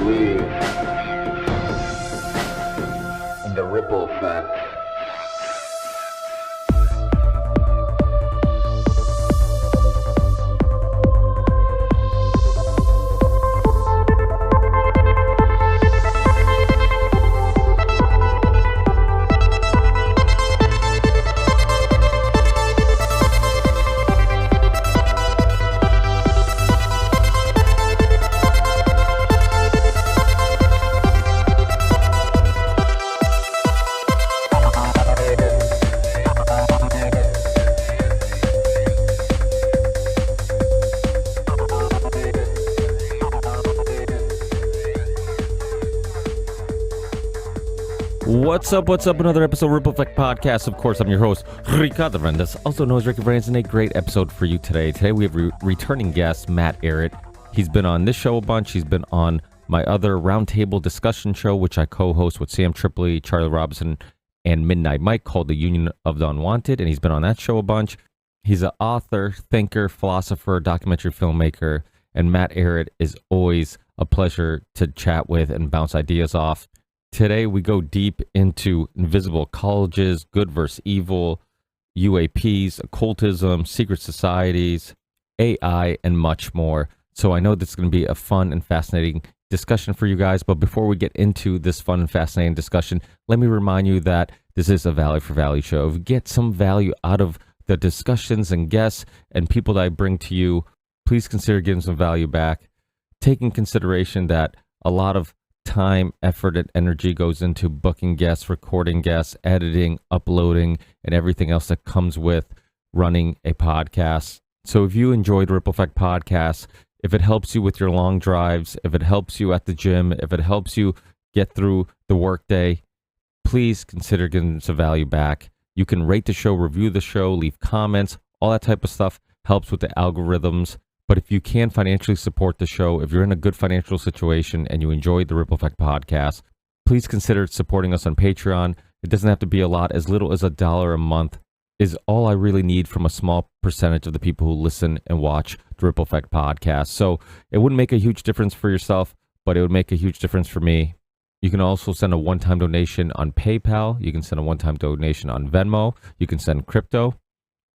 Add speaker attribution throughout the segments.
Speaker 1: believe in the ripple effect.
Speaker 2: What's up? Another episode of Ripple Effect Podcast. Of course, I'm your host, Ricardo Rendes, also known as Ricky Brands, and a great episode for you today. Today, we have returning guest, Matt Ehret. He's been on this show a bunch. He's been on my other roundtable discussion show, which I co-host with Sam Tripoli, Charlie Robinson, and Midnight Mike, called the Union of the Unwanted, and he's been on that show a bunch. He's an author, thinker, philosopher, documentary filmmaker, and Matt Ehret is always a pleasure to chat with and bounce ideas off. Today, we go deep into invisible colleges, good versus evil, UAPs, occultism, secret societies, AI, and much more. So I know this is going to be a fun and fascinating discussion for you guys. But before we get into this fun and fascinating discussion, let me remind you that this is a value for value show. If you get some value out of the discussions and guests and people that I bring to you, please consider giving some value back. Take in consideration that a lot of time, effort, and energy goes into booking guests, recording guests, editing, uploading, and everything else that comes with running a podcast. So if you enjoyed Ripple Effect Podcast, if it helps you with your long drives, if it helps you at the gym, if it helps you get through the workday, please consider giving some value back. You can rate the show, review the show, leave comments, all that type of stuff helps with the algorithms. But if you can financially support the show, if you're in a good financial situation and you enjoyed the Ripple Effect Podcast, please consider supporting us on Patreon. It doesn't have to be a lot. As little as $1 a month is all I really need from a small percentage of the people who listen and watch the Ripple Effect Podcast. So it wouldn't make a huge difference for yourself, but it would make a huge difference for me. You can also send a one-time donation on PayPal. You can send a one-time donation on Venmo. You can send crypto.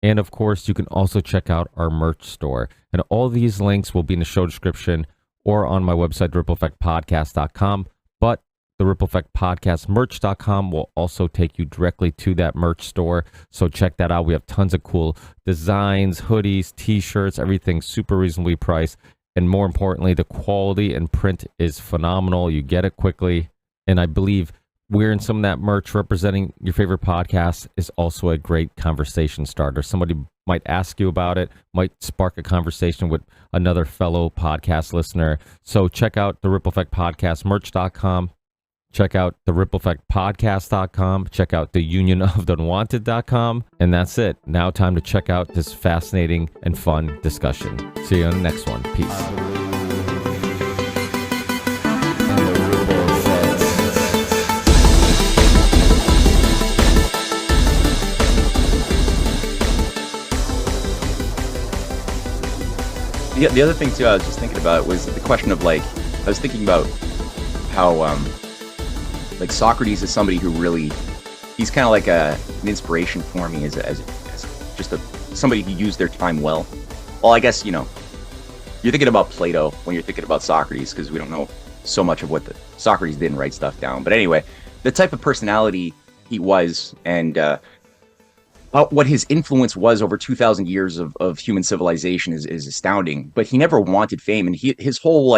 Speaker 2: And of course, you can also check out our merch store. And all these links will be in the show description or on my website, rippleeffectpodcast.com. But the Ripple Effect Podcast merch.com will also take you directly to that merch store. So check that out. We have tons of cool designs, hoodies, t-shirts, everything super reasonably priced. And more importantly, the quality and print is phenomenal. You get it quickly. And I believe wearing some of that merch representing your favorite podcast is also a great conversation starter. Somebody might ask you about it, might spark a conversation with another fellow podcast listener. So check out the Ripple Effect Podcast merch.com. Check out the Ripple Effect Podcast.com. Check out the Union of the Unwanted.com. And that's it. Now time to check out this fascinating and fun discussion. See you on the next one. Peace.
Speaker 3: The other thing too, I was just thinking about was the question of I was thinking about how Socrates is somebody who really, he's kind of like an inspiration for me as just somebody who used their time well. Well, I guess, you're thinking about Plato when you're thinking about Socrates, because we don't know so much of what Socrates didn't write stuff down. But anyway, the type of personality he was and what his influence was over 2,000 years of human civilization is astounding. But he never wanted fame, and his whole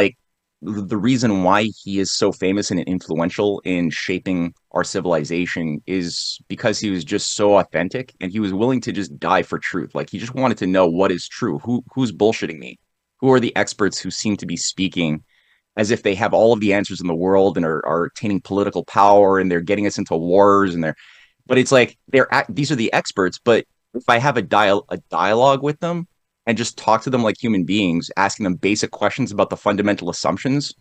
Speaker 3: the reason why he is so famous and influential in shaping our civilization is because he was just so authentic, and he was willing to just die for truth. He just wanted to know what is true, who's bullshitting me, who are the experts who seem to be speaking as if they have all of the answers in the world and are attaining political power, and they're getting us into wars, and but it's these are the experts. But if I have a dialogue with them and just talk to them like human beings, asking them basic questions about the fundamental assumptions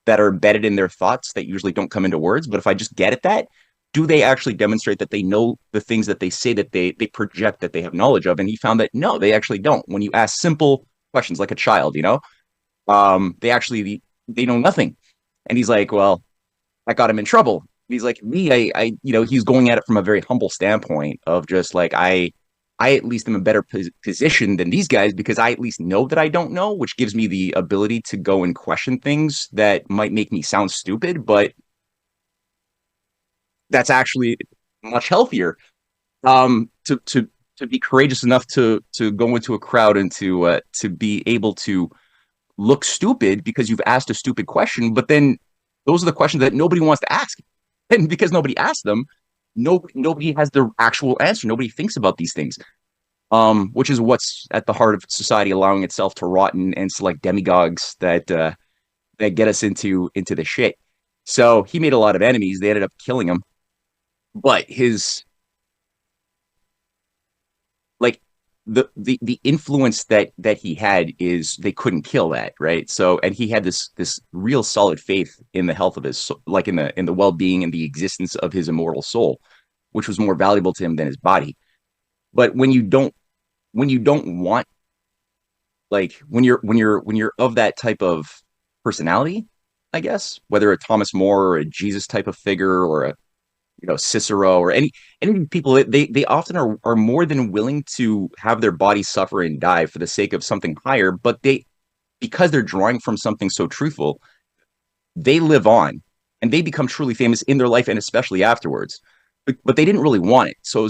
Speaker 3: that are embedded in their thoughts that usually don't come into words, but if I just get at that, do they actually demonstrate that they know the things that they say that they project that they have knowledge of? And he found that no, they actually don't. When you ask simple questions like a child, they know nothing. And he's like, well, that got him in trouble. He's like, me, he's going at it from a very humble standpoint of just like, I at least am a better position than these guys because I at least know that I don't know, which gives me the ability to go and question things that might make me sound stupid, but that's actually much healthier. To be courageous enough to go into a crowd and to be able to look stupid because you've asked a stupid question, but then those are the questions that nobody wants to ask. And because nobody asked them, nobody has the actual answer. Nobody thinks about these things, which is what's at the heart of society, allowing itself to rot and select demagogues that get us into the shit. So he made a lot of enemies. They ended up killing him, but his like the influence that he had is they couldn't kill that, right? So, and he had this real solid faith in the health of his, like in the well-being and the existence of his immortal soul, which was more valuable to him than his body. But when you don't want, like when you're of that type of personality, I guess, whether a Thomas More or a Jesus type of figure or a Cicero or any people, they often are more than willing to have their body suffer and die for the sake of something higher, but because they're drawing from something so truthful, they live on and they become truly famous in their life and especially afterwards. But they didn't really want it. So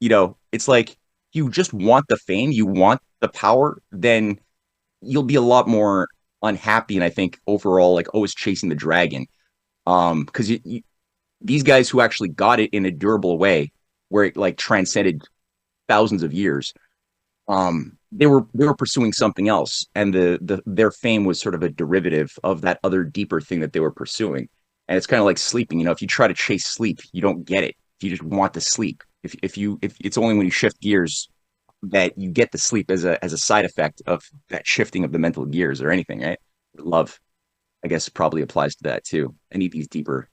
Speaker 3: it's like, you just want the fame, you want the power, then you'll be a lot more unhappy, and I think overall, like, always chasing the dragon. Because these guys who actually got it in a durable way, where it like transcended thousands of years, they were pursuing something else, and their fame was sort of a derivative of that other deeper thing that they were pursuing. And it's kind of like sleeping. If you try to chase sleep, you don't get it. You just want to sleep. If it's only when you shift gears that you get the sleep as a side effect of that shifting of the mental gears or anything, right? Love, I guess, probably applies to that too. Any of these deeper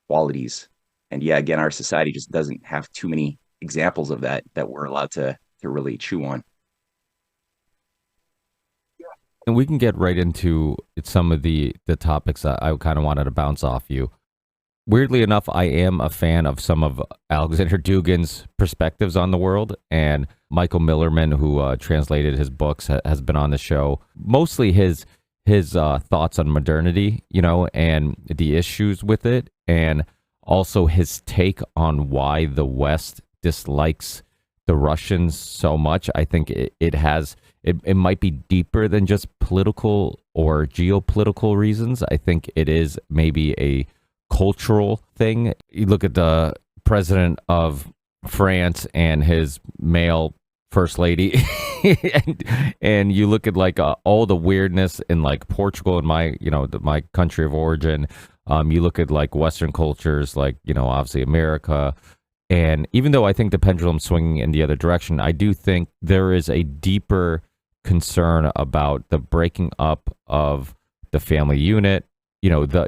Speaker 3: qualities. And yeah, again, our society just doesn't have too many examples of that we're allowed to really chew on.
Speaker 2: And we can get right into some of the topics that I kind of wanted to bounce off you. Weirdly enough, I am a fan of some of Alexander Dugin's perspectives on the world, and Michael Millerman, who translated his books, has been on the show. Mostly his thoughts on modernity, and the issues with it, and also his take on why the West dislikes the Russians so much. I think it might be deeper than just political or geopolitical reasons. I think it is maybe a cultural thing. You look at the president of France and his male first lady, and you look at like all the weirdness in like Portugal and my country of origin. You look at like Western cultures, like obviously America, and even though I think the pendulum's swinging in the other direction, I do think there is a deeper concern about the breaking up of the family unit.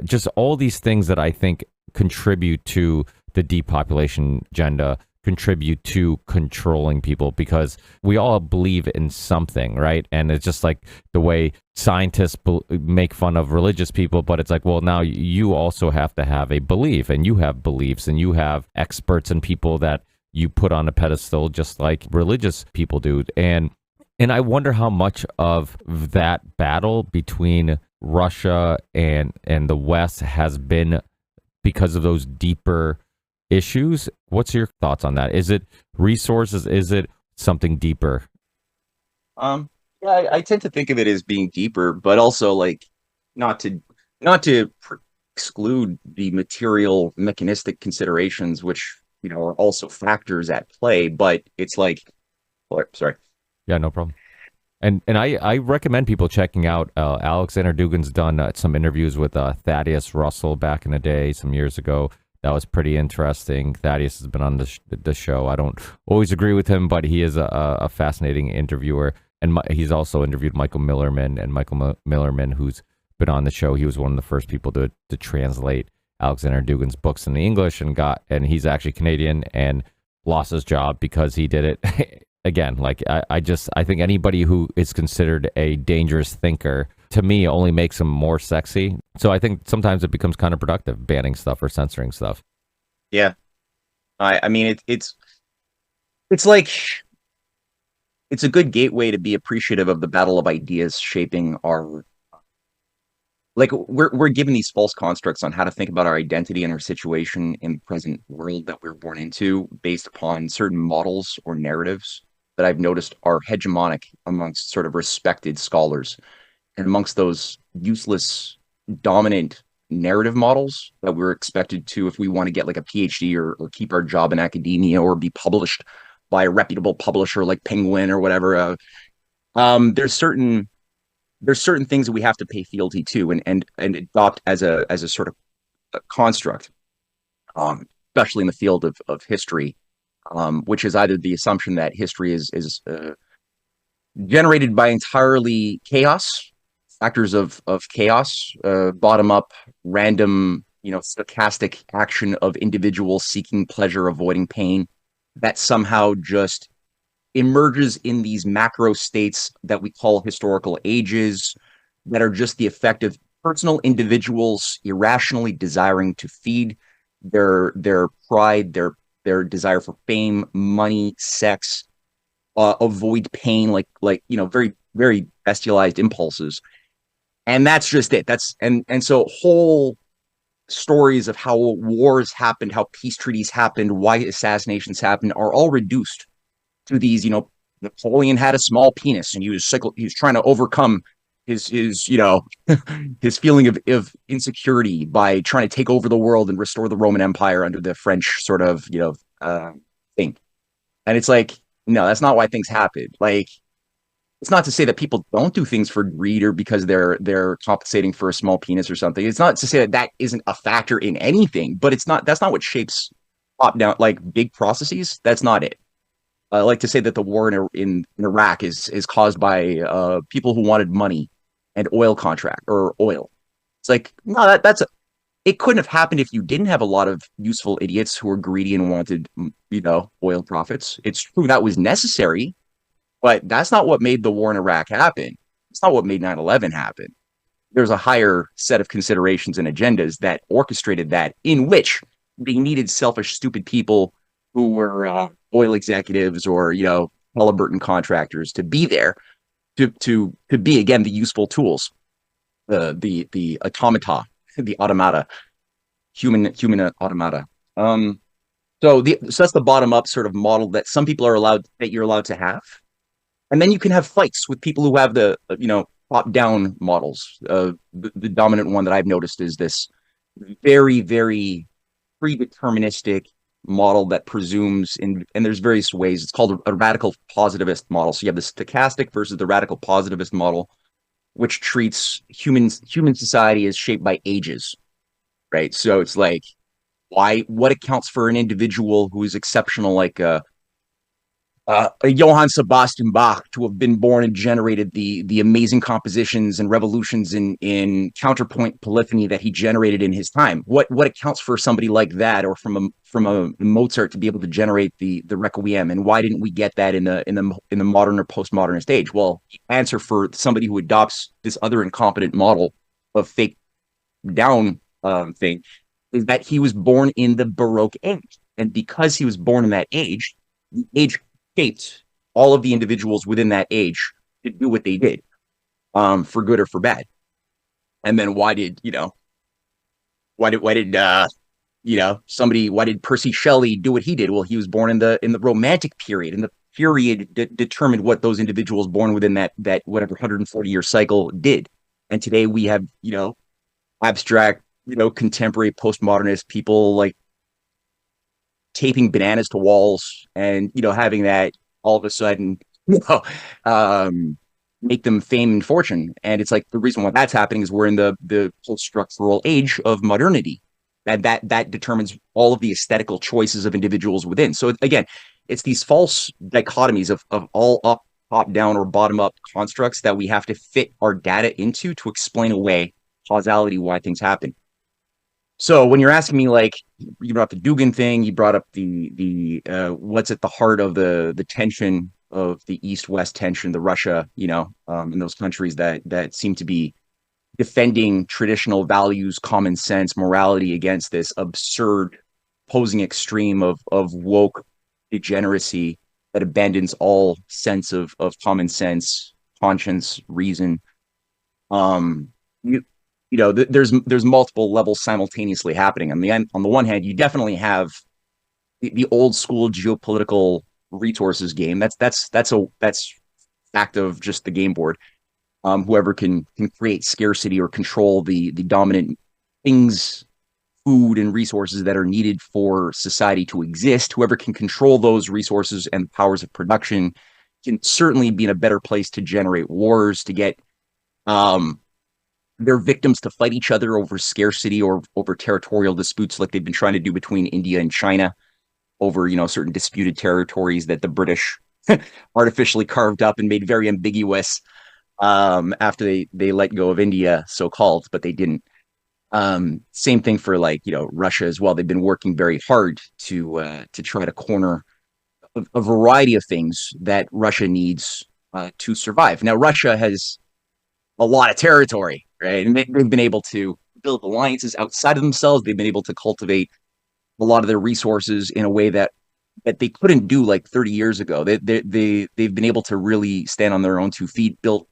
Speaker 2: Just all these things that I think contribute to the depopulation agenda, contribute to controlling people, because we all believe in something, right? And it's just like the way scientists make fun of religious people, but it's like, well, now you also have to have a belief, and you have beliefs, and you have experts and people that you put on a pedestal just like religious people do. And I wonder how much of that battle between Russia and the West has been because of those deeper issues. What's your thoughts on that? Is it resources? Is it something deeper?
Speaker 3: Yeah, I tend to think of it as being deeper, but also like not to exclude the material mechanistic considerations, which are also factors at play. But it's like, sorry.
Speaker 2: Yeah, no problem. And I recommend people checking out Alexander Dugin's done some interviews with Thaddeus Russell back in the day, some years ago. That was pretty interesting. Thaddeus has been on the show. I don't always agree with him, but he is a fascinating interviewer. And he's also interviewed Michael Millerman, and Michael Millerman, who's been on the show, he was one of the first people to translate Alexander Dugin's books in the English, and he's actually Canadian and lost his job because he did it. Again, like I think anybody who is considered a dangerous thinker to me only makes them more sexy. So I think sometimes it becomes counterproductive, banning stuff or censoring stuff.
Speaker 3: Yeah. I mean, it's like it's a good gateway to be appreciative of the battle of ideas shaping our like we're given these false constructs on how to think about our identity and our situation in the present world that we're born into based upon certain models or narratives that I've noticed are hegemonic amongst sort of respected scholars and amongst those useless dominant narrative models that we're expected to if we want to get like a PhD or keep our job in academia or be published by a reputable publisher like Penguin or whatever. There's certain things that we have to pay fealty to and adopt as a sort of a construct, especially in the field of history, which is either the assumption that history is generated by entirely chaos, factors of chaos, bottom up, random, stochastic action of individuals seeking pleasure, avoiding pain, that somehow just emerges in these macro states that we call historical ages that are just the effect of personal individuals irrationally desiring to feed their pride, their desire for fame, money, sex, avoid pain, like very very bestialized impulses, and that's just it. And so whole stories of how wars happened, how peace treaties happened, why assassinations happened, are all reduced to these, Napoleon had a small penis and he was trying to overcome his his feeling of insecurity by trying to take over the world and restore the Roman Empire under the French sort of thing. And it's like, no, that's not why things happen. Like, it's not to say that people don't do things for greed or because they're compensating for a small penis or something. It's not to say that that isn't a factor in anything, but that's not what shapes top down like big processes. That's not it. I like to say that the war in Iraq is caused by people who wanted money and oil contract or oil. It's like, no, it couldn't have happened if you didn't have a lot of useful idiots who were greedy and wanted, oil profits. It's true that was necessary, but that's not what made the war in Iraq happen. It's not what made 9/11 happen. There's a higher set of considerations and agendas that orchestrated that, in which they needed selfish, stupid people who were oil executives or Halliburton contractors to be there to be, again, the useful tools, the automata, the automata, human automata. So that's the bottom up sort of model that some people you're allowed to have, and then you can have fights with people who have the top down models. The dominant one that I've noticed is this very very predeterministic model that presumes and there's various ways. It's called a radical positivist model. So you have the stochastic versus the radical positivist model, which treats human society as shaped by ages, right? So it's like what accounts for an individual who is exceptional, like a Johann Sebastian Bach, to have been born and generated the amazing compositions and revolutions in counterpoint polyphony that he generated in his time. What accounts for somebody like that, or from a Mozart to be able to generate the Requiem, and why didn't we get that in the modern or postmodernist age? Well, the answer for somebody who adopts this other incompetent model of fake down thing is that he was born in the Baroque age, and because he was born in that age, the age shaped all of the individuals within that age to do what they did, for good or for bad. And then why did Percy Shelley do what he did? Well, he was born in the Romantic period, and the period determined what those individuals born within that whatever 140-year cycle did. And today we have abstract, contemporary postmodernist people like taping bananas to walls and having that all of a sudden make them fame and fortune. And it's like the reason why that's happening is we're in the post-structural age of modernity, that determines all of the aesthetical choices of individuals within. So again, it's these false dichotomies of all up, top down, or bottom up constructs that we have to fit our data into to explain away causality, why things happen. So when you're asking me, like, you brought up the Dugan thing, you brought up the what's at the heart of the tension of the East-West tension, the Russia, in those countries that seem to be defending traditional values, common sense, morality against this absurd posing extreme of woke degeneracy that abandons all sense of common sense, conscience, reason. Um, you, there's multiple levels simultaneously happening. On the one hand, you definitely have the old school geopolitical resources game. That's fact of just the game board. Whoever can create scarcity or control the dominant things, food and resources that are needed for society to exist, whoever can control those resources and powers of production can certainly be in a better place to generate wars, to get um, their victims to fight each other over scarcity or over territorial disputes like they've been trying to do between India and China over, certain disputed territories that the British artificially carved up and made very ambiguous after they let go of India, so called, but they didn't. Same thing for Russia as well. They've been working very hard to try to corner a variety of things that Russia needs to survive. Now, Russia has a lot of territory, right? And they've been able to build alliances outside of themselves. They've been able to cultivate a lot of their resources in a way that they couldn't do like 30 years ago. They've been able to really stand on their own 2 feet, built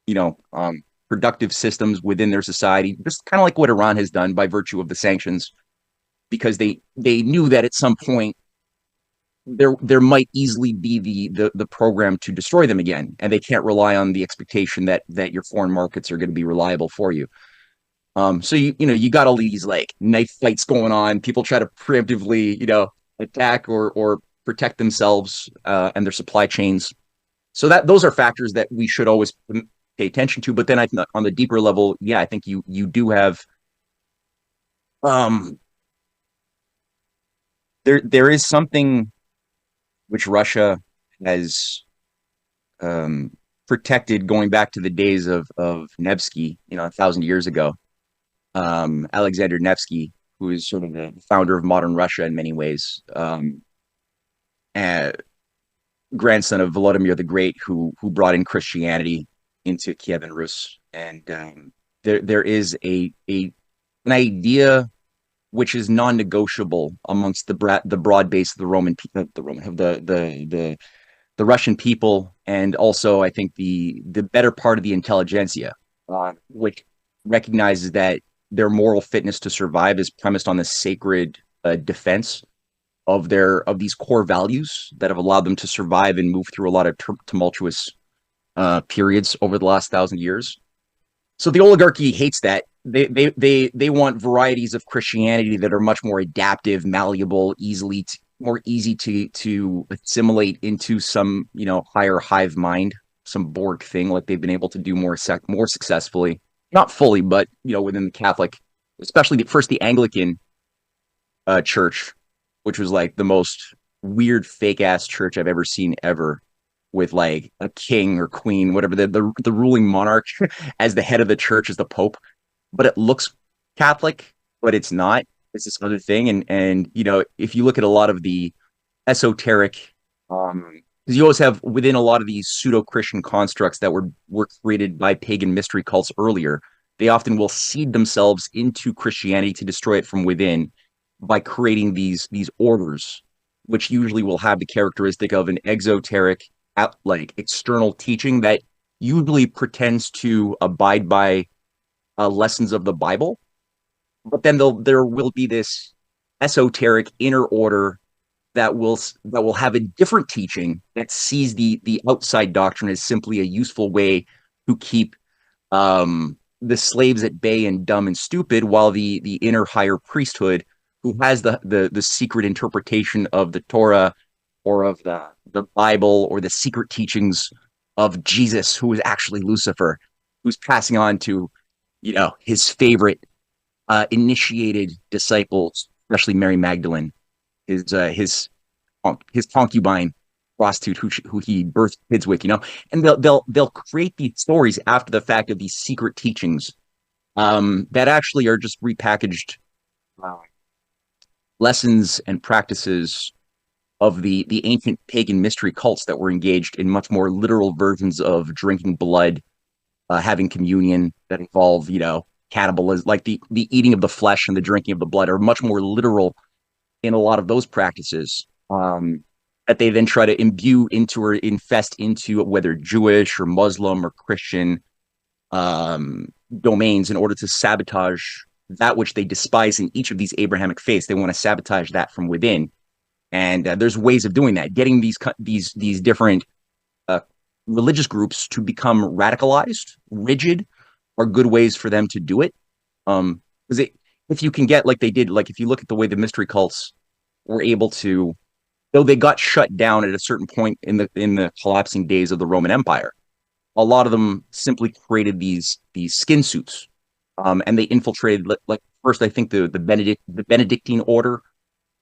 Speaker 3: you know productive systems within their society, just kind of like what Iran has done by virtue of the sanctions, because they knew that at some point there might easily be the program to destroy them again, and they can't rely on the expectation that your foreign markets are going to be reliable for you. So you got all these like knife fights going on. People try to preemptively attack or protect themselves and their supply chains. So that those are factors that we should always pay attention to. But then on the deeper level, yeah, I think you do have um there is something which Russia has um protected going back to the days of Nevsky, 1,000 years ago. Alexander Nevsky, who is sort of the founder of modern Russia in many ways, uh, grandson of Volodymyr the Great, who brought in Christianity into Kiev and Rus. And there is an idea which is non-negotiable amongst the broad base of the the Russian people, and also I think the better part of the intelligentsia, which recognizes that their moral fitness to survive is premised on the sacred defense of these core values that have allowed them to survive and move through a lot of tumultuous periods over the last 1,000 years. So the oligarchy hates that. They want varieties of Christianity that are much more adaptive, malleable, more easy to assimilate into some higher hive mind, some Borg thing like they've been able to do more successfully, not fully, but within the Catholic, especially the Anglican church, which was like the most weird fake ass church I've ever seen ever, with like a king or queen, whatever the ruling monarch as the head of the church as the Pope, but it looks Catholic, but it's not. It's this other thing, and if you look at a lot of the esoteric, because you always have within a lot of these pseudo Christian constructs that were created by pagan mystery cults earlier, they often will seed themselves into Christianity to destroy it from within by creating these orders, which usually will have the characteristic of an exoteric, like external teaching that usually pretends to abide by lessons of the Bible, but then there will be this esoteric inner order that will have a different teaching that sees the outside doctrine as simply a useful way to keep the slaves at bay and dumb and stupid, while the inner higher priesthood, who has the secret interpretation of the Torah or of the Bible or the secret teachings of Jesus, who is actually Lucifer, who's passing on to his favorite initiated disciples, especially Mary Magdalene, his concubine prostitute who he birthed kids with, and they'll create these stories after the fact of these secret teachings that actually are just repackaged lessons and practices the ancient pagan mystery cults that were engaged in much more literal versions of drinking blood, having communion that involve, cannibalism, like the eating of the flesh and the drinking of the blood are much more literal in a lot of those practices. That they then try to imbue into or infest into, whether Jewish or Muslim or Christian domains, in order to sabotage that which they despise in each of these Abrahamic faiths. They want to sabotage that from within, and there's ways of doing that. Getting these different uh, religious groups to become radicalized, rigid, are good ways for them to do it. Because if you can get, like they did, like if you look at the way the mystery cults were able to, though they got shut down at a certain point in the collapsing days of the Roman Empire, a lot of them simply created these skin suits, and they infiltrated. Like first, I think the Benedictine order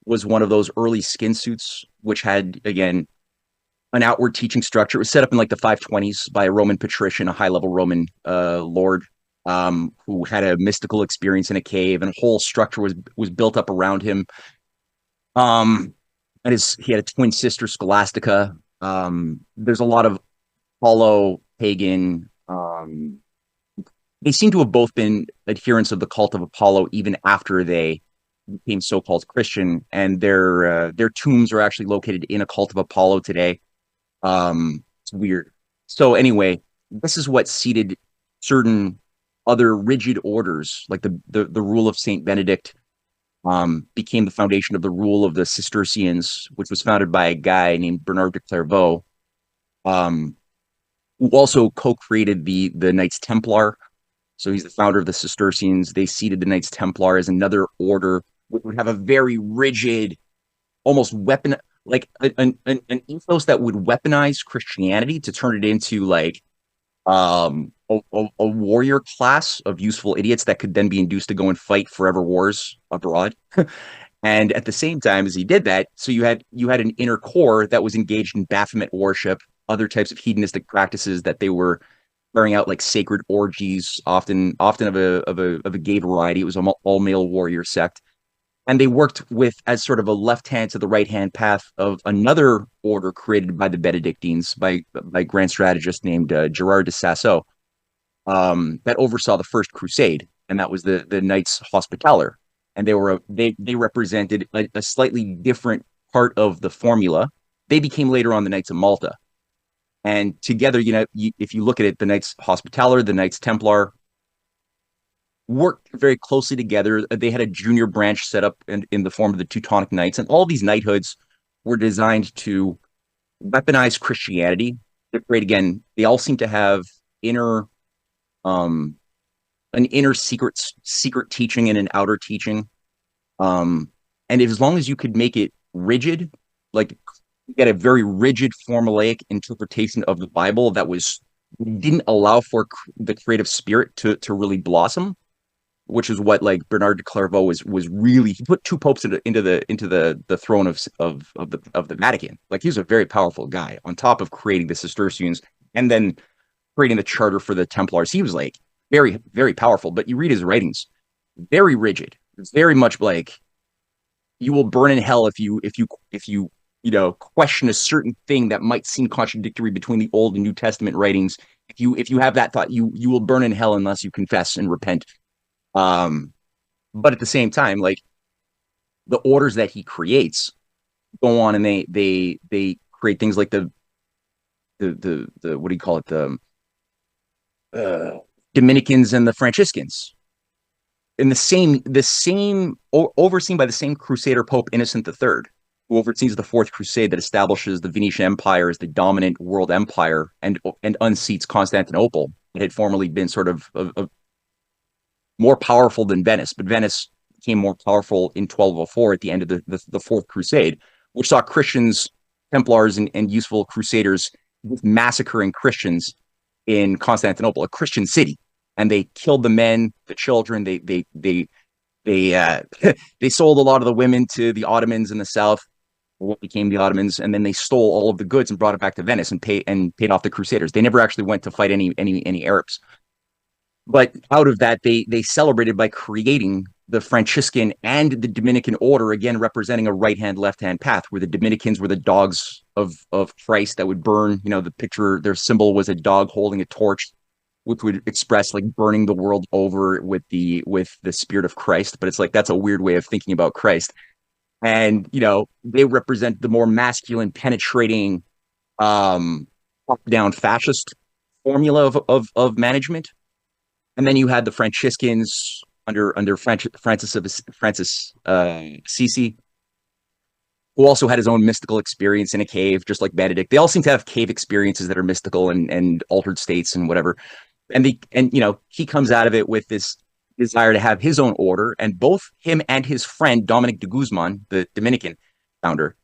Speaker 3: was one of those early skin suits, which had again an outward teaching structure. It was set up in like the 520s by a Roman patrician, a high level Roman lord, who had a mystical experience in a cave, and a whole structure was built up around him. And he had a twin sister, Scholastica. There's a lot of Apollo pagan. They seem to have both been adherents of the cult of Apollo even after they became so-called Christian, and their tombs are actually located in a cult of Apollo today. It's weird. So anyway, this is what seeded certain other rigid orders, like the rule of Saint Benedict, became the foundation of the rule of the Cistercians, which was founded by a guy named Bernard de Clairvaux, who also co-created the Knights Templar. So he's the founder of the Cistercians. They seeded the Knights Templar as another order, which would have a very rigid, almost weapon, like an ethos that would weaponize Christianity to turn it into like a warrior class of useful idiots that could then be induced to go and fight forever wars abroad. And at the same time as he did that, so you had an inner core that was engaged in Baphomet worship, other types of hedonistic practices that they were carrying out, like sacred orgies, often of a gay variety. It was an all male warrior sect, and they worked with as sort of a left hand to the right hand path of another order created by the Benedictines by grand strategist named Gerard de Sasso, that oversaw the First Crusade, and that was the Knights Hospitaller, and they represented a slightly different part of the formula. They became later on the Knights of Malta, and together, if you look at it, the Knights Hospitaller, the Knights Templar worked very closely together. They had a junior branch set up in the form of the Teutonic Knights, and all these knighthoods were designed to weaponize Christianity. Again, they all seem to have inner an inner secret teaching and an outer teaching. And as long as you could make it rigid, like you get a very rigid formulaic interpretation of the Bible that didn't allow for the creative spirit to really blossom, which is what like Bernard de Clairvaux was really. He put two popes into the throne of the Vatican. Like he was a very powerful guy, on top of creating the Cistercians and then creating the charter for the Templars. He was like very, very powerful. But you read his writings, very rigid. It's very much like you will burn in hell if you question a certain thing that might seem contradictory between the Old and New Testament writings. If you have that thought, you will burn in hell unless you confess and repent. But at the same time, like the orders that he creates go on and they create things like the what do you call it, the Dominicans and the Franciscans, in the same overseen by the same Crusader Pope Innocent III, who oversees the Fourth Crusade that establishes the Venetian Empire as the dominant world empire and unseats Constantinople. It had formerly been sort of more powerful than Venice, but Venice became more powerful in 1204 at the end of the Fourth Crusade, which saw Christians, Templars, and useful Crusaders massacring Christians in Constantinople, a Christian city, and they killed the men, the children. They sold a lot of the women to the Ottomans in the south, what became the Ottomans, and then they stole all of the goods and brought it back to Venice and paid off the Crusaders. They never actually went to fight any Arabs. But out of that, they celebrated by creating the Franciscan and the Dominican order, again representing a right hand, left hand path, where the Dominicans were the dogs of Christ that would burn. The picture, their symbol was a dog holding a torch, which would express like burning the world over with the spirit of Christ. But it's like that's a weird way of thinking about Christ. And they represent the more masculine, penetrating, top-down fascist formula of management. And then you had the Franciscans under Francis Assisi, who also had his own mystical experience in a cave, just like Benedict. They all seem to have cave experiences that are mystical and altered states and whatever. And he comes out of it with this desire to have his own order, and both him and his friend Dominic de Guzman, the Dominican founder,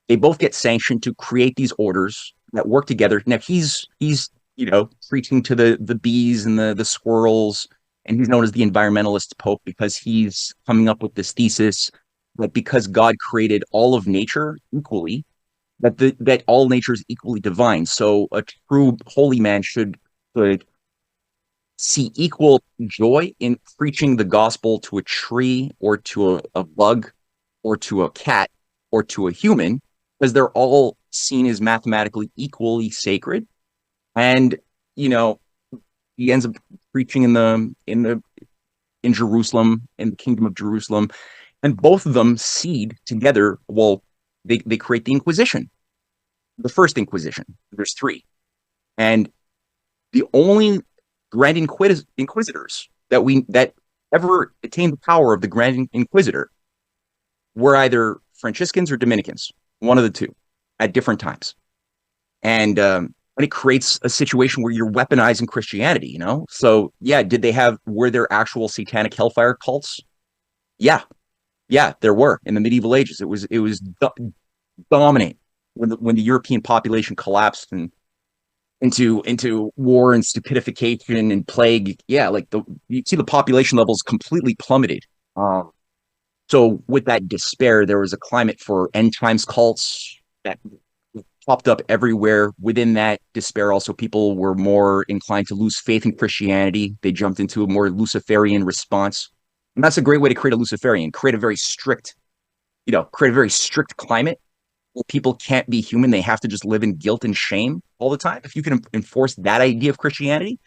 Speaker 3: they both get sanctioned to create these orders that work together. Now he's preaching to the bees and the squirrels, and he's known as the environmentalist pope because he's coming up with this thesis that because God created all of nature equally, that all nature is equally divine. So a true holy man should see equal joy in preaching the gospel to a tree or to a bug or to a cat or to a human, because they're all seen as mathematically equally sacred. And he ends up preaching in Jerusalem, in the kingdom of Jerusalem, and both of them seed together. Well, they create the Inquisition, the first Inquisition. There's three, and the only Grand Inquisitors that ever attained the power of the Grand Inquisitor were either Franciscans or Dominicans, one of the two, at different times. And it creates a situation where you're weaponizing Christianity, So yeah, were there actual satanic hellfire cults? Yeah, there were in the medieval ages. It was dominant when the European population collapsed and into war and stupidification and plague. Yeah, you see the population levels completely plummeted. So with that despair, there was a climate for end times cults that popped up everywhere. Within that despair, also people were more inclined to lose faith in Christianity. They jumped into a more Luciferian response. And that's a great way to create a Luciferian, create a very strict climate where people can't be human. They have to just live in guilt and shame all the time. If you can enforce that idea of Christianity,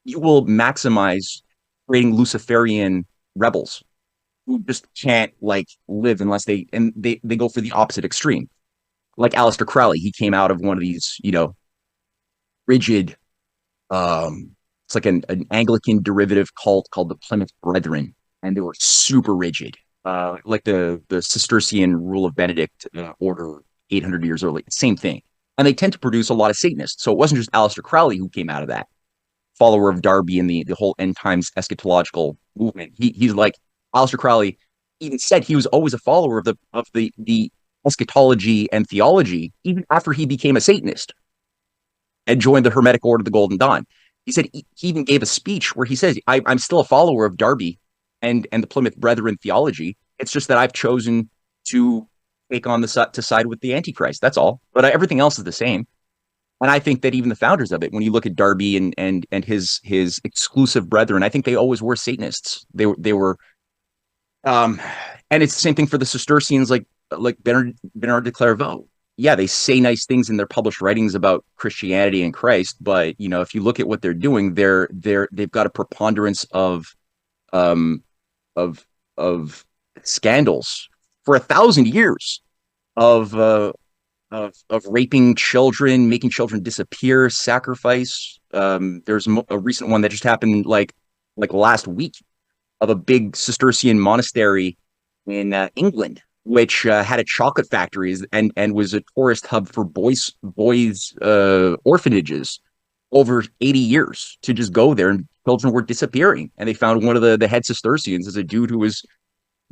Speaker 3: you will maximize creating Luciferian rebels who just can't live unless they go for the opposite extreme. Like Aleister Crowley, he came out of one of these, rigid, it's like an Anglican derivative cult called the Plymouth Brethren, and they were super rigid, like the Cistercian rule of Benedict order 800 years early, same thing. And they tend to produce a lot of Satanists. So it wasn't just Aleister Crowley who came out of that, follower of Darby and the whole end times eschatological movement. He's like Aleister Crowley even said he was always a follower of the eschatology and theology, even after he became a Satanist and joined the Hermetic Order of the Golden Dawn. He said he even gave a speech where he says, I'm still a follower of Darby and the Plymouth Brethren theology. It's just that I've chosen to take on to side with the Antichrist. That's all. But everything else is the same. And I think that even the founders of it, when you look at Darby and his exclusive brethren, I think they always were Satanists. They were, and it's the same thing for the Cistercians, like Bernard de Clairvaux. Yeah, they say nice things in their published writings about Christianity and Christ, but if you look at what they're doing, they've got a preponderance of scandals for 1,000 years of raping children, making children disappear, sacrifice. There's a recent one that just happened like last week of a big Cistercian monastery in England, which had a chocolate factory and was a tourist hub for boys orphanages over 80 years to just go there, and children were disappearing. And they found one of the head Cistercians as a dude who was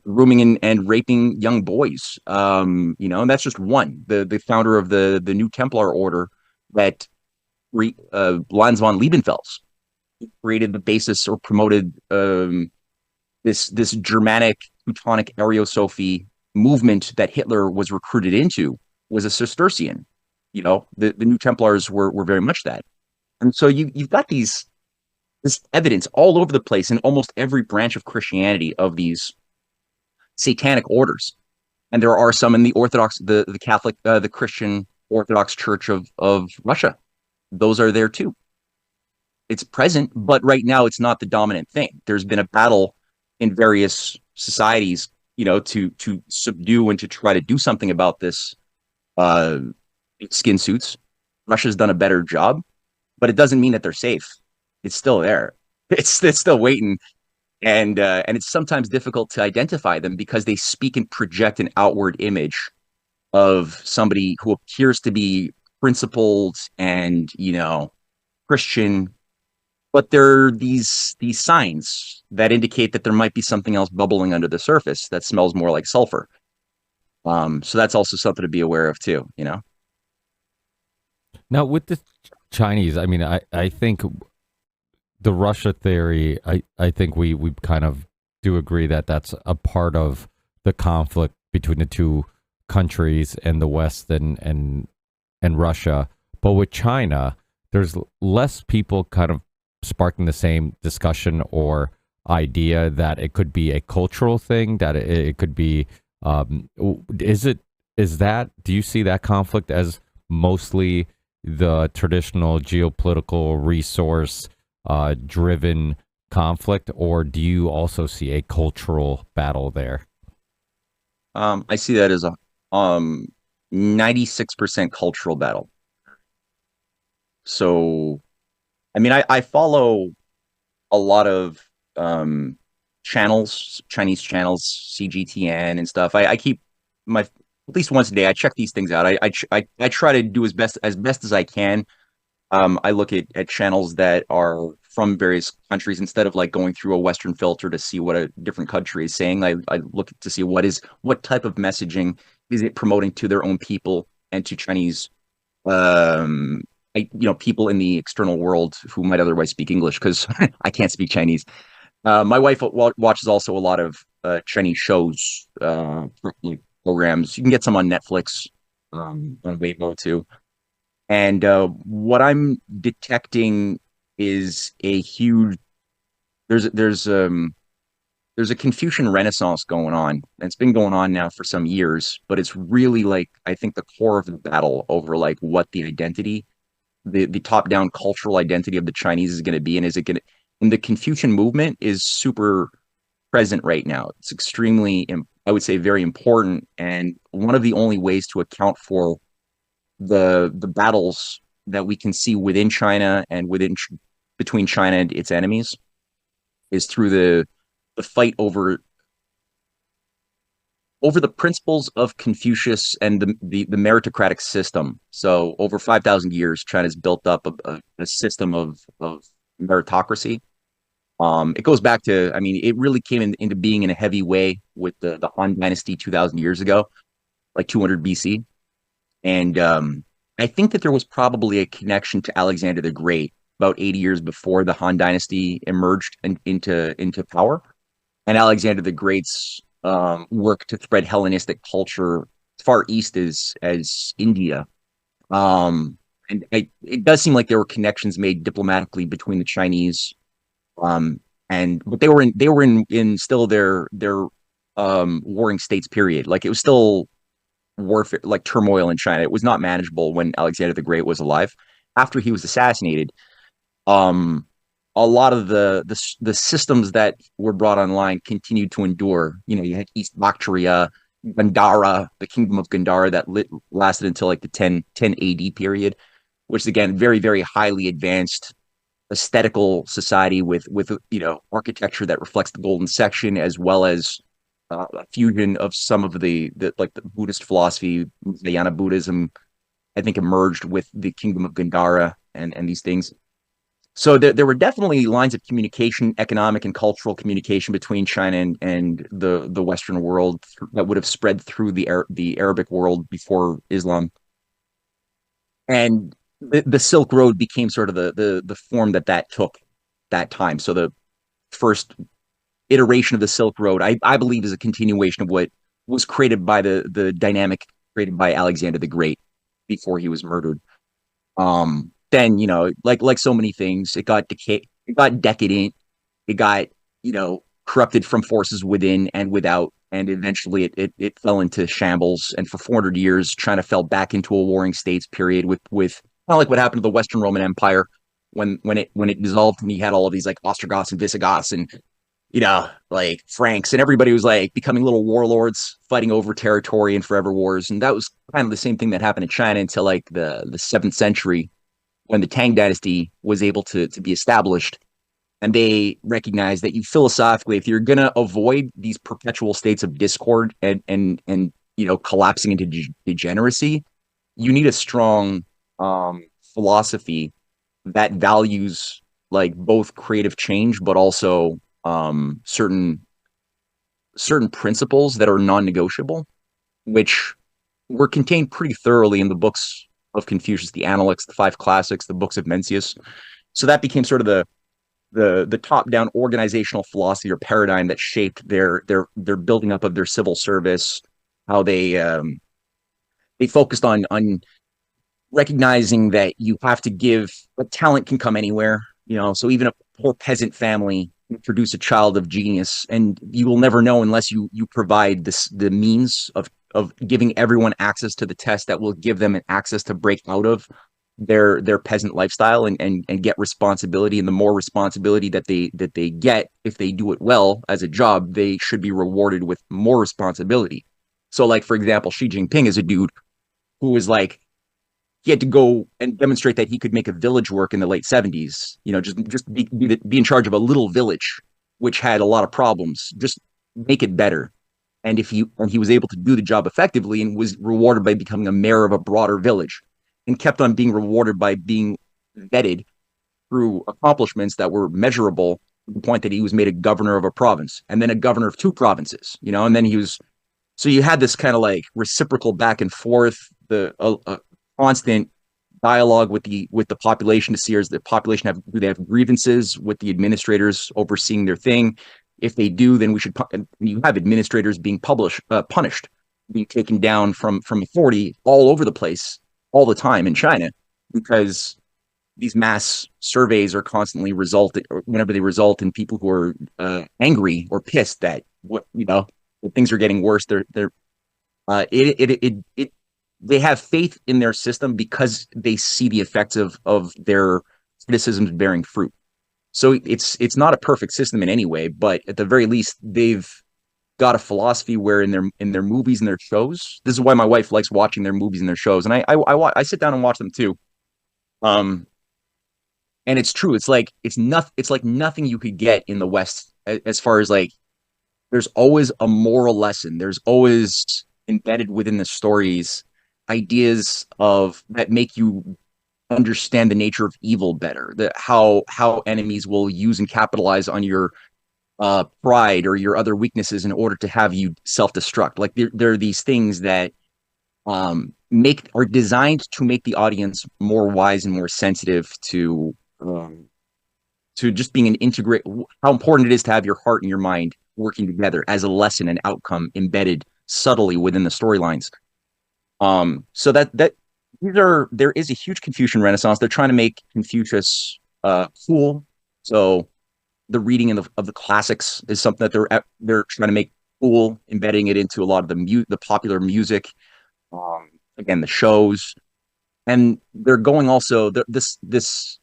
Speaker 3: grooming and raping young boys. And that's just one. The founder of the New Templar order that Lanz von Liebenfels created the basis or promoted this Germanic Teutonic Ariosophy movement that Hitler was recruited into, was a Cistercian. The New Templars were very much that. And so you've got this evidence all over the place in almost every branch of Christianity of these satanic orders, and there are some in the Orthodox, the Catholic, the Christian Orthodox Church of Russia. Those are there too. It's present, but right now it's not the dominant thing. There's been a battle in various societies, to subdue and to try to do something about this uh, skin suits. Russia's done a better job, but it doesn't mean that they're safe. It's still there. It's still waiting, and it's sometimes difficult to identify them because they speak and project an outward image of somebody who appears to be principled and Christian, but there are these signs that indicate that there might be something else bubbling under the surface that smells more like sulfur. So that's also something to be aware of too.
Speaker 2: Now, with the Chinese, I mean, I think the Russia theory, I think we kind of do agree that that's a part of the conflict between the two countries and the West and Russia. But with China, there's less people kind of sparking the same discussion or idea that it could be a cultural thing, that it could be, do you see that conflict as mostly the traditional geopolitical resource driven conflict, or do you also see a cultural battle there?
Speaker 3: I see that as a 96% cultural battle. So, I mean, I follow a lot of channels, Chinese channels, CGTN and stuff. I keep my at least once a day. I check these things out. I try to do as best as I can. I look at channels that are from various countries instead of like going through a Western filter to see what a different country is saying. I look to see what type of messaging is it promoting to their own people and to Chinese people in the external world who might otherwise speak English, because I can't speak Chinese. My wife watches also a lot of Chinese shows, like programs. You can get some on Netflix, on Weibo too. And what I'm detecting is a huge there's a Confucian Renaissance going on. And it's been going on now for some years, but it's really like I think the core of the battle over like what the identity, the top-down cultural identity of the Chinese is going to be, and is it going to, and the Confucian movement is super present right now. It's extremely, I would say, very important, and one of the only ways to account for the battles that we can see within China and between China and its enemies is through the fight over the principles of Confucius and the meritocratic system. So over 5,000 years, China's built up a system of meritocracy. It goes back to, I mean, it really came into being in a heavy way with the Han Dynasty 2,000 years ago, like 200 BC. And I think that there was probably a connection to Alexander the Great about 80 years before the Han Dynasty emerged into power. And Alexander the Great's work to spread Hellenistic culture as far east as India. And it does seem like there were connections made diplomatically between the Chinese, but they were in still their warring states period. Like it was still warfare, like turmoil in China. It was not manageable when Alexander the Great was alive. After he was assassinated, a lot of the systems that were brought online continued to endure. You had East Bactria, Gandhara, the kingdom of Gandhara that lasted until like the 10 AD period, which is again very, very highly advanced aesthetical society with architecture that reflects the golden section, as well as a fusion of some of the Buddhist philosophy. Vajrayana Buddhism, I think, emerged with the kingdom of Gandhara and these things. So there were definitely lines of communication, economic and cultural communication between China and the Western world that would have spread through the Arabic world before Islam. And the Silk Road became sort of the form that took that time. So the first iteration of the Silk Road, I believe, is a continuation of what was created by the dynamic created by Alexander the Great before he was murdered. Then, like so many things, it got decadent, it got, corrupted from forces within and without, and eventually it fell into shambles. And for 400 years, China fell back into a warring states period with kind of like what happened to the Western Roman Empire when it dissolved, and you had all of these like Ostrogoths and Visigoths and like Franks, and everybody was like becoming little warlords fighting over territory and forever wars. And that was kind of the same thing that happened in China until like the 7th century, when the Tang dynasty was able to be established. And they recognized that you philosophically, if you're going to avoid these perpetual states of discord and collapsing into degeneracy, you need a strong philosophy that values like both creative change, but also certain principles that are non-negotiable, which were contained pretty thoroughly in the books of Confucius, the Analects, the Five Classics, the books of Mencius. So that became sort of the top-down organizational philosophy or paradigm that shaped their building up of their civil service, how they focused on recognizing that you have to give, but talent can come anywhere. So even a poor peasant family can produce a child of genius, and you will never know unless you provide the means of giving everyone access to the test that will give them an access to break out of their peasant lifestyle and get responsibility. And the more responsibility that they get, if they do it well as a job, they should be rewarded with more responsibility. So like, for example, Xi Jinping is a dude who was like, he had to go and demonstrate that he could make a village work in the late 70s, just be in charge of a little village, which had a lot of problems, just make it better. And he was able to do the job effectively and was rewarded by becoming a mayor of a broader village, and kept on being rewarded by being vetted through accomplishments that were measurable, to the point that he was made a governor of a province and then a governor of 2 provinces, and then so you had this kind of like reciprocal back and forth, the constant dialogue with the population to see if the population do they have grievances with the administrators overseeing their thing. If they do, then you have administrators being punished, being taken down from authority all over the place, all the time in China, because these mass surveys are constantly whenever they result in people who are angry or pissed that things are getting worse. They have faith in their system because they see the effects of their criticisms bearing fruit. So it's not a perfect system in any way, but at the very least, they've got a philosophy where in their movies and their shows. This is why my wife likes watching their movies and their shows, and I sit down and watch them too. And it's true. It's like nothing you could get in the West, as far as like, there's always a moral lesson. There's always embedded within the stories ideas that make you understand the nature of evil better, how enemies will use and capitalize on your pride or your other weaknesses in order to have you self-destruct. Like there are these things that are designed to make the audience more wise and more sensitive to just being how important it is to have your heart and your mind working together as a lesson and outcome embedded subtly within the storylines. So there is a huge Confucian renaissance. They're trying to make Confucius cool. So the reading of the classics is something that they're trying to make cool, embedding it into a lot of the popular music. Again, the shows, and they're going also this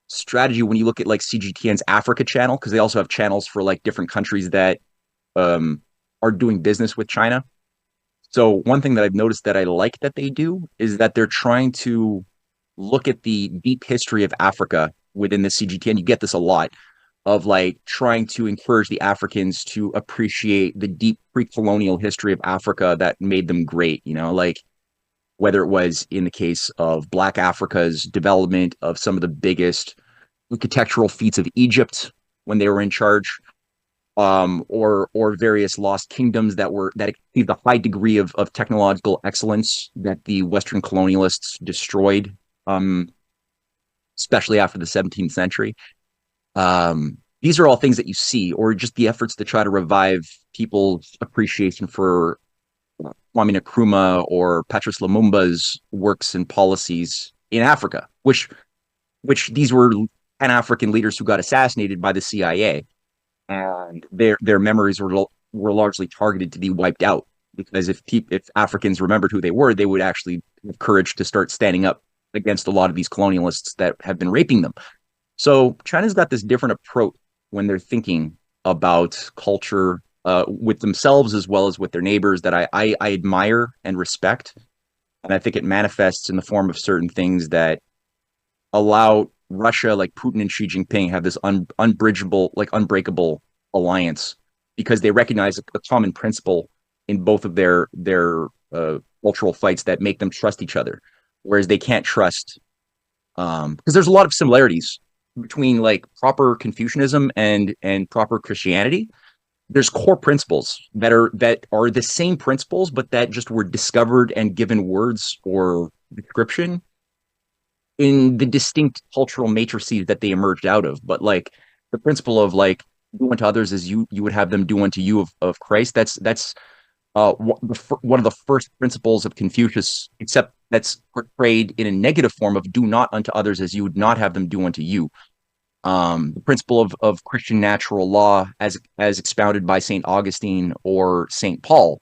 Speaker 3: strategy when you look at like CGTN's Africa channel, because they also have channels for like different countries that are doing business with China. So one thing that I've noticed that I like that they do is that they're trying to look at the deep history of Africa within the CGTN. You get this a lot, of like trying to encourage the Africans to appreciate the deep pre-colonial history of Africa that made them great, like whether it was in the case of Black Africa's development of some of the biggest architectural feats of Egypt when they were in charge, or various lost kingdoms that achieved a high degree of technological excellence that the Western colonialists destroyed, especially after the 17th century. These are all things that you see, or just the efforts to try to revive people's appreciation for Kwame Nkrumah or Patrice Lumumba's works and policies in Africa, which these were Pan-African leaders who got assassinated by the CIA. And their memories were were largely targeted to be wiped out, because if Africans remembered who they were, they would actually have courage to start standing up against a lot of these colonialists that have been raping them. So China's got this different approach when they're thinking about culture, with themselves as well as with their neighbors, that I admire and respect. And I think it manifests in the form of certain things that allow Russia, like Putin and Xi Jinping, have this unbridgeable, like unbreakable alliance, because they recognize a common principle in both of their cultural fights that make them trust each other, whereas they can't trust, because there's a lot of similarities between like proper Confucianism and proper Christianity. There's core principles that are the same principles, but that just were discovered and given words or description in the distinct cultural matrices that they emerged out of. But like the principle of like do unto others as you would have them do unto you of Christ, that's one of the first principles of Confucius, except that's portrayed in a negative form of do not unto others as you would not have them do unto you. The principle of Christian natural law, as expounded by Saint Augustine or Saint Paul,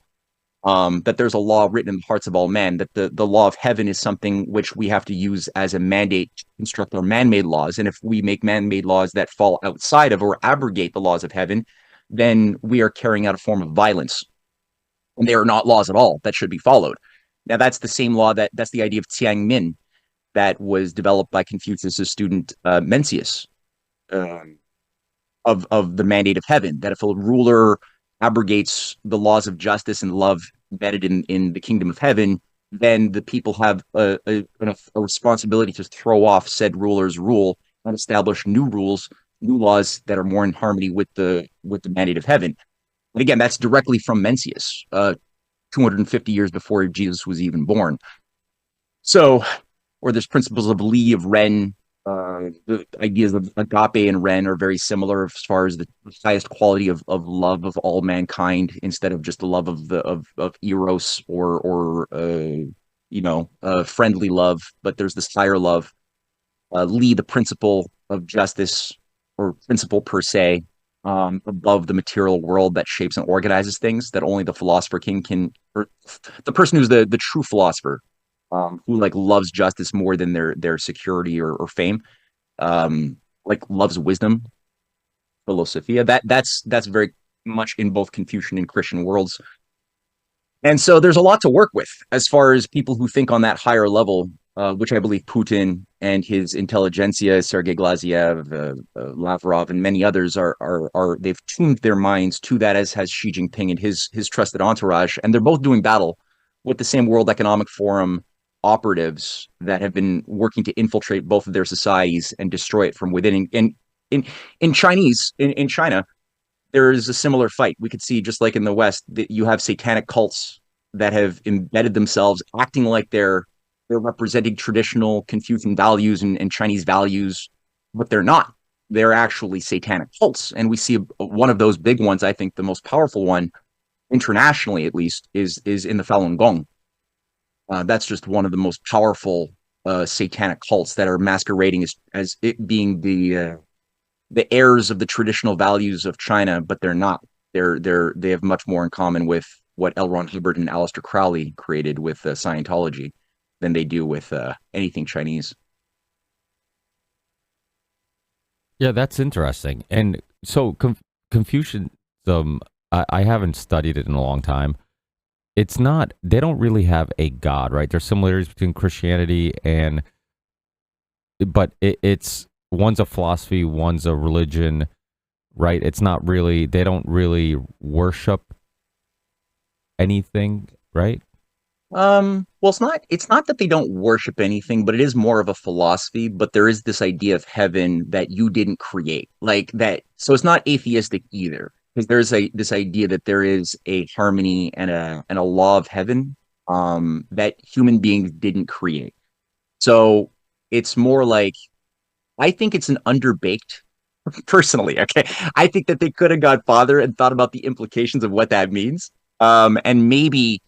Speaker 3: that there's a law written in the hearts of all men, that the law of heaven is something which we have to use as a mandate to construct our man-made laws. And if we make man-made laws that fall outside of or abrogate the laws of heaven, then we are carrying out a form of violence. And they are not laws at all that should be followed. Now, that's the same law that's the idea of Tianmin that was developed by Confucius' student Mencius, um, of the mandate of heaven, that if a ruler abrogates the laws of justice and love embedded in the kingdom of heaven, then the people have a responsibility to throw off said ruler's rule and establish new rules, new laws that are more in harmony with the mandate of heaven. And again, that's directly from Mencius, 250 years before Jesus was even born. So, or there's principles of Li, of Ren. The ideas of agape and Ren are very similar as far as the highest quality of love of all mankind, instead of just the love of eros or friendly love. But there's this higher love. Li, the principle of justice, or principle per se, above the material world that shapes and organizes things, that only the philosopher can, or the person who's the true philosopher, who like loves justice more than their security or fame, like loves wisdom, philosophia. That's very much in both Confucian and Christian worlds. And so there's a lot to work with as far as people who think on that higher level, which I believe Putin and his intelligentsia, Sergei Glaziev, Lavrov, and many others are they've tuned their minds to that, as has Xi Jinping and his trusted entourage, and they're both doing battle with the same World Economic Forum operatives that have been working to infiltrate both of their societies and destroy it from within. In China, there is a similar fight. We could see, just like in the West, that you have satanic cults that have embedded themselves, acting like they're representing traditional Confucian values and Chinese values, but they're not. They're actually satanic cults. And we see one of those big ones, I think the most powerful one, internationally at least, is in the Falun Gong. That's just one of the most powerful satanic cults that are masquerading as it being the heirs of the traditional values of China, but they're not. They have much more in common with what L. Ron Hubbard and Aleister Crowley created with Scientology than they do with anything Chinese.
Speaker 2: Yeah, that's interesting. And so Confucianism, I haven't studied it in a long time. It's not, they don't really have a god, right? There's similarities between Christianity but it's, one's a philosophy, one's a religion, right? It's not really, they don't really worship anything, right?
Speaker 3: Well, it's not that they don't worship anything, but it is more of a philosophy. But there is this idea of heaven that you didn't create, like that. So it's not atheistic either, because there's this idea that there is a harmony and a law of heaven, that human beings didn't create. So it's more like, I think it's an underbaked, personally. Okay, I think that they could have gone farther and thought about the implications of what that means, and maybe.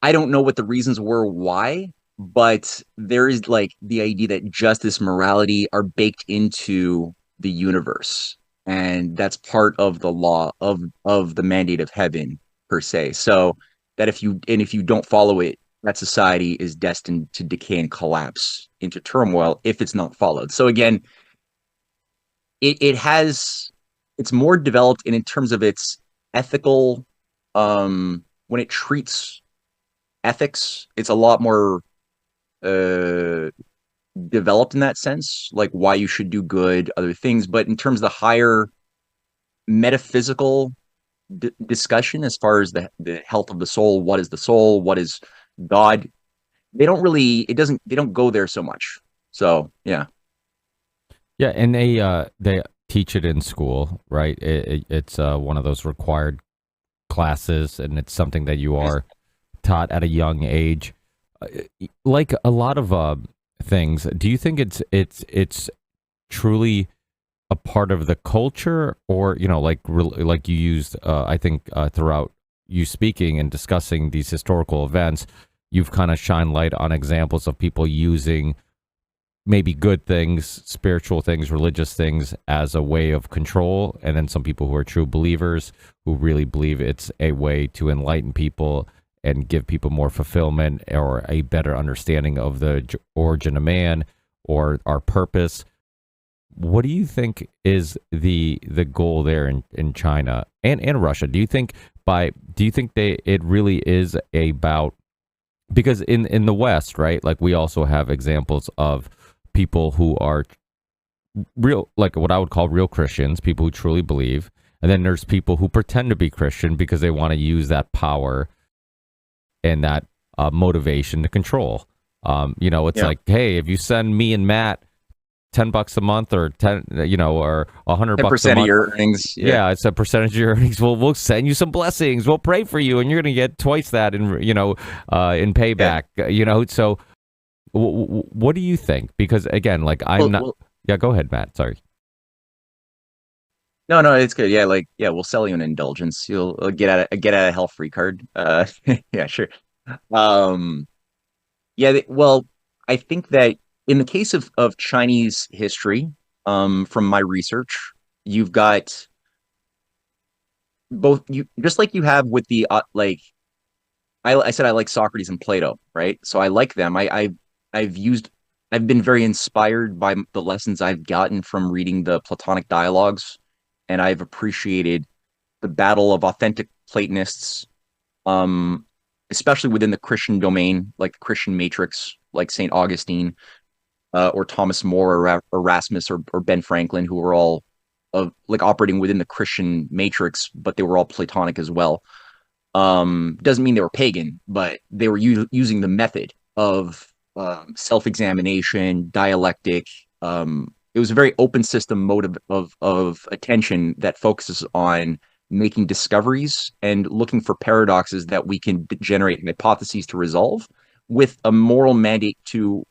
Speaker 3: I don't know what the reasons were why, but there is like the idea that justice, morality are baked into the universe. and that's part of the law of the mandate of heaven per se. So that if you don't follow it, that society is destined to decay and collapse into turmoil if it's not followed. So again, it has it's more developed in terms of its ethical when it treats ethics, it's a lot more uh developed in that sense, like why you should do good, other things. But in terms of the higher metaphysical discussion, as far as the health of the soul, what is the soul, what is God, they don't really, they don't go there so much. So yeah.
Speaker 2: Yeah, and they teach it in school, right? It's one of those required classes, and it's something that you are taught at a young age. Like a lot of things, do you think it's truly a part of the culture, or like you used, I think throughout you speaking and discussing these historical events, you've kind of shined light on examples of people using maybe good things, spiritual things, religious things as a way of control, and then some people who are true believers who really believe it's a way to enlighten people and give people more fulfillment or a better understanding of the origin of man or our purpose. What do you think is the goal there in China and Russia? Do you think it really is about, because in the West, right? Like we also have examples of people who are real, like what I would call real Christians, people who truly believe. And then there's people who pretend to be Christian because they want to use that power and that motivation to control. It's like, hey, if you send me and Matt $10 a month or or $100 a
Speaker 3: 10%
Speaker 2: month
Speaker 3: of your earnings.
Speaker 2: yeah, it's a percentage of your earnings. We'll send you some blessings. We'll pray for you, and you're going to get twice that in payback. So what do you think? Because again, like yeah, go ahead, Matt. Sorry.
Speaker 3: No, it's good. Yeah, we'll sell you an indulgence. You'll get out of hell free card. Yeah, sure. Um, yeah. Well, I think that in the case of Chinese history, from my research, you've got both. You just like you have with the I said I like Socrates and Plato, right? So I like them. I've used I've been very inspired by the lessons I've gotten from reading the Platonic dialogues, and I've appreciated the battle of authentic Platonists, um, especially within the Christian domain, like the Christian matrix, like Saint Augustine, or Thomas More, or Erasmus, or Ben Franklin, who were all of like operating within the Christian matrix, but they were all Platonic as well. Doesn't mean they were pagan, but they were using the method of self-examination, dialectic. It was a very open system mode of attention that focuses on making discoveries and looking for paradoxes that we can generate hypotheses to resolve, with a moral mandate to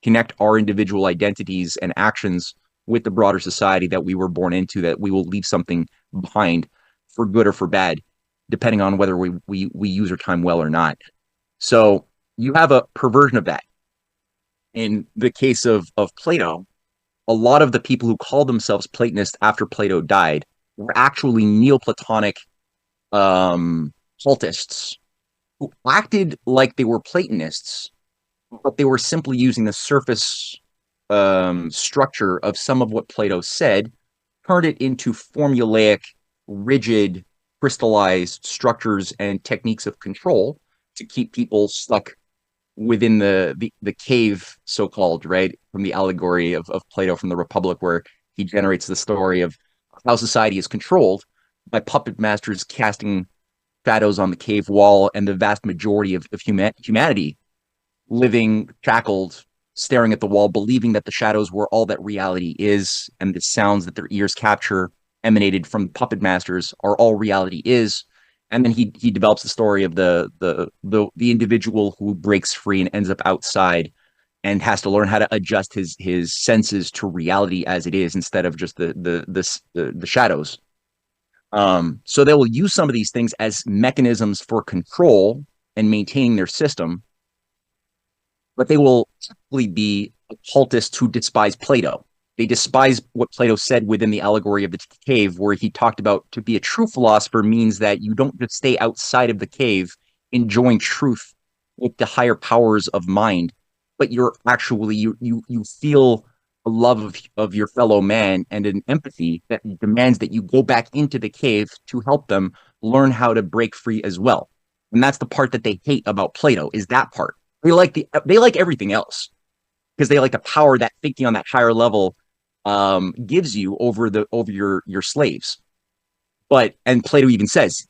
Speaker 3: connect our individual identities and actions with the broader society that we were born into, that we will leave something behind for good or for bad, depending on whether we use our time well or not. So you have a perversion of that. In the case of Plato, a lot of the people who called themselves Platonists after Plato died were actually Neoplatonic cultists who acted like they were Platonists, but they were simply using the surface structure of some of what Plato said, turned it into formulaic, rigid, crystallized structures and techniques of control to keep people stuck within the cave, so called, right, from the allegory of Plato from the Republic, where he generates the story of how society is controlled by puppet masters casting shadows on the cave wall, and the vast majority of humanity living shackled, staring at the wall, believing that the shadows were all that reality is, and the sounds that their ears capture emanated from puppet masters are all reality is. And then he develops the story of the individual who breaks free and ends up outside and has to learn how to adjust his senses to reality as it is, instead of just the shadows. So they will use some of these things as mechanisms for control and maintaining their system, but they will typically be occultists who despise Plato. They despise what Plato said within the allegory of the cave, where he talked about to be a true philosopher means that you don't just stay outside of the cave enjoying truth with the higher powers of mind, but you're actually you feel a love of your fellow man and an empathy that demands that you go back into the cave to help them learn how to break free as well. And that's the part that they hate about Plato, is that part. They like everything else because they like the power that thinking on that higher level gives you over your slaves. But and Plato even says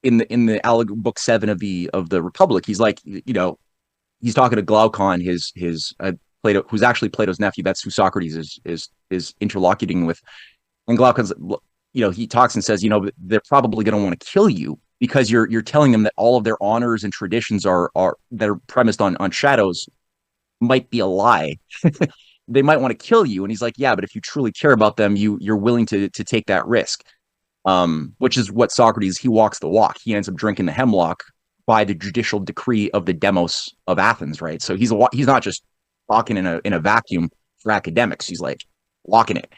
Speaker 3: in the book 7 of the Republic, he's like, he's talking to Glaucon, his Plato, who's actually Plato's nephew. That's who Socrates is interlocuting with. And Glaucon's, he talks and says, they're probably going to want to kill you because you're telling them that all of their honors and traditions are that are premised on shadows might be a lie. They might want to kill you. And he's like, yeah, but if you truly care about them, you're willing to take that risk. Which is what Socrates, he walks the walk. He ends up drinking the hemlock by the judicial decree of the demos of Athens, right? So he's not just talking in a vacuum for academics. He's like walking it.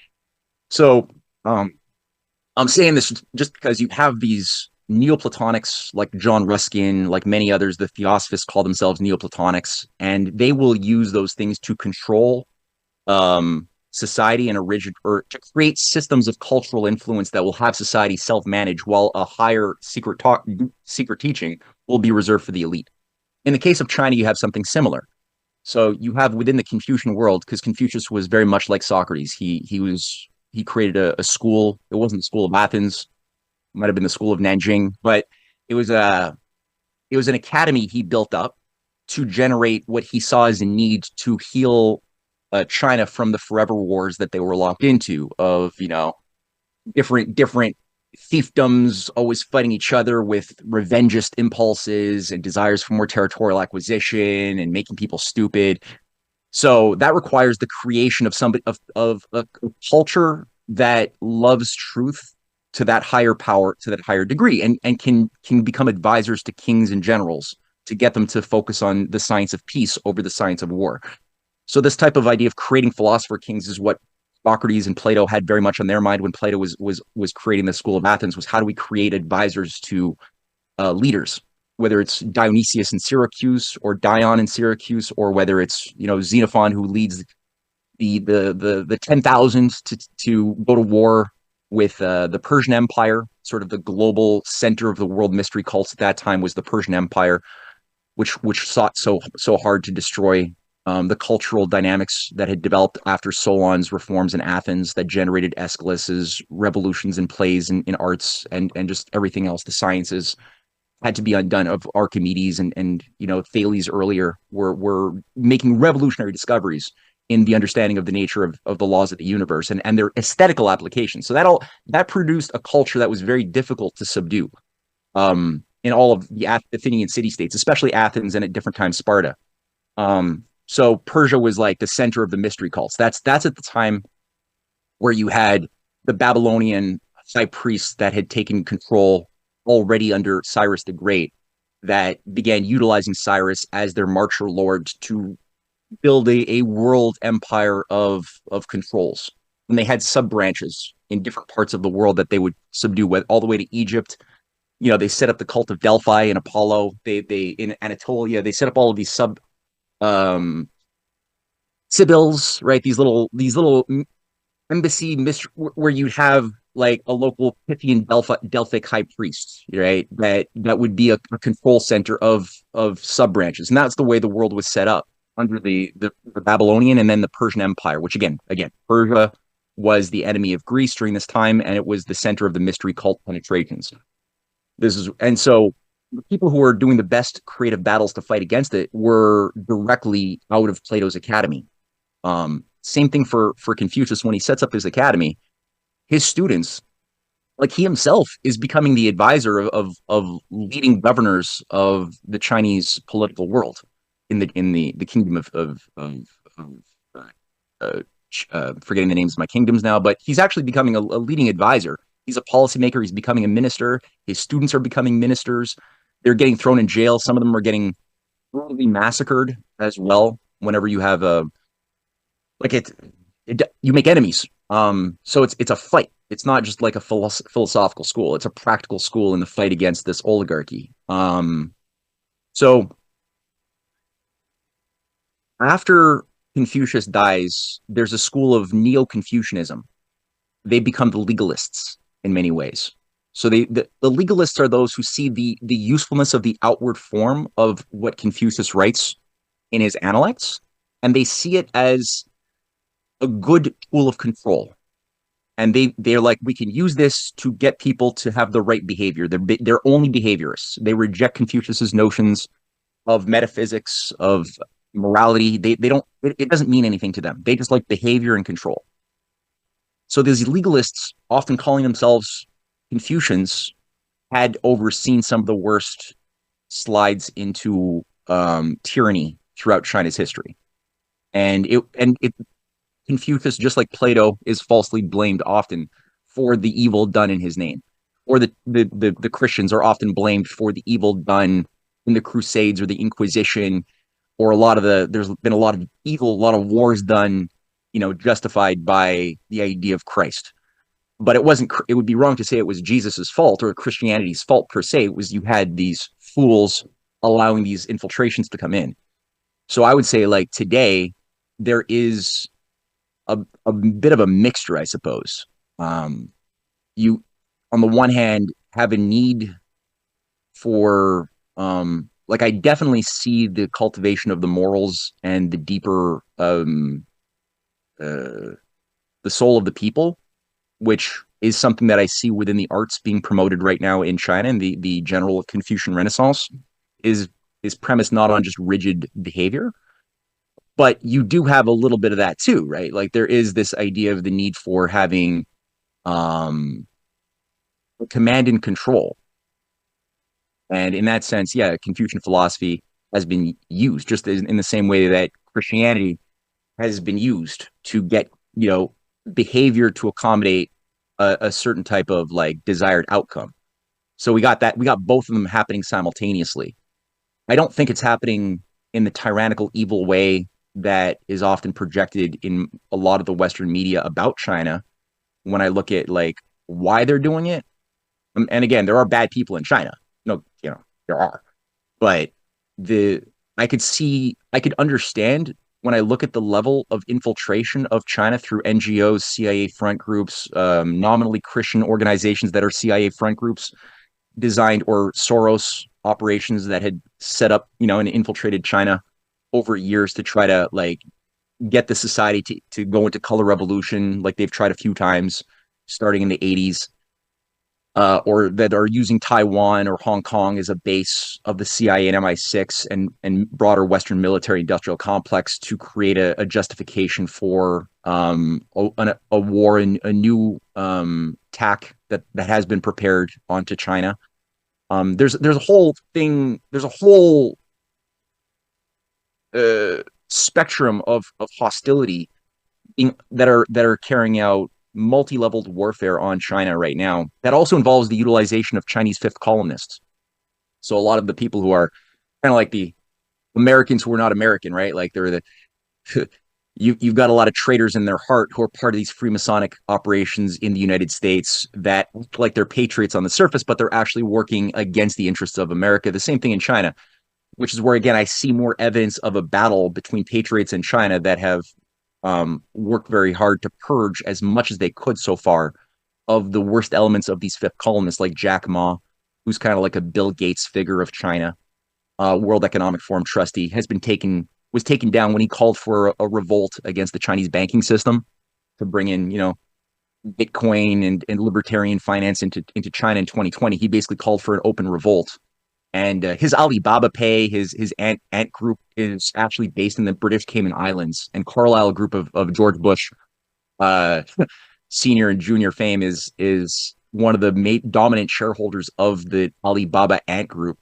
Speaker 3: So I'm saying this just because you have these Neoplatonics like John Ruskin, like many others, the Theosophists call themselves Neoplatonics, and they will use those things to control society in a rigid, or to create systems of cultural influence that will have society self-manage, while a higher secret teaching will be reserved for the elite. In the case of China, you have something similar. So you have within the Confucian world, because Confucius was very much like Socrates. He created a school. It wasn't the School of Athens, it might have been the School of Nanjing, but it was an academy he built up to generate what he saw as a need to heal China from the forever wars that they were locked into, of different fiefdoms always fighting each other with revengist impulses and desires for more territorial acquisition and making people stupid. So that requires the creation of of a culture that loves truth to that higher power, to that higher degree, and can become advisors to kings and generals to get them to focus on the science of peace over the science of war. So this type of idea of creating philosopher kings is what Socrates and Plato had very much on their mind when Plato was creating the School of Athens, was how do we create advisors to leaders, whether it's Dionysius in Syracuse or Dion in Syracuse, or whether it's Xenophon who leads the 10,000 to go to war with the Persian Empire. Sort of the global center of the world mystery cults at that time was the Persian Empire, which sought so hard to destroy the cultural dynamics that had developed after Solon's reforms in Athens that generated Aeschylus's revolutions in plays and in arts and just everything else. The sciences had to be undone, of Archimedes and Thales earlier were making revolutionary discoveries in the understanding of the nature of the laws of the universe and their aesthetical applications. So that produced a culture that was very difficult to subdue in all of the Athenian city-states, especially Athens and at different times Sparta. So Persia was like the center of the mystery cults. That's at the time where you had the Babylonian high priests that had taken control already under Cyrus the Great, that began utilizing Cyrus as their marcher lord to build a world empire of controls. And they had sub branches in different parts of the world that they would subdue, all the way to Egypt. They set up the cult of Delphi and Apollo. They in Anatolia, they set up all of these Sibyls, right? These little embassy where you'd have like a local Pythian Delphic high priest, right? That would be a control center of sub branches, and that's the way the world was set up under the Babylonian and then the Persian Empire, which again, Persia was the enemy of Greece during this time, and it was the center of the mystery cult penetrations. And so the people who were doing the best creative battles to fight against it were directly out of Plato's academy. Same thing for Confucius when he sets up his academy. His students, like he himself, is becoming the advisor of leading governors of the Chinese political world in the kingdom of forgetting the names of my kingdoms now, but he's actually becoming a leading advisor. He's a policymaker. He's becoming a minister. His students are becoming ministers. They're getting thrown in jail. Some of them are getting brutally massacred as well. Whenever you have you make enemies. So it's a fight. It's not just like a philosophical school. It's a practical school in the fight against this oligarchy. So after Confucius dies, there's a school of Neo-Confucianism. They become the legalists in many ways. So the legalists are those who see the usefulness of the outward form of what Confucius writes in his Analects, and they see it as a good tool of control. And they're like, we can use this to get people to have the right behavior. They're only behaviorists. They reject Confucius's notions of metaphysics, of morality. They don't. It doesn't mean anything to them. They just like behavior and control. So these legalists, often calling themselves Confucians, had overseen some of the worst slides into tyranny throughout China's history. And it Confucius, just like Plato, is falsely blamed often for the evil done in his name. Or the Christians are often blamed for the evil done in the Crusades or the Inquisition, or there's been a lot of evil, a lot of wars done, justified by the idea of Christ. But it would be wrong to say it was Jesus's fault or Christianity's fault per se. It was, you had these fools allowing these infiltrations to come in. So I would say, like, today, there is a bit of a mixture, I suppose. You, on the one hand, have a need for, like, I definitely see the cultivation of the morals and the deeper, the soul of the people, which is something that I see within the arts being promoted right now in China. And the general Confucian Renaissance is premised not on just rigid behavior, but you do have a little bit of that too, right? Like, there is this idea of the need for having command and control. And in that sense, yeah, Confucian philosophy has been used just in the same way that Christianity has been used to get, behavior to accommodate a certain type of, like, desired outcome. So we got both of them happening simultaneously. I don't think it's happening in the tyrannical, evil way that is often projected in a lot of the Western media about China. When I look at, like, why they're doing it, and again, there are bad people in China. No, there are, but I could understand when I look at the level of infiltration of China through NGOs, CIA front groups, nominally Christian organizations that are CIA front groups designed, or Soros operations that had set up, and infiltrated China over years to try to, like, get the society to go into color revolution, like they've tried a few times starting in the 80s. Or that are using Taiwan or Hong Kong as a base of the CIA and MI6 and broader Western military industrial complex to create a justification for a war, and a new tack that has been prepared onto China. There's a whole thing. There's a whole spectrum of hostility that are carrying out multi-leveled warfare on China right now. That also involves the utilization of Chinese fifth columnists. So a lot of the people who are kind of like the Americans who are not American, right? Like, they're you've got a lot of traitors in their heart who are part of these Freemasonic operations in the United States that look like they're patriots on the surface, but they're actually working against the interests of America. The same thing in China, which is where, again, I see more evidence of a battle between patriots and China that have worked very hard to purge as much as they could so far of the worst elements of these fifth columnists, like Jack Ma, who's kind of like a Bill Gates figure of China, World Economic Forum trustee, was taken down when he called for a revolt against the Chinese banking system to bring in, Bitcoin and libertarian finance into China in 2020. He basically called for an open revolt. And his Alibaba Pay, his Ant Group, is actually based in the British Cayman Islands. And Carlyle Group of George Bush, senior and junior fame, is one of the dominant shareholders of the Alibaba Ant Group,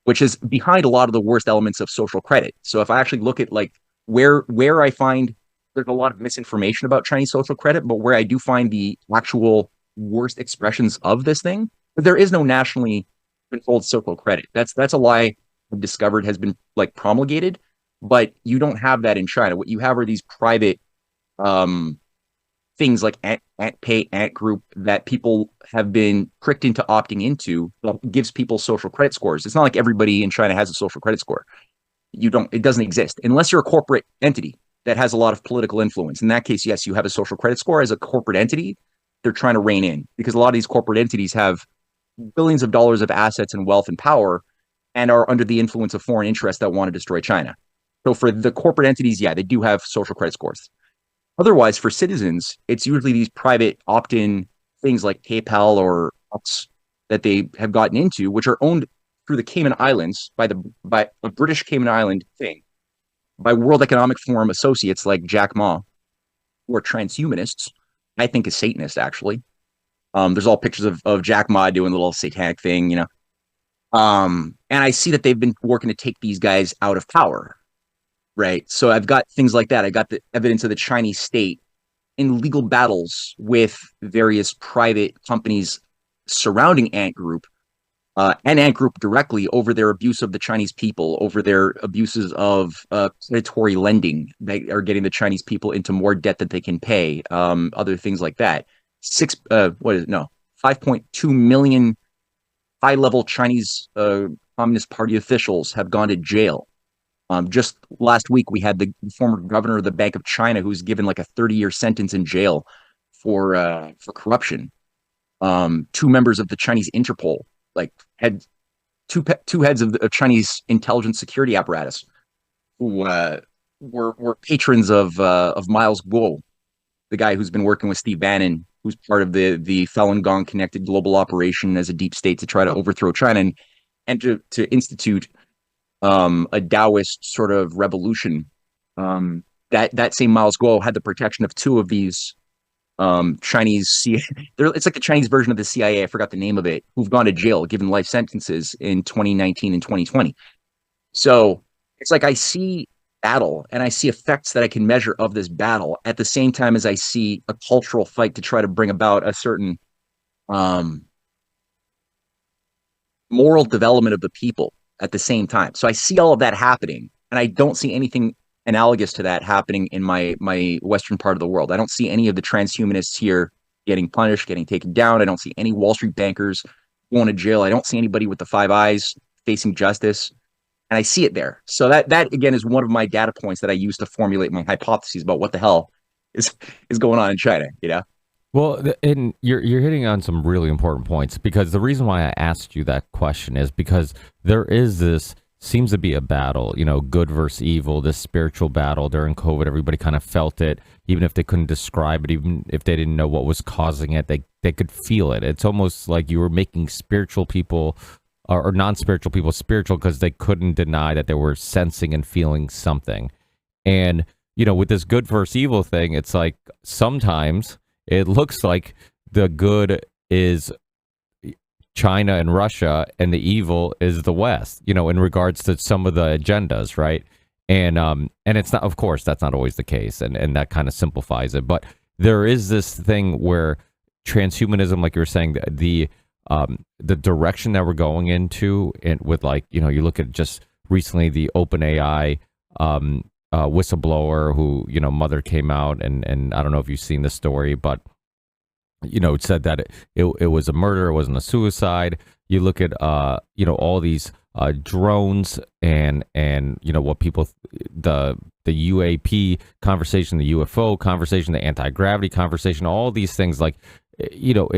Speaker 3: which is behind a lot of the worst elements of social credit. So if I actually look at, like, where I find there's a lot of misinformation about Chinese social credit, but where I do find the actual worst expressions of this thing, there is no nationally controlled social credit. That's a lie I've discovered has been, like, promulgated, but you don't have that in China. What you have are these private things like Ant Pay, Ant Group that people have been tricked into opting into that gives people social credit scores. It's not like everybody in China has a social credit score. It doesn't exist unless you're a corporate entity that has a lot of political influence. In that case, yes, you have a social credit score as a corporate entity. They're trying to rein in because a lot of these corporate entities have billions of dollars of assets and wealth and power and are under the influence of foreign interests that want to destroy China. So for the corporate entities, yeah, they do have social credit scores. Otherwise, for citizens, it's usually these private opt-in things like PayPal or that they have gotten into, which are owned through the Cayman Islands by a British Cayman Island thing, by World Economic Forum associates like Jack Ma, who are transhumanists. I think is Satanist actually. There's all pictures of Jack Ma doing a little satanic thing, you know. And I see that they've been working to take these guys out of power. Right. So I've got things like that. I got the evidence of the Chinese state in legal battles with various private companies surrounding Ant Group and Ant Group directly over their abuse of the Chinese people, over their abuses of predatory lending that are getting the Chinese people into more debt that they can pay, other things like that. 5.2 million high-level Chinese Communist Party officials have gone to jail. Just last week, we had the former governor of the Bank of China who's given like a 30-year sentence in jail for corruption. Two members of the Chinese Interpol, like had two heads of the Chinese intelligence security apparatus, who were patrons of Miles Guo, the guy who's been working with Steve Bannon, who's part of the Falun Gong connected global operation as a deep state to try to overthrow China and to institute a Taoist sort of revolution. That same Miles Guo had the protection of two of these Chinese it's like the Chinese version of the CIA. I forgot the name of it. Who've gone to jail, given life sentences in 2019 and 2020. So it's like I see battle and I see effects that I can measure of this battle at the same time as I see a cultural fight to try to bring about a certain moral development of the people at the same time. So I see all of that happening, and I don't see anything analogous to that happening in my Western part of the world. I don't see any of the transhumanists here getting punished, getting taken down. I don't see any Wall Street bankers going to jail. I don't see anybody with the five eyes facing justice. And I see it there. So that again is one of my data points that I use to formulate my hypotheses about what the hell is going on in China, you know?
Speaker 2: Well, and you're hitting on some really important points, because the reason why I asked you that question is because there is this, seems to be a battle, you know, good versus evil, this spiritual battle during COVID. Everybody kind of felt it, even if they couldn't describe it, even if they didn't know what was causing it, they could feel it. It's almost like you were making spiritual people or non-spiritual people spiritual because they couldn't deny that they were sensing and feeling something. And, you know, with this good versus evil thing, it's like sometimes it looks like the good is China and Russia and the evil is the West, you know, in regards to some of the agendas, right? And it's not, of course, that's not always the case, and that kind of simplifies it. But there is this thing where transhumanism, like you were saying, the direction that we're going into, and with, like, you know, you look at just recently the OpenAI whistleblower who, you know, mother came out and I don't know if you've seen the story, but, you know, it said that it was a murder, it wasn't a suicide. You look at you know, all these drones and you know what people, the UAP conversation, the UFO conversation, the anti-gravity conversation, all these things, like, you know,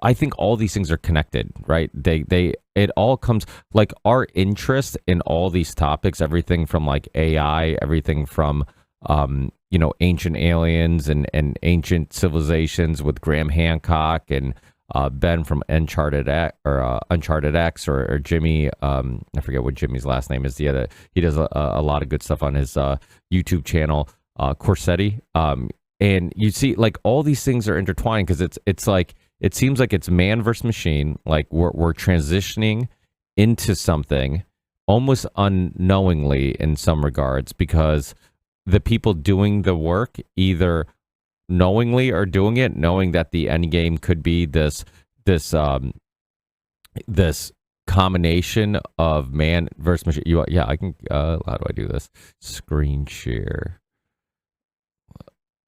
Speaker 2: I think all these things are connected, right? It all comes, like, our interest in all these topics, everything from like AI, everything from you know, ancient aliens and ancient civilizations with Graham Hancock and Ben from Uncharted X or Jimmy, I forget what Jimmy's last name is. He does a lot of good stuff on his YouTube channel, Corsetti. And you see, like, all these things are intertwined because it's like, it seems like it's man versus machine. Like we're transitioning into something almost unknowingly in some regards, because the people doing the work either knowingly are doing it, knowing that the end game could be this combination of man versus machine. I can. How do I do this? Screen share.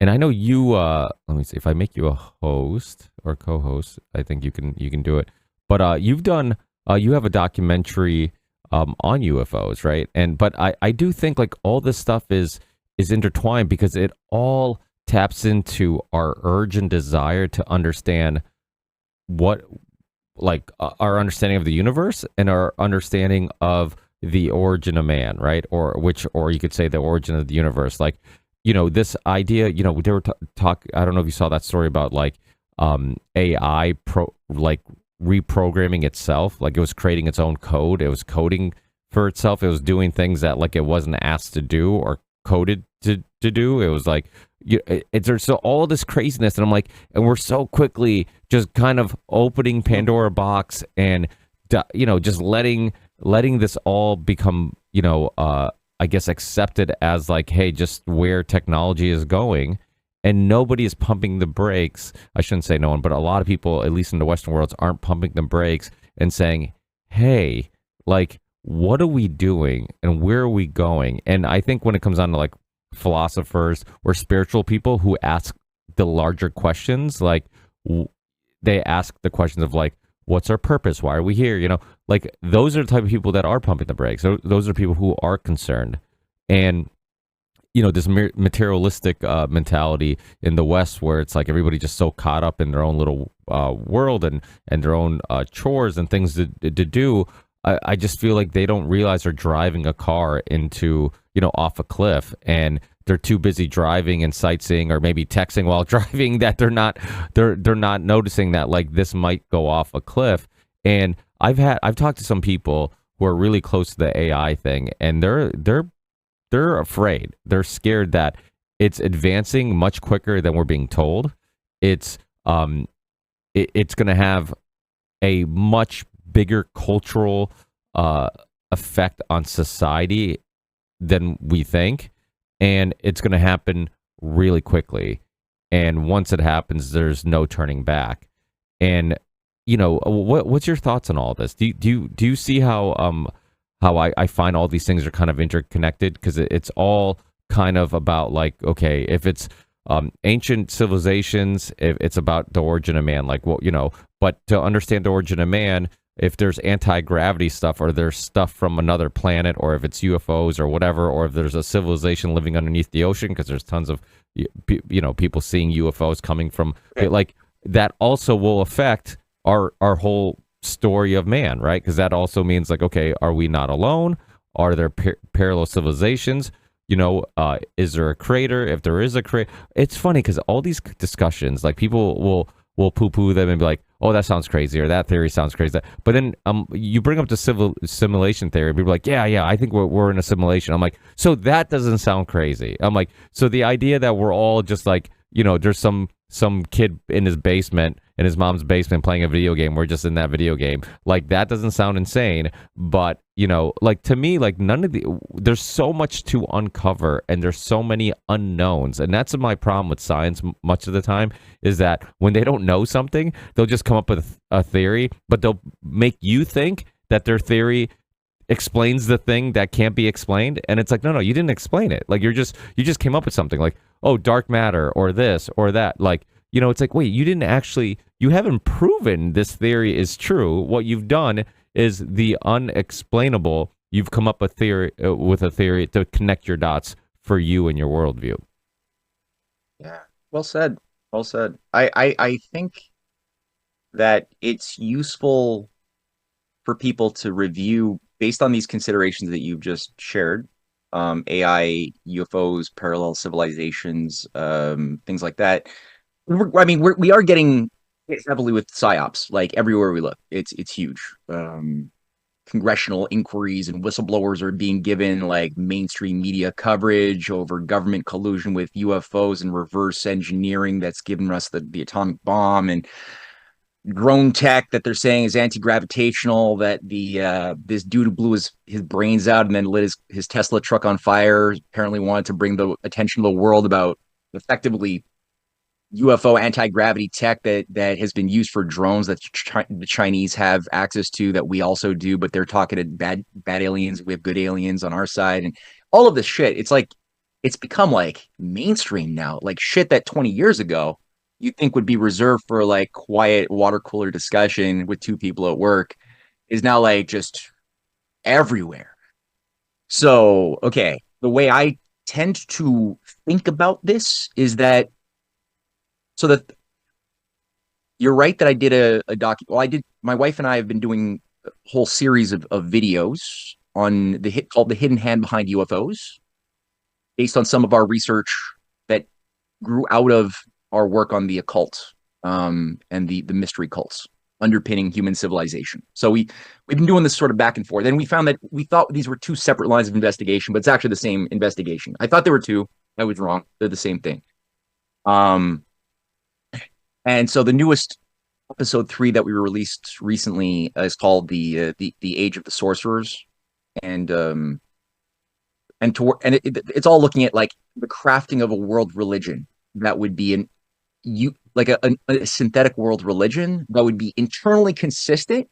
Speaker 2: And I know you. Let me see if I make you a host or co-host. I think you can do it. But you've done. You have a documentary on UFOs, right? But I do think like all this stuff is intertwined because it all taps into our urge and desire to understand what like our understanding of the universe and our understanding of the origin of man, right? Or you could say the origin of the universe. Like, this idea, they were talk. I don't know if you saw that story about like AI like reprogramming itself. Like it was creating its own code. It was coding for itself. It was doing things that like it wasn't asked to do or coded to do. It was like there's so all this craziness, and I'm like, and we're so quickly just kind of opening Pandora box and just letting this all become I guess accepted as like, hey, just where technology is going, and nobody is pumping the brakes. I shouldn't say no one, but a lot of people, at least in the Western worlds, aren't pumping the brakes and saying, hey, like, what are we doing and where are we going? And I think when it comes on to like philosophers or spiritual people who ask the larger questions, like they ask the questions of like, what's our purpose? Why are we here? Like those are the type of people that are pumping the brakes. Those are people who are concerned. And, this materialistic mentality in the West where it's like everybody just so caught up in their own little world and their own chores and things to do. I just feel like they don't realize they're driving a car into, off a cliff, and they're too busy driving and sightseeing or maybe texting while driving that they're not noticing that like this might go off a cliff. And I've talked to some people who are really close to the AI thing, and they're afraid. They're scared that it's advancing much quicker than we're being told. It's it's going to have a much bigger cultural effect on society than we think, and it's going to happen really quickly. And once it happens, there's no turning back. And what's your thoughts on all this? Do you see how I find all these things are kind of interconnected, because it's all kind of about like, okay, if it's ancient civilizations, if it's about the origin of man, like but to understand the origin of man, if there's anti-gravity stuff or there's stuff from another planet, or if it's UFOs or whatever, or if there's a civilization living underneath the ocean, because there's tons of people seeing UFOs coming from like that, also will affect our whole story of man, right? Because that also means like, okay, are we not alone? Are there parallel civilizations? Is there a creator? If there is a creator, it's funny because all these discussions, like people will poo-poo them and be like, oh, that sounds crazy, or that theory sounds crazy. But then you bring up the simulation theory, people are like, yeah, I think we're in a simulation. I'm like, so that doesn't sound crazy. I'm like, so the idea that we're all just like, there's some kid in his basement, in his mom's basement, playing a video game, we're just in that video game, like that doesn't sound insane. But like to me, like there's so much to uncover, and there's so many unknowns. And that's my problem with science much of the time, is that when they don't know something, they'll just come up with a theory, but they'll make you think that their theory explains the thing that can't be explained. And it's like, no, you didn't explain it. Like you just came up with something like, oh, dark matter or this or that. Like, it's like, wait, you haven't proven this theory is true. What you've done is the unexplainable. You've come up with a theory to connect your dots for you and your worldview.
Speaker 3: Yeah, well said. Well said. I think that it's useful for people to review based on these considerations that you've just shared. AI, UFOs, parallel civilizations, things like that. We are getting hit heavily with psyops, like everywhere we look. It's huge. Congressional inquiries and whistleblowers are being given like mainstream media coverage over government collusion with UFOs and reverse engineering that's given us the atomic bomb, and drone tech that they're saying is anti-gravitational, that this dude who blew his brains out and then lit his Tesla truck on fire apparently wanted to bring the attention of the world about effectively UFO anti-gravity tech that has been used for drones that the Chinese have access to, that we also do, but they're talking to bad aliens. We have good aliens on our side, and all of this shit. It's like it's become like mainstream now. Like shit that 20 years ago you think would be reserved for like quiet water cooler discussion with two people at work is now like just everywhere. So, okay, the way I tend to think about this is that so that you're right that I did a doc. Well, I did. My wife and I have been doing a whole series of videos on the hit called "The Hidden Hand Behind UFOs," based on some of our research that grew out of our work on the occult and the mystery cults underpinning human civilization. So we've been doing this sort of back and forth, and we found that we thought these were two separate lines of investigation, but it's actually the same investigation. I thought there were two. I was wrong. They're the same thing. Um, and so the newest episode 3 that we released recently is called the Age of the Sorcerers, and it's all looking at like the crafting of a world religion that would be like a synthetic world religion that would be internally consistent,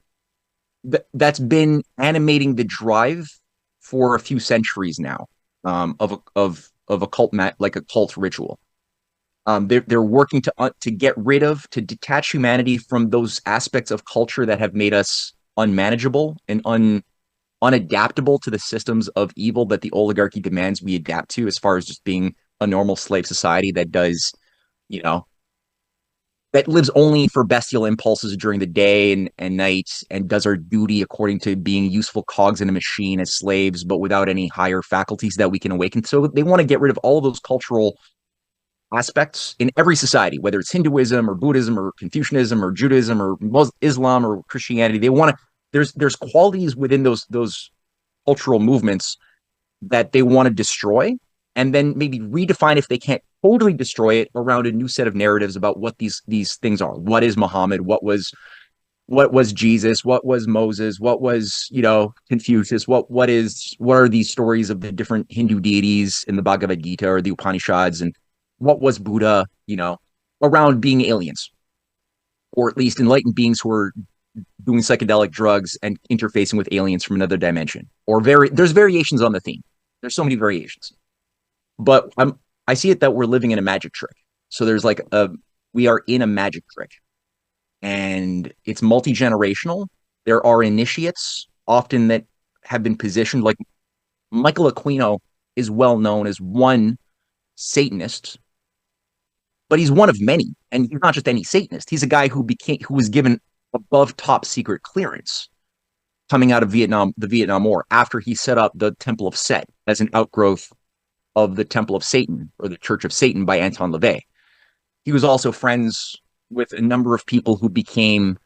Speaker 3: that's been animating the drive for a few centuries now, of a cult like a cult ritual. They're working to get rid of, to detach humanity from those aspects of culture that have made us unmanageable and unadaptable to the systems of evil that the oligarchy demands we adapt to, as far as just being a normal slave society that does, you know, that lives only for bestial impulses during the day and night, and does our duty according to being useful cogs in a machine as slaves, but without any higher faculties that we can awaken. So they want to get rid of all of those cultural aspects in every society, whether it's Hinduism or Buddhism or Confucianism or Judaism or Islam or Christianity. They want to, there's qualities within those cultural movements that they want to destroy, and then maybe redefine, if they can't totally destroy it, around a new set of narratives about what these things are. What is Muhammad? What was Jesus? What was Moses? What was, Confucius? What are these stories of the different Hindu deities in the Bhagavad Gita or the Upanishads? And what was Buddha, around being aliens, or at least enlightened beings who are doing psychedelic drugs and interfacing with aliens from another dimension? Or there's variations on the theme. There's so many variations. But I see it that we're living in a magic trick. So there's like we are in a magic trick, and it's multi-generational. There are initiates often that have been positioned, like Michael Aquino is well known as one Satanist, but he's one of many, and he's not just any Satanist. He's a guy who was given above top secret clearance coming out of the Vietnam War, after he set up the Temple of Set as an outgrowth of the Temple of Satan, or the Church of Satan, by Anton LaVey. He was also friends with a number of people who became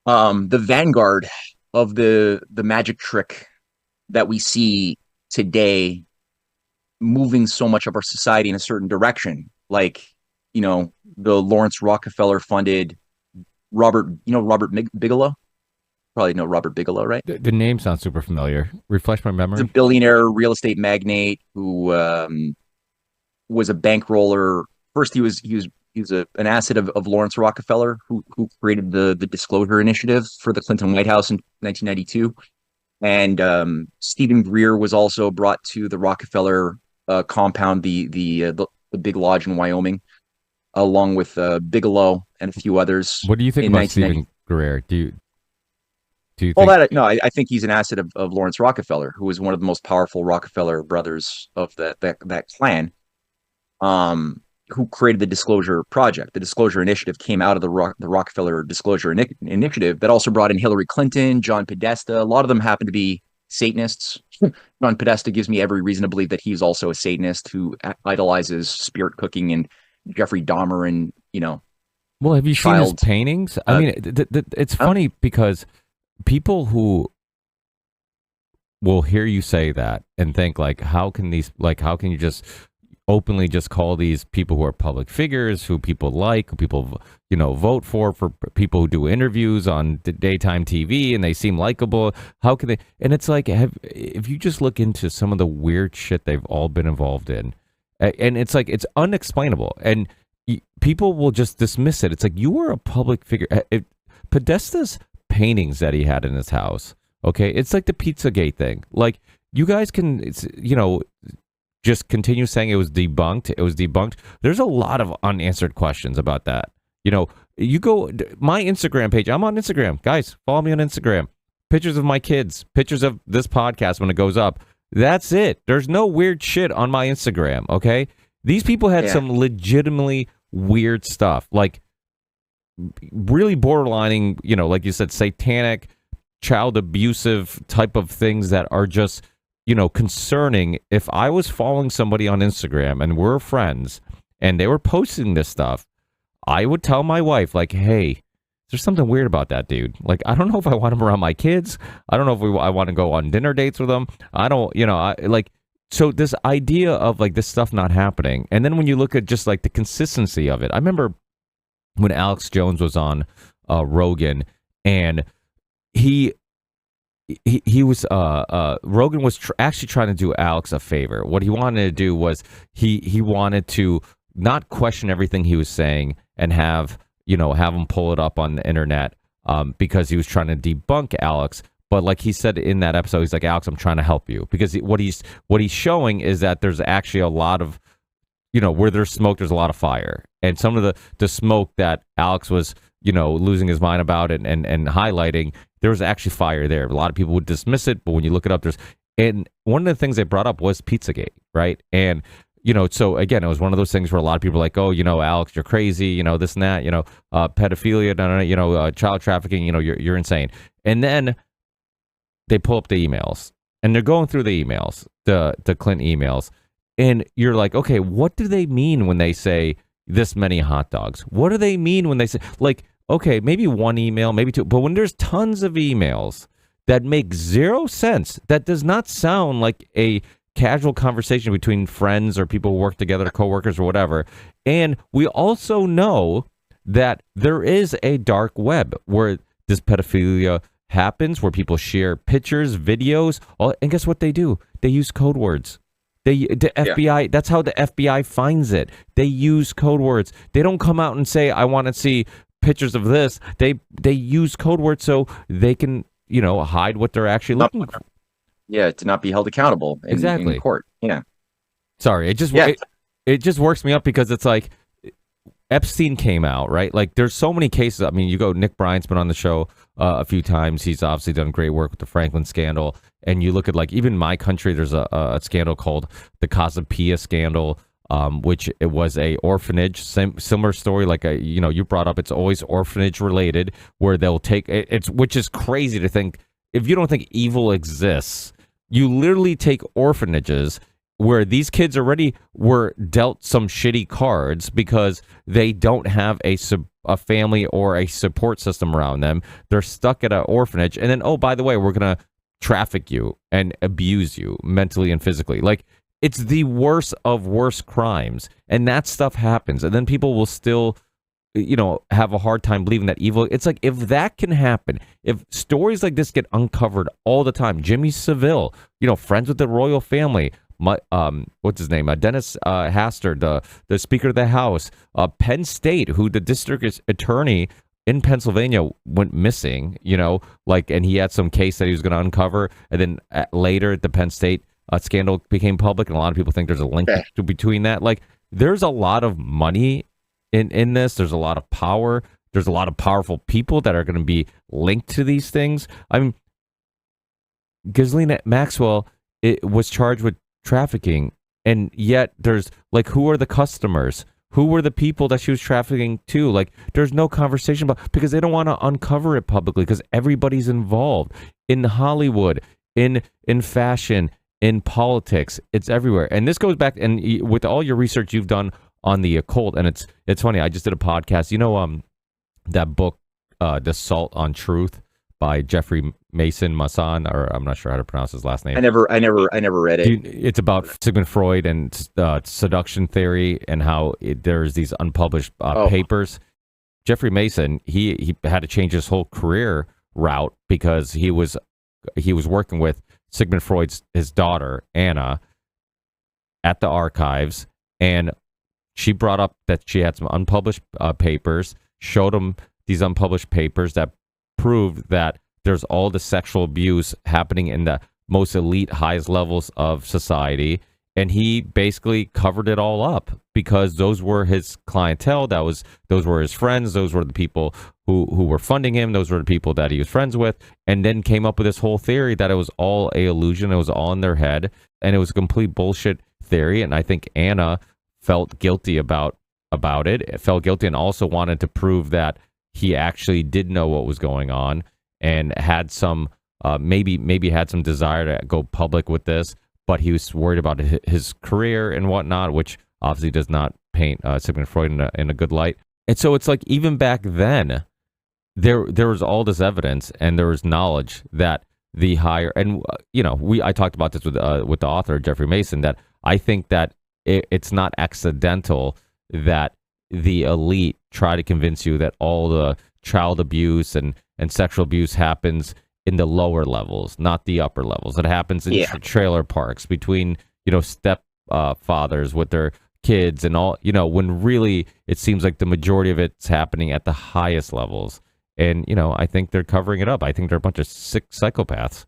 Speaker 3: the vanguard of the magic trick that we see today, moving so much of our society in a certain direction. Like, the Lawrence Rockefeller funded Robert Bigelow. Probably know Robert Bigelow, right?
Speaker 2: The name sounds super familiar. Refresh my memory.
Speaker 3: He's a billionaire real estate magnate who was a bankroller. First, he was an asset of Lawrence Rockefeller, who created the Disclosure Initiative for the Clinton White House in 1992. And Stephen Greer was also brought to the Rockefeller compound, the big lodge in Wyoming, along with Bigelow and a few others.
Speaker 2: What do you think about Stephen Greer? Do you think...
Speaker 3: I think he's an asset of Lawrence Rockefeller, who was one of the most powerful Rockefeller brothers of that clan, who created the Disclosure Project. The Disclosure Initiative came out of the Rockefeller Disclosure Initiative that also brought in Hillary Clinton, John Podesta. A lot of them happen to be Satanists. John Podesta gives me every reason to believe that he's also a Satanist who idolizes spirit cooking and Jeffrey Dahmer and,
Speaker 2: Well, have you seen his paintings? I mean, it's funny because people who will hear you say that and think like, how can you just openly just call these people who are public figures, who people like, who people, vote for people who do interviews on daytime TV and they seem likable. How can they? And it's like, if you just look into some of the weird shit they've all been involved in, and it's like, it's unexplainable, and people will just dismiss it. It's like, you are a public figure. Podesta's paintings that he had in his house, okay, it's like the Pizzagate thing. Like, you guys can, just continue saying it was debunked. It was debunked. There's a lot of unanswered questions about that. You know, you go my Instagram page. I'm on Instagram, guys. Follow me on Instagram. Pictures of my kids. Pictures of this podcast when it goes up. That's it. There's no weird shit on my Instagram. Okay, these people had some legitimately weird stuff, like really borderlining. You know, like you said, satanic, child abusive type of things that are just, you know, concerning. If I was following somebody on Instagram and we're friends and they were posting this stuff, I would tell my wife, like, hey, there's something weird about that dude. Like, I don't know if I want him around my kids. I don't know if I want to go on dinner dates with him. I don't, you know, so this idea of like this stuff not happening. And then when you look at just like the consistency of it, I remember when Alex Jones was on Rogan, and he was Rogan was actually trying to do Alex a favor. What he wanted to do was he wanted to not question everything he was saying and have him pull it up on the internet, because he was trying to debunk Alex. But like he said in that episode, he's like, Alex, I'm trying to help you, because what he's showing is that there's actually a lot of, you know, where there's smoke, there's a lot of fire. And some of the smoke that Alex was, you know, losing his mind about and highlighting, there was actually fire there. A lot of people would dismiss it, but when you look it up, and one of the things they brought up was Pizzagate, right? And, you know, so again, it was one of those things where a lot of people are like, oh, you know, Alex, you're crazy, you know, this and that, you know, pedophilia, you know, child trafficking, you know, you're insane. And then they pull up the emails, and they're going through the emails, the Clinton emails, and you're like, okay, what do they mean when they say this many hot dogs? What do they mean when they say, like, okay, maybe one email, maybe two, but when there's tons of emails that make zero sense, that does not sound like a casual conversation between friends or people who work together, coworkers or whatever. And we also know that there is a dark web where this pedophilia happens, where people share pictures, videos, and guess what they do? They use code words. The FBI, that's how the FBI finds it. They use code words. They don't come out and say, I want to see pictures of this. They use code words so they can, you know, hide what they're actually looking for.
Speaker 3: Yeah, to not be held accountable in court. Yeah.
Speaker 2: Sorry, it just works me up, because it's like Epstein came out, right? Like, there's so many cases. I mean, you go, Nick Bryant's been on the show a few times. He's obviously done great work with the Franklin scandal. And you look at, like, even my country, there's a scandal called the Casapia scandal, which it was a orphanage, similar story. Like, you brought up, it's always orphanage related, where they'll take which is crazy to think. If you don't think evil exists, you literally take orphanages where these kids already were dealt some shitty cards because they don't have a family or a support system around them. They're stuck at an orphanage. And then, oh, by the way, we're going to traffic you and abuse you mentally and physically. Like, it's the worst of worst crimes. And that stuff happens. And then people will still, you know, have a hard time believing that evil. It's like, if that can happen, if stories like this get uncovered all the time, Jimmy Savile, you know, friends with the royal family, what's his name? Dennis Hastert, the Speaker of the House, Penn State, who the district attorney in Pennsylvania went missing, you know, like, and he had some case that he was going to uncover, and then later the Penn State scandal became public, and a lot of people think there's a link between that. Like, there's a lot of money in this. There's a lot of power. There's a lot of powerful people that are going to be linked to these things. I mean, Ghislaine Maxwell was charged with trafficking, and yet there's, like, who are the customers? Who were the people that she was trafficking to? Like, there's no conversation about, because they don't want to uncover it publicly, because everybody's involved in Hollywood, in fashion, in politics. It's everywhere. And this goes back, and with all your research you've done on the occult, and it's funny, I just did a podcast, you know, that book, The Salt on Truth, by Jeffrey Masson, or I'm not sure how to pronounce his last name. I never
Speaker 3: read it.
Speaker 2: It's about Sigmund Freud and seduction theory, and how there's these unpublished papers. Jeffrey Mason, he had to change his whole career route, because he was working with Sigmund Freud's his daughter Anna at the archives, and she brought up that she had some unpublished papers, showed him these unpublished papers that proved that there's all the sexual abuse happening in the most elite, highest levels of society. and he basically covered it all up because those were his clientele. Those were his friends. Those were the people who were funding him. Those were the people that he was friends with, and then came up with this whole theory that it was all a illusion. It was all in their head, and it was a complete bullshit theory. And I think Anna felt guilty about it. It felt guilty and also wanted to prove that he actually did know what was going on and had some maybe had some desire to go public with this, but he was worried about his career and whatnot, which obviously does not paint Sigmund Freud in a good light. And so it's like even back then, there was all this evidence and there was knowledge that the higher, and I talked about this with the author Jeffrey Mason, that I think that it's not accidental that the elite try to convince you that all the child abuse and sexual abuse happens in the lower levels, not the upper levels. It happens in trailer parks between, step fathers with their kids and all, when really it seems like the majority of it's happening at the highest levels. And, I think they're covering it up. I think they're a bunch of sick psychopaths.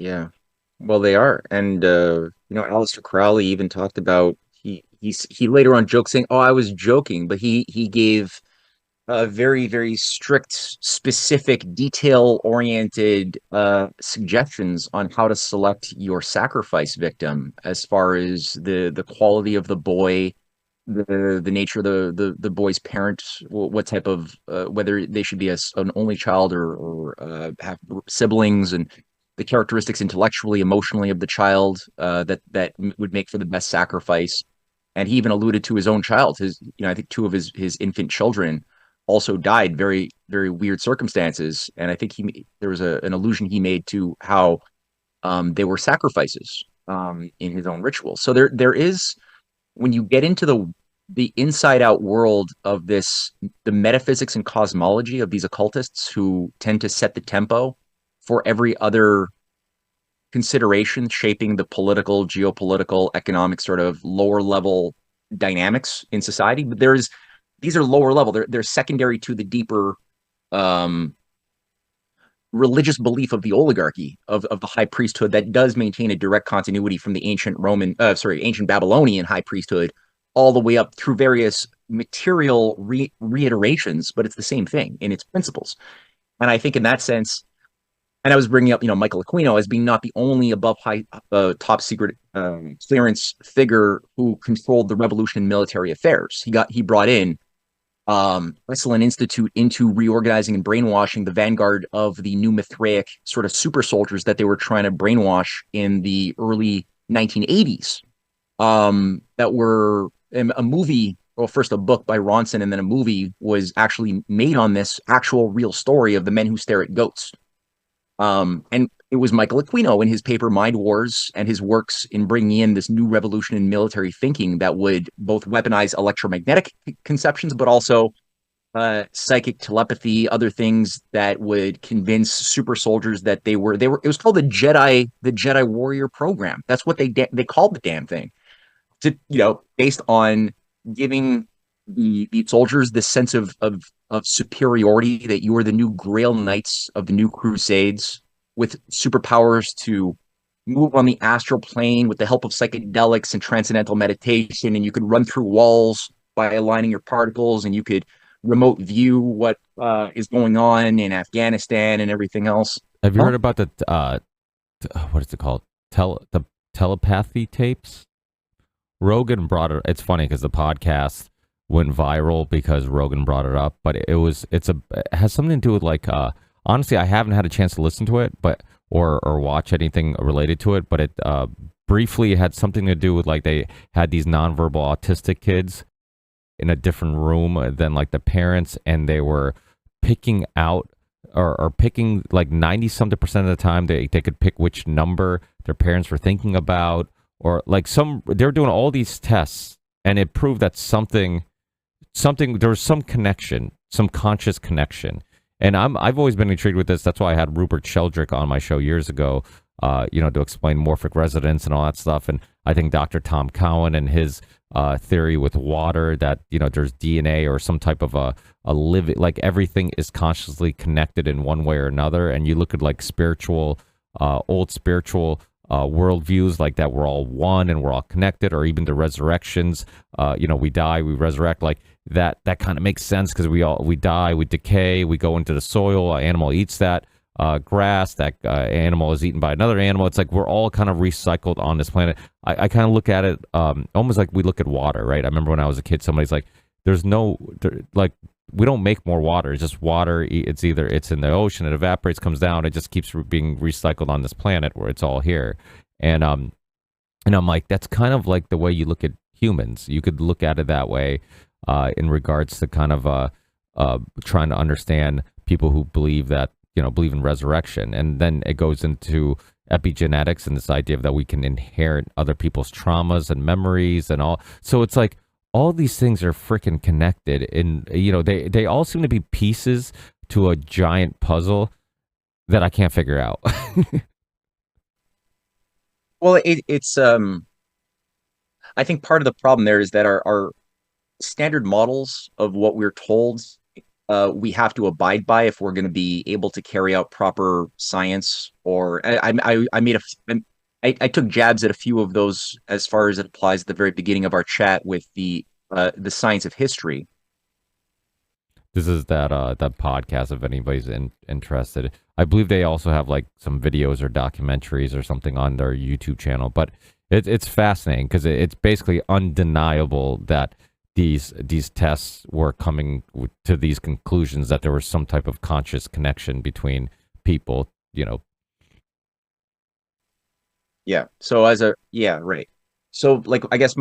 Speaker 3: Yeah, well, they are. And, Aleister Crowley even talked about, he later on joked saying, "Oh, I was joking," but he gave very, very strict, specific, detail-oriented suggestions on how to select your sacrifice victim, as far as the quality of the boy, the nature of the boy's parents, what type of whether they should be an only child or have siblings, and the characteristics intellectually, emotionally of the child that would make for the best sacrifice. And he even alluded to his own child. I think two of his infant children also died very, very weird circumstances. And I think there was an allusion he made to how they were sacrifices in his own rituals. So there is, when you get into the inside out world of this, the metaphysics and cosmology of these occultists who tend to set the tempo for every other consideration shaping the political, geopolitical, economic sort of lower level dynamics in society. But these are lower level. They're secondary to the deeper religious belief of the oligarchy, of the high priesthood, that does maintain a direct continuity from the ancient Babylonian high priesthood all the way up through various material reiterations, but it's the same thing in its principles. And I think in that sense, and I was bringing up, Michael Aquino as being not the only top secret clearance figure who controlled the revolution in military affairs. He brought in Wesleyan Institute into reorganizing and brainwashing the vanguard of the new Mithraic sort of super soldiers that they were trying to brainwash in the early 1980s. That were a movie, well, first a book by Ronson, and then a movie was actually made on this actual real story of the men who stare at goats. And it was Michael Aquino in his paper Mind Wars and his works in bringing in this new revolution in military thinking that would both weaponize electromagnetic conceptions, but also psychic telepathy, other things that would convince super soldiers that they were. It was called the Jedi warrior program. That's what they called the damn thing. Based on giving the soldiers this sense of superiority, that you are the new Grail Knights of the new Crusades with superpowers to move on the astral plane with the help of psychedelics and transcendental meditation, and you could run through walls by aligning your particles, and you could remote view what is going on in Afghanistan and everything else.
Speaker 2: Have you heard about the what is it called? The telepathy tapes? Rogan brought it. It's funny because the podcast went viral because Rogan brought it up, but it has something to do with like honestly, I haven't had a chance to listen to it, but or watch anything related to it, but it briefly had something to do with like they had these nonverbal autistic kids in a different room than like the parents, and they were picking out or picking like 90-something% of the time they could pick which number their parents were thinking about, or like they're doing all these tests, and it proved that something there was some connection, some conscious connection. And I've always been intrigued with this. That's why I had Rupert Sheldrake on my show years ago, to explain morphic resonance and all that stuff. And I think Dr. Tom Cowan and his theory with water that, there's DNA or some type of a living, like everything is consciously connected in one way or another. And you look at like spiritual, old spiritual worldviews, like that we're all one and we're all connected, or even the resurrections. We die, we resurrect, like that. That kind of makes sense because we die, we decay, we go into the soil. An animal eats that grass. That animal is eaten by another animal. It's like we're all kind of recycled on this planet. I kind of look at it almost like we look at water, right? I remember when I was a kid, somebody's like, like we don't make more water. It's just water. It's in the ocean, it evaporates, comes down. It just keeps being recycled on this planet where it's all here. And I'm like, that's kind of like the way you look at humans. You could look at it that way in regards to kind of trying to understand people who believe in resurrection. And then it goes into epigenetics and this idea that we can inherit other people's traumas and memories and all. So it's like, all these things are freaking connected, and they all seem to be pieces to a giant puzzle that I can't figure out.
Speaker 3: Well, it's I think part of the problem there is that our standard models of what we're told we have to abide by if we're going to be able to carry out proper science. Or I took jabs at a few of those as far as it applies at the very beginning of our chat with the science of history.
Speaker 2: This is that podcast if anybody's interested. I believe they also have like some videos or documentaries or something on their YouTube channel, but it's fascinating because it's basically undeniable that these tests were coming to these conclusions that there was some type of conscious connection between people,
Speaker 3: Yeah. So right. So like I guess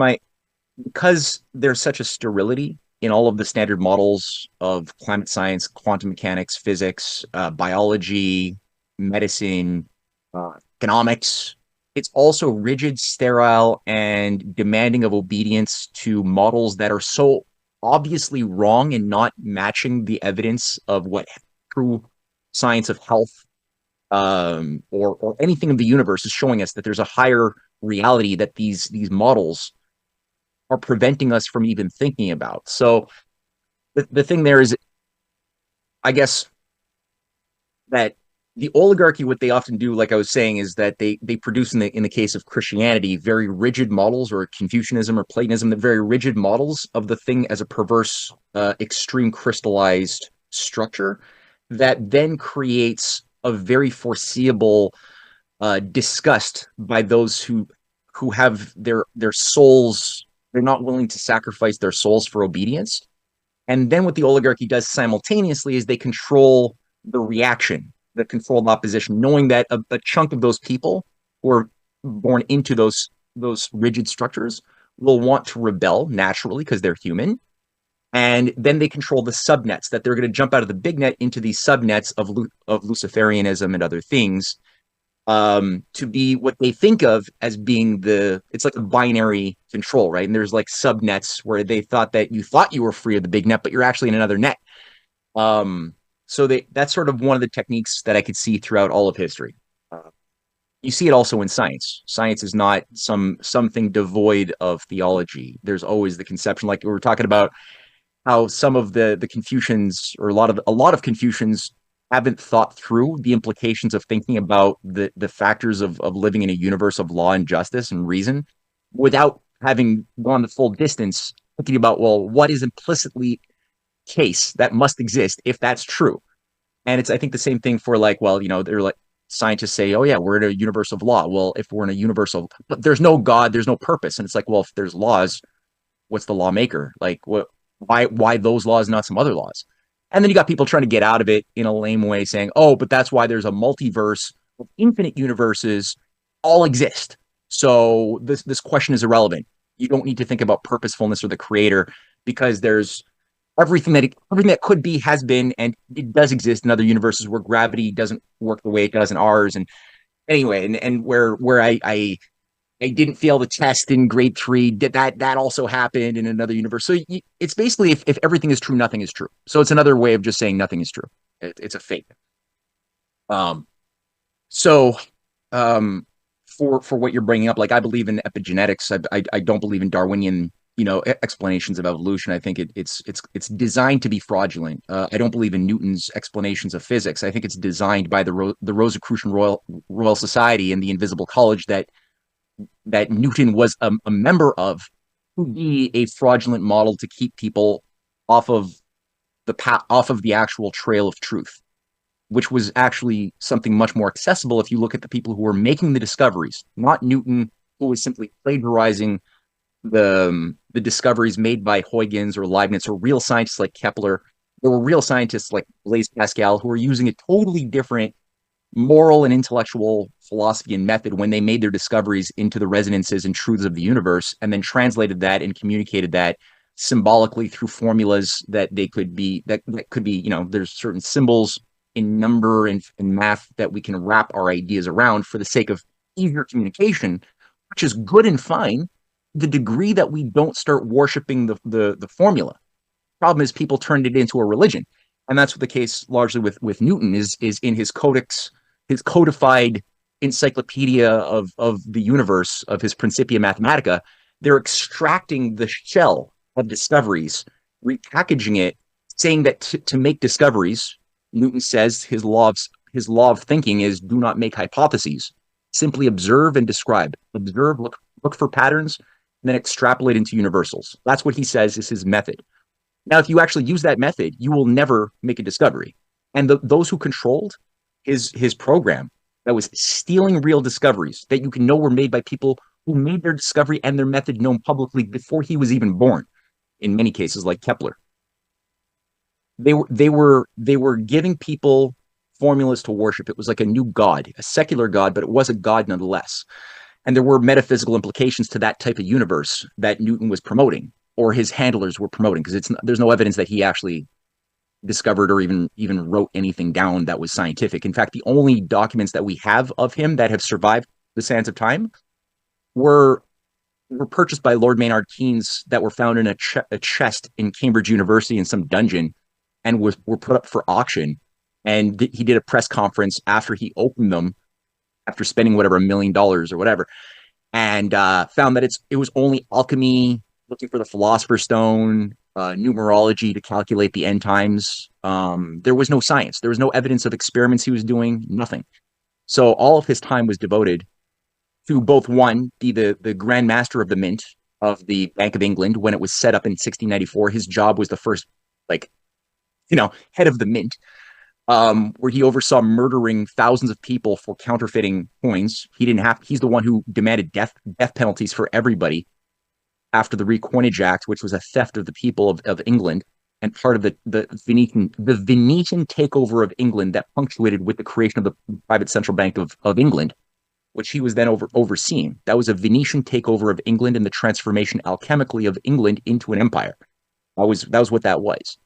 Speaker 3: because there's such a sterility in all of the standard models of climate science, quantum mechanics, physics, biology, medicine, economics. It's also rigid, sterile, and demanding of obedience to models that are so obviously wrong and not matching the evidence of what true science of health or anything in the universe is showing us, that there's a higher reality that these models are preventing us from even thinking about. So the thing there is, I guess, that the oligarchy, what they often do, like I was saying, is that they produce in the case of Christianity very rigid models, or Confucianism or Platonism, the very rigid models of the thing as a perverse, extreme crystallized structure that then creates a very foreseeable disgust by those who have their souls. They're not willing to sacrifice their souls for obedience. And then what the oligarchy does simultaneously is they control the reaction, the controlled opposition, knowing that a chunk of those people who are born into those rigid structures will want to rebel naturally because they're human. And then they control the subnets, that they're going to jump out of the big net into these subnets of Luciferianism and other things, to be what they think of as being it's like a binary control, right? And there's like subnets where they thought you were free of the big net, but you're actually in another net. So that's sort of one of the techniques that I could see throughout all of history. You see it also in science. Science is not something devoid of theology. There's always the conception, like we were talking about, how some of the Confucians, or a lot of Confucians, haven't thought through the implications of thinking about the factors of living in a universe of law and justice and reason, without having gone the full distance, thinking about, well, what is implicitly case that must exist if that's true. And it's, I think, the same thing for like, well, they're like, scientists say, oh yeah, we're in a universe of law. Well, if we're in a universe of, but there's no God, there's no purpose. And it's like, well, if there's laws, what's the lawmaker? Like, why those laws, not some other laws? And then you got people trying to get out of it in a lame way, saying, oh, but that's why there's a multiverse of infinite universes all exist. So this question is irrelevant. You don't need to think about purposefulness or the creator, because there's everything that could be, has been, and it does exist in other universes where gravity doesn't work the way it does in ours. And anyway, and where I didn't fail the test in grade 3, that also happened in another universe. So it's basically, if everything is true, nothing is true. So it's another way of just saying nothing is true. It's a fake. So for what you're bringing up, like, I believe in epigenetics. I don't believe in Darwinian explanations of evolution. I think it's designed to be fraudulent. I don't believe in Newton's explanations of physics. I think it's designed by the Rosicrucian Royal Society and the Invisible College that Newton was a member of, to be a fraudulent model to keep people off of off of the actual trail of truth, which was actually something much more accessible if you look at the people who were making the discoveries, not Newton, who was simply plagiarizing the discoveries made by Huygens or Leibniz, or real scientists like Kepler. There were real scientists like Blaise Pascal who were using a totally different moral and intellectual philosophy and method when they made their discoveries into the resonances and truths of the universe, and then translated that and communicated that symbolically through formulas that could be, there's certain symbols in number and math that we can wrap our ideas around for the sake of easier communication, which is good and fine. The degree that we don't start worshiping the formula. Problem is, people turned it into a religion, and that's what the case largely with Newton is in his codex, his codified encyclopedia of the universe, of his Principia Mathematica. They're extracting the shell of discoveries, repackaging it, saying that to make discoveries, Newton says his law of thinking is do not make hypotheses, simply observe and describe. Observe, look for patterns, and then extrapolate into universals. That's what he says is his method. Now, if you actually use that method, you will never make a discovery. And those who controlled his program, that was stealing real discoveries that you can know were made by people who made their discovery and their method known publicly before he was even born, in many cases, like Kepler. They were giving people formulas to worship. It was like a new god, a secular god, but it was a god nonetheless. And there were metaphysical implications to that type of universe that Newton was promoting, or his handlers were promoting, because there's no evidence that he actually discovered or even wrote anything down that was scientific. In fact, the only documents that we have of him that have survived the sands of time were purchased by Lord Maynard Keynes, that were found in a chest in Cambridge University in some dungeon, and were put up for auction. And he did a press conference after he opened them, after spending whatever $1 million or whatever, and found that it was only alchemy, looking for the Philosopher's Stone, numerology to calculate the end times. There was no science. There was no evidence of experiments he was doing, nothing. So all of his time was devoted to both, one, be the Grand Master of the Mint of the Bank of England when it was set up in 1694. His job was the first, head of the mint, where he oversaw murdering thousands of people for counterfeiting coins. He's the one who demanded death penalties for everybody after the Recoinage Act, which was a theft of the people of England, and part of the Venetian takeover of England that punctuated with the creation of the private central bank of England, which he was then overseeing. That was a Venetian takeover of England and the transformation alchemically of England into an empire. That was what that was.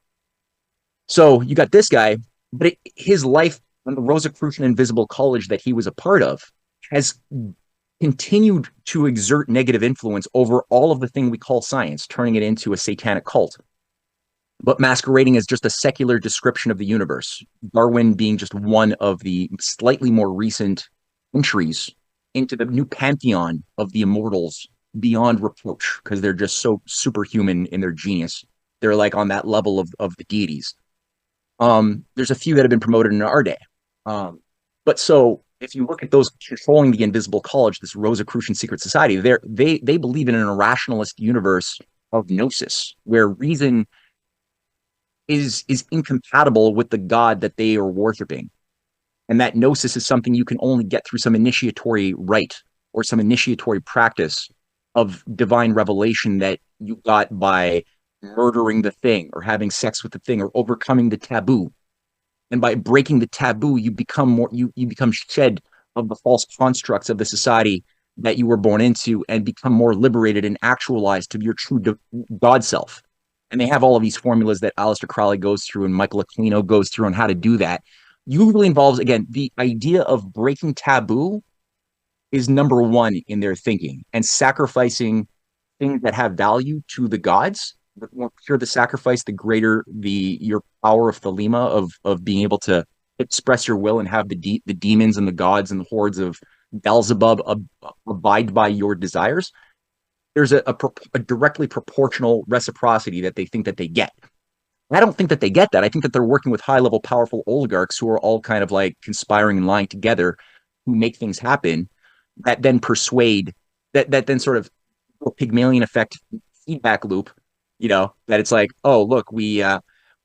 Speaker 3: So you got this guy, but his life on the Rosicrucian Invisible College that he was a part of has continued to exert negative influence over all of the thing we call science, turning it into a satanic cult, but masquerading as just a secular description of the universe. Darwin being just one of the slightly more recent entries into the new pantheon of the immortals beyond reproach, because they're just so superhuman in their genius. They're like on that level of the deities. There's a few that have been promoted in our day. But so if you look at those controlling the Invisible College, this Rosicrucian secret society, they believe in an irrationalist universe of gnosis, where reason is incompatible with the God that they are worshiping. And that gnosis is something you can only get through some initiatory rite or some initiatory practice of divine revelation that you got by murdering the thing or having sex with the thing or overcoming the taboo. And by breaking the taboo, you become shed of the false constructs of the society that you were born into and become more liberated and actualized to your true God self. And they have all of these formulas that Aleister Crowley goes through and Michael Aquino goes through on how to do that. Usually involves, again, the idea of breaking taboo is number one in their thinking, and sacrificing things that have value to the gods. The more pure the sacrifice, the greater your power of thelema, of being able to express your will and have the demons and the gods and the hordes of Beelzebub abide by your desires. there's a directly proportional reciprocity that they think that they get. I don't think that they get that. I think that they're working with high level, powerful oligarchs who are all kind of like conspiring and lying together, who make things happen that then persuade, that then sort of Pygmalion effect feedback loop, that it's like, oh, look, we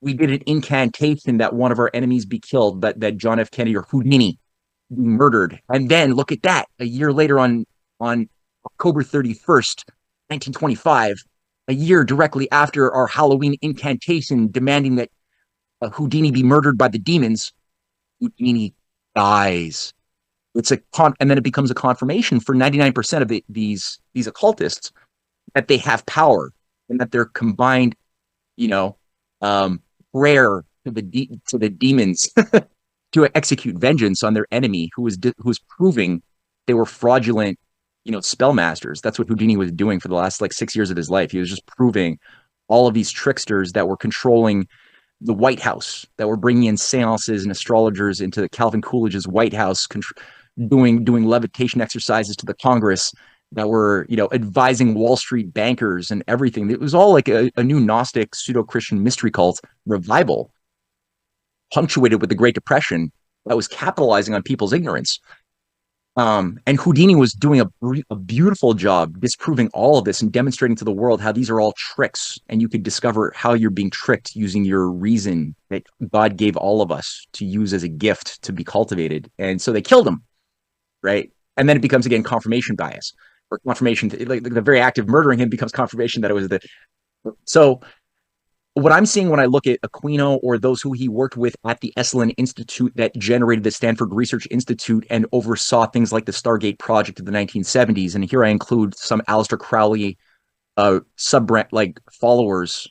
Speaker 3: did an incantation that one of our enemies be killed, that John F. Kennedy or Houdini be murdered. And then look at that. A year later on October 31st, 1925, a year directly after our Halloween incantation demanding that Houdini be murdered by the demons, Houdini dies. And then it becomes a confirmation for 99% of these occultists that they have power and that their combined, you know, prayer to the demons to execute vengeance on their enemy who was proving they were fraudulent, spellmasters. That's what Houdini was doing for the last like 6 years of his life. He was just proving all of these tricksters that were controlling the White House, that were bringing in seances and astrologers into Calvin Coolidge's White House, doing levitation exercises to the Congress, that were, advising Wall Street bankers and everything. It was all like a new Gnostic pseudo-Christian mystery cult revival, punctuated with the Great Depression, that was capitalizing on people's ignorance. And Houdini was doing a beautiful job disproving all of this and demonstrating to the world how these are all tricks, and you could discover how you're being tricked using your reason that God gave all of us to use as a gift to be cultivated. And so they killed him, right? And then it becomes, again, confirmation bias, or confirmation, like the very act of murdering him becomes confirmation that it was so what I'm seeing when I look at Aquino or those who he worked with at the Esalen Institute that generated the Stanford Research Institute and oversaw things like the Stargate project of the 1970s, and here I include some Aleister Crowley sub-brand like followers,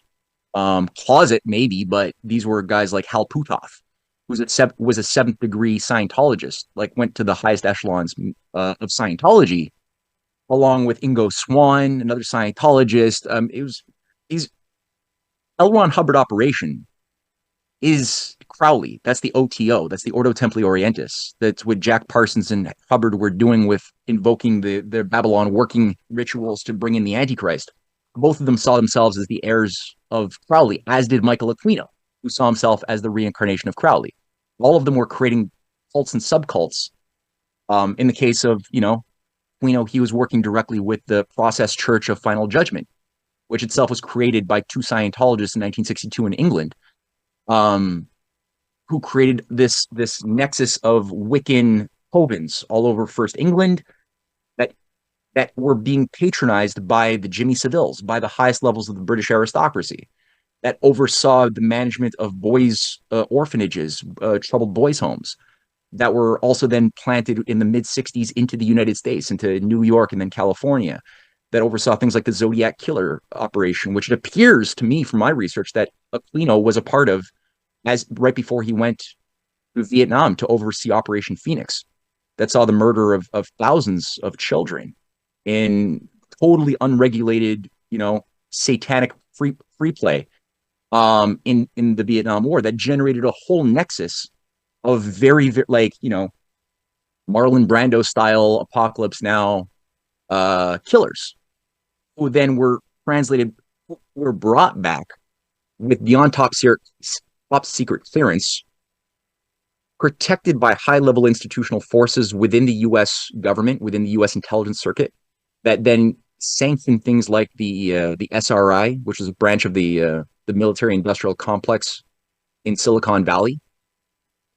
Speaker 3: closet maybe, but these were guys like Hal Puthoff, who was a seventh degree Scientologist, like went to the highest echelons of Scientology, along with Ingo Swann, another Scientologist. These L. Ron Hubbard operation is Crowley. That's the OTO. That's the Ordo Templi Orientis. That's what Jack Parsons and Hubbard were doing with invoking the Babylon working rituals to bring in the Antichrist. Both of them saw themselves as the heirs of Crowley, as did Michael Aquino, who saw himself as the reincarnation of Crowley. All of them were creating cults and subcults. In the case of, Aquino, he was working directly with the Process Church of Final Judgment, which itself was created by two Scientologists in 1962 in England, who created this nexus of Wiccan covens all over first England that were being patronized by the Jimmy Savilles, by the highest levels of the British aristocracy, that oversaw the management of boys' orphanages, troubled boys' homes, that were also then planted in the mid-60s into the United States, into New York and then California, that oversaw things like the Zodiac Killer operation, which it appears to me from my research that Aquino was a part of right before he went to Vietnam to oversee Operation Phoenix, that saw the murder of thousands of children in totally unregulated, satanic free play in the Vietnam War, that generated a whole nexus of very, very Marlon Brando style Apocalypse Now killers, who then were brought back with beyond top secret clearance, protected by high level institutional forces within the U.S. government, within the U.S. intelligence circuit, that then sanctioned things like the SRI, which is a branch of the military industrial complex in Silicon Valley,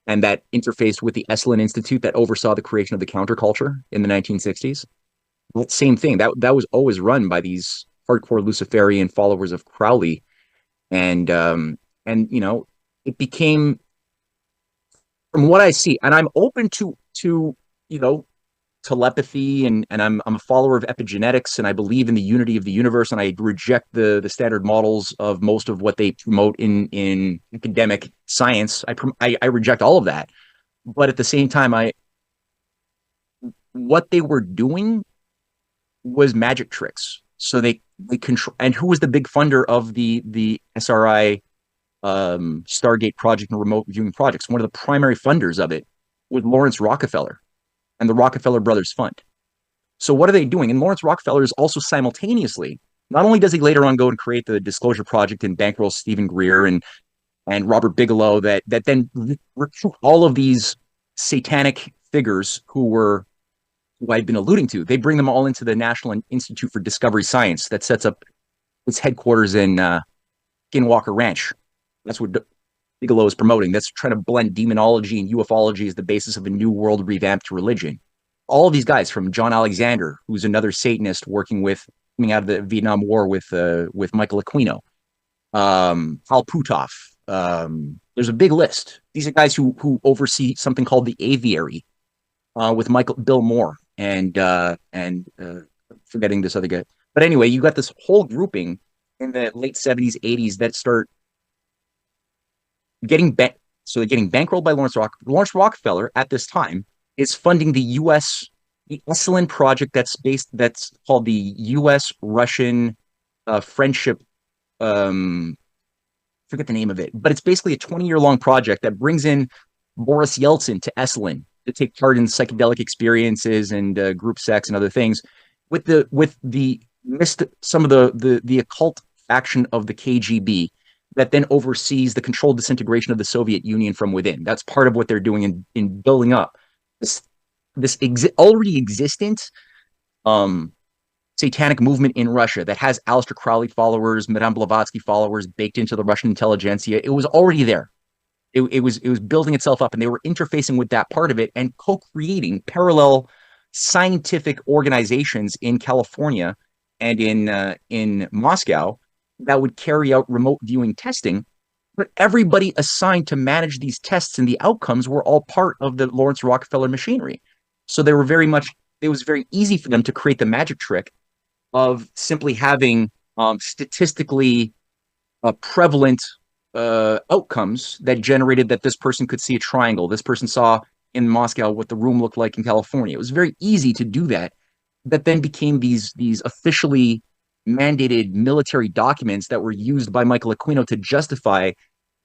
Speaker 3: and that interfaced with the Esalen Institute that oversaw the creation of the counterculture in the 1960s. That same thing, that was always run by these hardcore Luciferian followers of Crowley, and it became, from what I see, and I'm open to telepathy, and I'm a follower of epigenetics, and I believe in the unity of the universe, and I reject the standard models of most of what they promote in academic science. I reject all of that, but at the same time, what they were doing was magic tricks. So they control. And who was the big funder of the SRI Stargate project and remote viewing projects? One of the primary funders of it was Lawrence Rockefeller and the Rockefeller Brothers Fund. So what are they doing? And Lawrence Rockefeller is also simultaneously, not only does he later on go and create the Disclosure Project and bankroll Stephen Greer and Robert Bigelow that then recruit all of these satanic figures who I've been alluding to. They bring them all into the National Institute for Discovery Science that sets up its headquarters in Skinwalker Ranch. That's what Bigelow is promoting. That's trying to blend demonology and ufology as the basis of a new world revamped religion. All of these guys, from John Alexander, who's another Satanist coming out of the Vietnam War with Michael Aquino, Hal Puthoff. There's a big list. These are guys who oversee something called the Aviary with Bill Moore and forgetting this other guy. But anyway, you got this whole grouping in the late 70s, 80s that start getting so they're getting bankrolled by Lawrence Rockefeller at this time is funding the Esalen project that's called the U.S. Russian friendship. Forget the name of it, but it's basically a 20-year long project that brings in Boris Yeltsin to Esalen to take part in psychedelic experiences and group sex and other things with some of the occult faction of the KGB that then oversees the controlled disintegration of the Soviet Union from within. That's part of what they're doing in building up this already existent satanic movement in Russia that has Aleister Crowley followers, Madame Blavatsky followers baked into the Russian intelligentsia. It was already there. It was building itself up, and they were interfacing with that part of it and co-creating parallel scientific organizations in California and in Moscow that would carry out remote viewing testing. But everybody assigned to manage these tests and the outcomes were all part of the Lawrence Rockefeller machinery. So it was very easy for them to create the magic trick of simply having statistically prevalent outcomes that generated that this person could see a triangle. This person saw in Moscow what the room looked like in California. It was very easy to do that. That then became these officially mandated military documents that were used by Michael Aquino to justify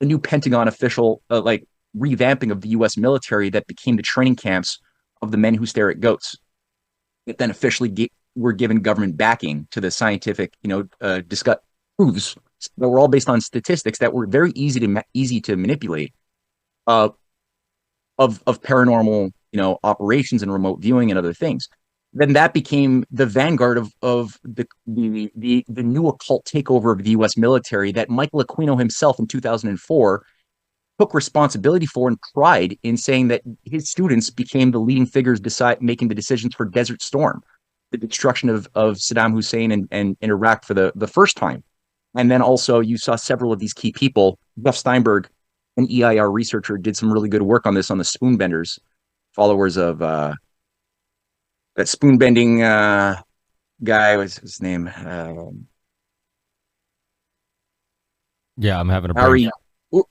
Speaker 3: the new Pentagon official revamping of the U.S. military that became the training camps of the men who stare at goats. It then officially were given government backing to the scientific, discuss proofs that were all based on statistics that were very easy to manipulate of paranormal, operations and remote viewing and other things. Then that became the vanguard of the new occult takeover of the U.S. military that Michael Aquino himself in 2004 took responsibility for and pride in saying that his students became the leading figures making the decisions for Desert Storm, the destruction of Saddam Hussein and in Iraq for the first time. And then also you saw several of these key people. Jeff Steinberg, an EIR researcher, did some really good work on this on the spoonbenders, followers of that spoon-bending guy. What's his name?
Speaker 2: Yeah, I'm having a brain.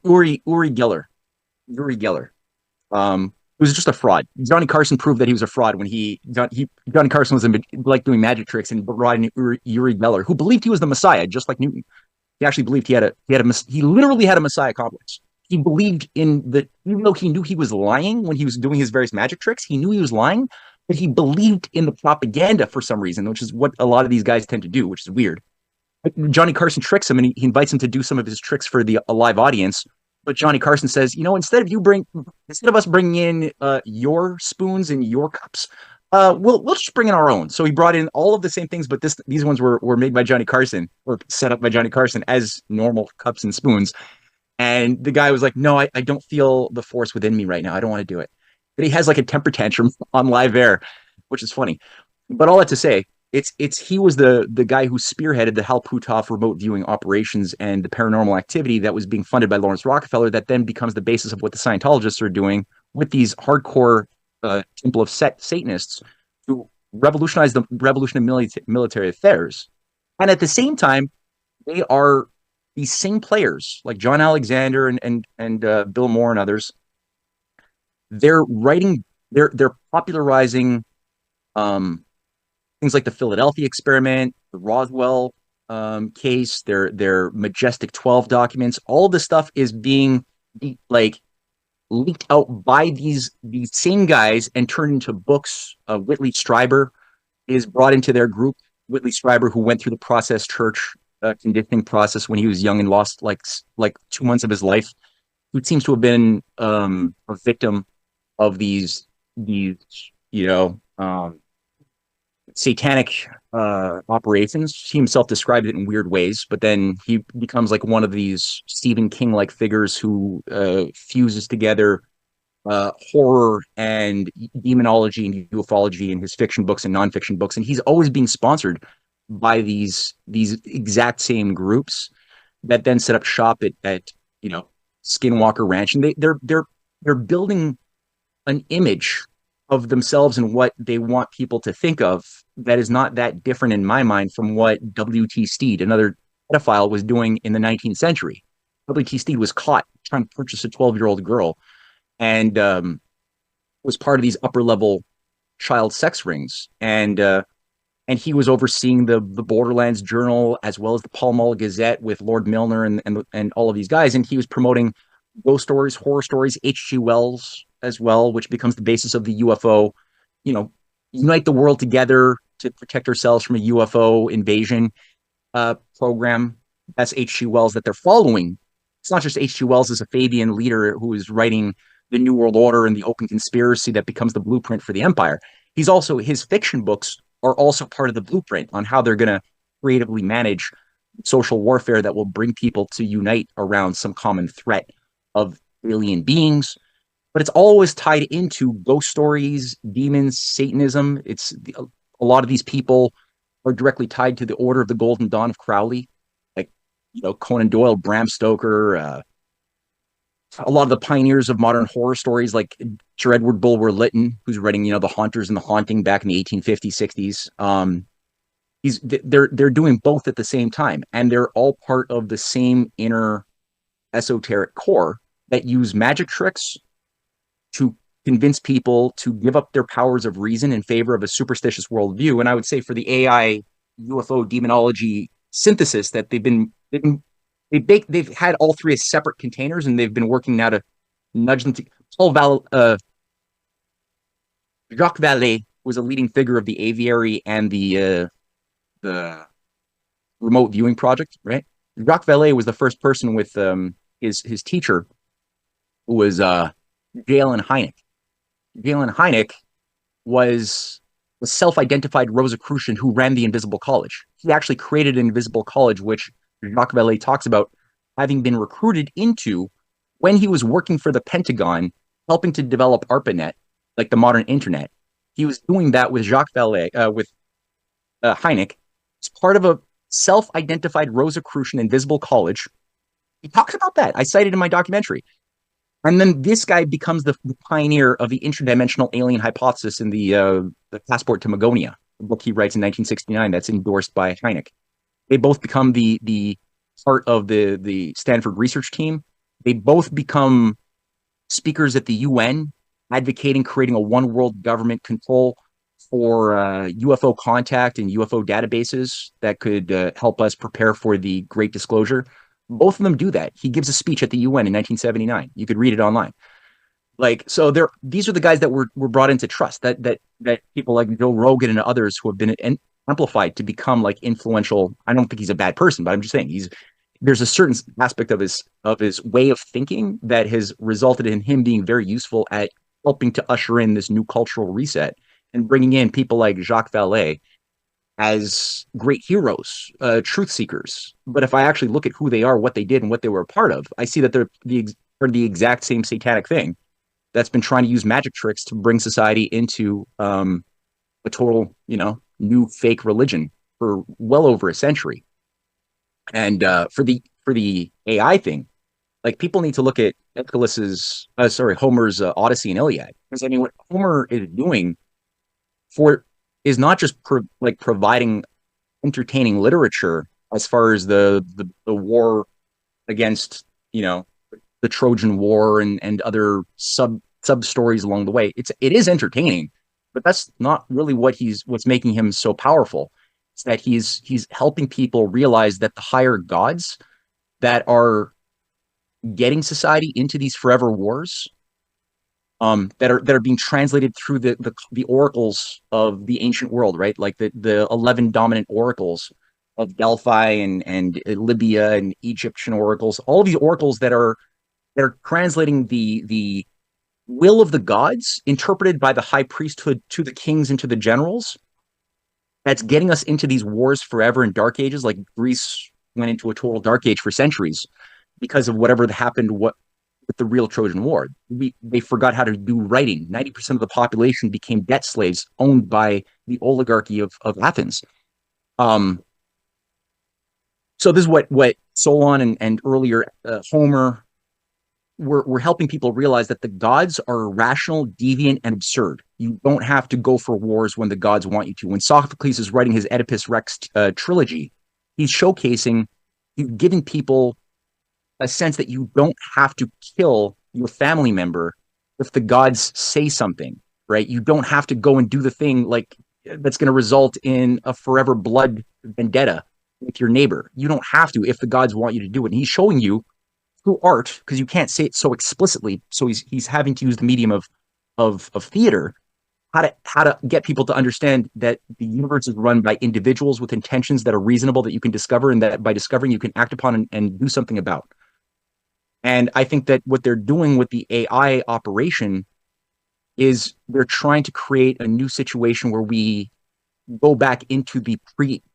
Speaker 3: Uri Geller. Uri Geller. He was just a fraud. Johnny Carson proved that he was a fraud when Johnny Carson was doing magic tricks and brought in Uri Geller, who believed he was the Messiah, just like Newton. He actually believed he literally had a Messiah complex. He believed even though he knew he was lying when he was doing his various magic tricks, he knew he was lying, but he believed in the propaganda for some reason, which is what a lot of these guys tend to do, which is weird. Johnny Carson tricks him and he invites him to do some of his tricks for a live audience. But Johnny Carson says, instead of us bringing in your spoons and your cups, we'll just bring in our own. So he brought in all of the same things, but these ones were made by Johnny Carson or set up by Johnny Carson as normal cups and spoons. And the guy was like, no, I don't feel the force within me right now. I don't want to do it. But he has like a temper tantrum on live air, which is funny. But all that to say, he was the guy who spearheaded the Hal Puthoff remote viewing operations and the paranormal activity that was being funded by Lawrence Rockefeller that then becomes the basis of what the Scientologists are doing with these hardcore Temple of Satanists to revolutionize the revolution of military affairs. And at the same time, they are these same players like John Alexander and Bill Moore and others. They're popularizing things like the Philadelphia experiment, the Roswell case, their Majestic 12 documents. All of this stuff is being leaked out by these same guys and turned into books. Whitley Strieber, is brought into their group. Whitley Strieber, who went through the process church conditioning process when he was young and lost like 2 months of his life, who seems to have been a victim of these satanic operations. He himself described it in weird ways, but then he becomes like one of these Stephen King like figures who fuses together horror and demonology and ufology in his fiction books and nonfiction books, and he's always being sponsored by these exact same groups that then set up shop at Skinwalker Ranch, and they're building an image of themselves and what they want people to think of that is not that different in my mind from what W.T. Steed, another pedophile, was doing in the 19th century. W.T. Steed was caught trying to purchase a 12-year-old girl and was part of these upper level child sex rings. And he was overseeing the Borderlands Journal as well as the Pall Mall Gazette with Lord Milner and all of these guys. And he was promoting ghost stories, horror stories, H.G. Wells as well, which becomes the basis of the UFO, unite the world together to protect ourselves from a UFO invasion program. That's H.G. Wells that they're following. It's not just H.G. Wells as a Fabian leader who is writing the New World Order and the open conspiracy that becomes the blueprint for the empire. His fiction books are also part of the blueprint on how they're going to creatively manage social warfare that will bring people to unite around some common threat of alien beings. But it's always tied into ghost stories, demons, Satanism. A lot of these people are directly tied to the Order of the Golden Dawn of Crowley, like Conan Doyle, Bram Stoker, a lot of the pioneers of modern horror stories, like Sir Edward Bulwer Lytton, who's writing The Haunters and the Haunting back in the 1850s, 60s. They're doing both at the same time, and they're all part of the same inner esoteric core that use magic tricks to convince people to give up their powers of reason in favor of a superstitious worldview. And I would say for the AI UFO demonology synthesis that they've had all three as separate containers, and they've been working now to nudge them to Jacques Vallée was a leading figure of the aviary and the remote viewing project, right? Jacques Vallée was the first person with his teacher, who was Galen Hynek. Galen Hynek was a self-identified Rosicrucian who ran the Invisible College. He actually created an Invisible College, which Jacques Vallée talks about having been recruited into when he was working for the Pentagon, helping to develop ARPANET, like the modern internet. He was doing that with Jacques Vallée, with Hynek, as part of a self-identified Rosicrucian Invisible College. He talks about that. I cited in my documentary. And then this guy becomes the pioneer of the interdimensional alien hypothesis in the Passport to Magonia, the book he writes in 1969 that's endorsed by Hynek. They both become the part of the Stanford research team. They both become speakers at the UN, advocating creating a one world government control for UFO contact and UFO databases that could help us prepare for the Great Disclosure. Both of them do that. He gives a speech at the UN in 1979. You could read it online. These are the guys that were brought into trust, that people like Joe Rogan and others who have been amplified to become like influential. I don't think he's a bad person, but I'm just saying there's a certain aspect of his way of thinking that has resulted in him being very useful at helping to usher in this new cultural reset and bringing in people like Jacques Vallée as great heroes, truth seekers. But if I actually look at who they are, what they did, and what they were a part of, I see that they're the exact same satanic thing that's been trying to use magic tricks to bring society into a total, new fake religion for well over a century. And for the AI thing, like people need to look at Homer's Odyssey and Iliad, because I mean, what Homer is doing is not just providing entertaining literature as far as the war against the Trojan War and other sub stories along the way. It is entertaining, but that's not really what's making him so powerful. It's that he's helping people realize that the higher gods that are getting society into these forever wars that are being translated through the oracles of the ancient world, right? Like the 11 dominant oracles of Delphi and Libya and Egyptian oracles, all of these oracles that are translating the will of the gods interpreted by the high priesthood to the kings and to the generals. That's getting us into these wars forever and dark ages. Like Greece went into a total dark age for centuries because of whatever happened with the real Trojan War. They forgot how to do writing. 90% of the population became debt slaves owned by the oligarchy of Athens. Um, so this is what Solon and earlier Homer were helping people realize that the gods are irrational, deviant, and absurd. You don't have to go for wars when the gods want you to. When Sophocles is writing his Oedipus Rex trilogy, he's showcasing, he's giving people a sense that you don't have to kill your family member if the gods say something, right? You don't have to go and do the thing like that's going to result in a forever blood vendetta with your neighbor. You don't have to if the gods want you to do it. And he's showing you through art, because you can't say it so explicitly. So he's having to use the medium of theater, how to get people to understand that the universe is run by individuals with intentions that are reasonable, that you can discover, and that by discovering you can act upon and do something about. And I think that what they're doing with the AI operation is they're trying to create a new situation where we go back into the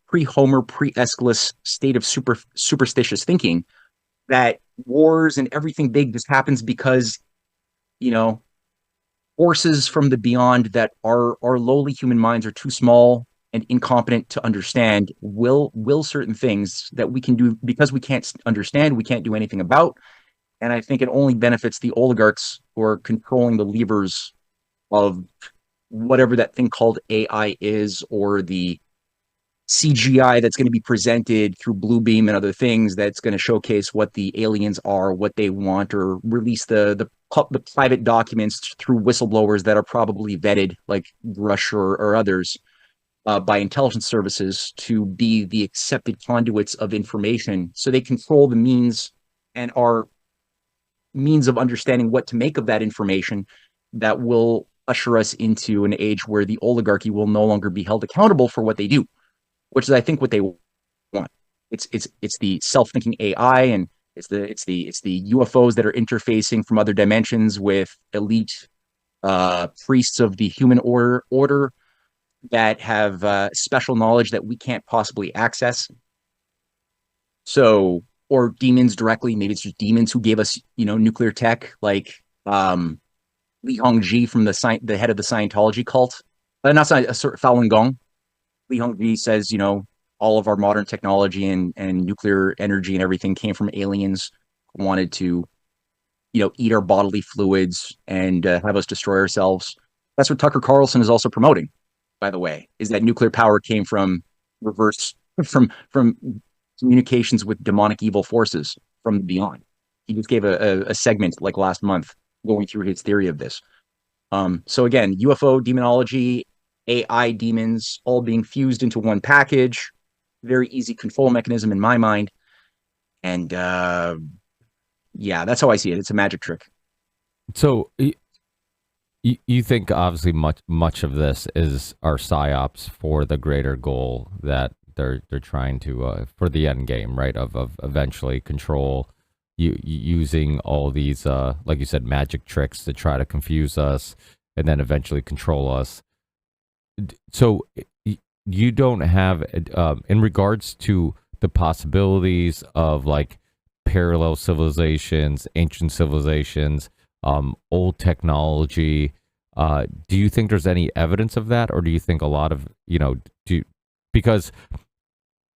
Speaker 3: pre-Homer, pre-Aeschylus state of superstitious thinking, that wars and everything big just happens because, forces from the beyond that our lowly human minds are too small and incompetent to understand will certain things that we can do because we can't understand, we can't do anything about. And I think it only benefits the oligarchs who are controlling the levers of whatever that thing called AI is, or the CGI that's going to be presented through Bluebeam and other things that's going to showcase what the aliens are, what they want, or release the private documents through whistleblowers that are probably vetted, like Rush or others, by intelligence services to be the accepted conduits of information. So they control the means and our means of understanding what to make of that information that will usher us into an age where the oligarchy will no longer be held accountable for what they do, which is, I think, what they want. It's the self-thinking AI, and it's the UFOs that are interfacing from other dimensions with elite priests of the human order that have special knowledge that we can't possibly access. So, or demons directly. Maybe it's just demons who gave us, nuclear tech, like Li Hongji from the head of the Scientology cult. Not Falun Gong. Li Hongji says, all of our modern technology and nuclear energy and everything came from aliens who wanted to, eat our bodily fluids and have us destroy ourselves. That's what Tucker Carlson is also promoting, by the way, is that nuclear power came from communications with demonic evil forces from beyond. He just gave a segment like last month going through his theory of this. So again, UFO demonology, AI demons, all being fused into one package. Very easy control mechanism in my mind. And yeah, that's how I see it. It's a magic trick.
Speaker 2: So you think obviously much of this is our psyops for the greater goal that they're trying to for the end game, right? Of eventually control using all these like you said, magic tricks to try to confuse us and then eventually control us. So you don't have in regards to the possibilities of like parallel civilizations, ancient civilizations, old technology. Do you think there's any evidence of that, or do you think a lot of because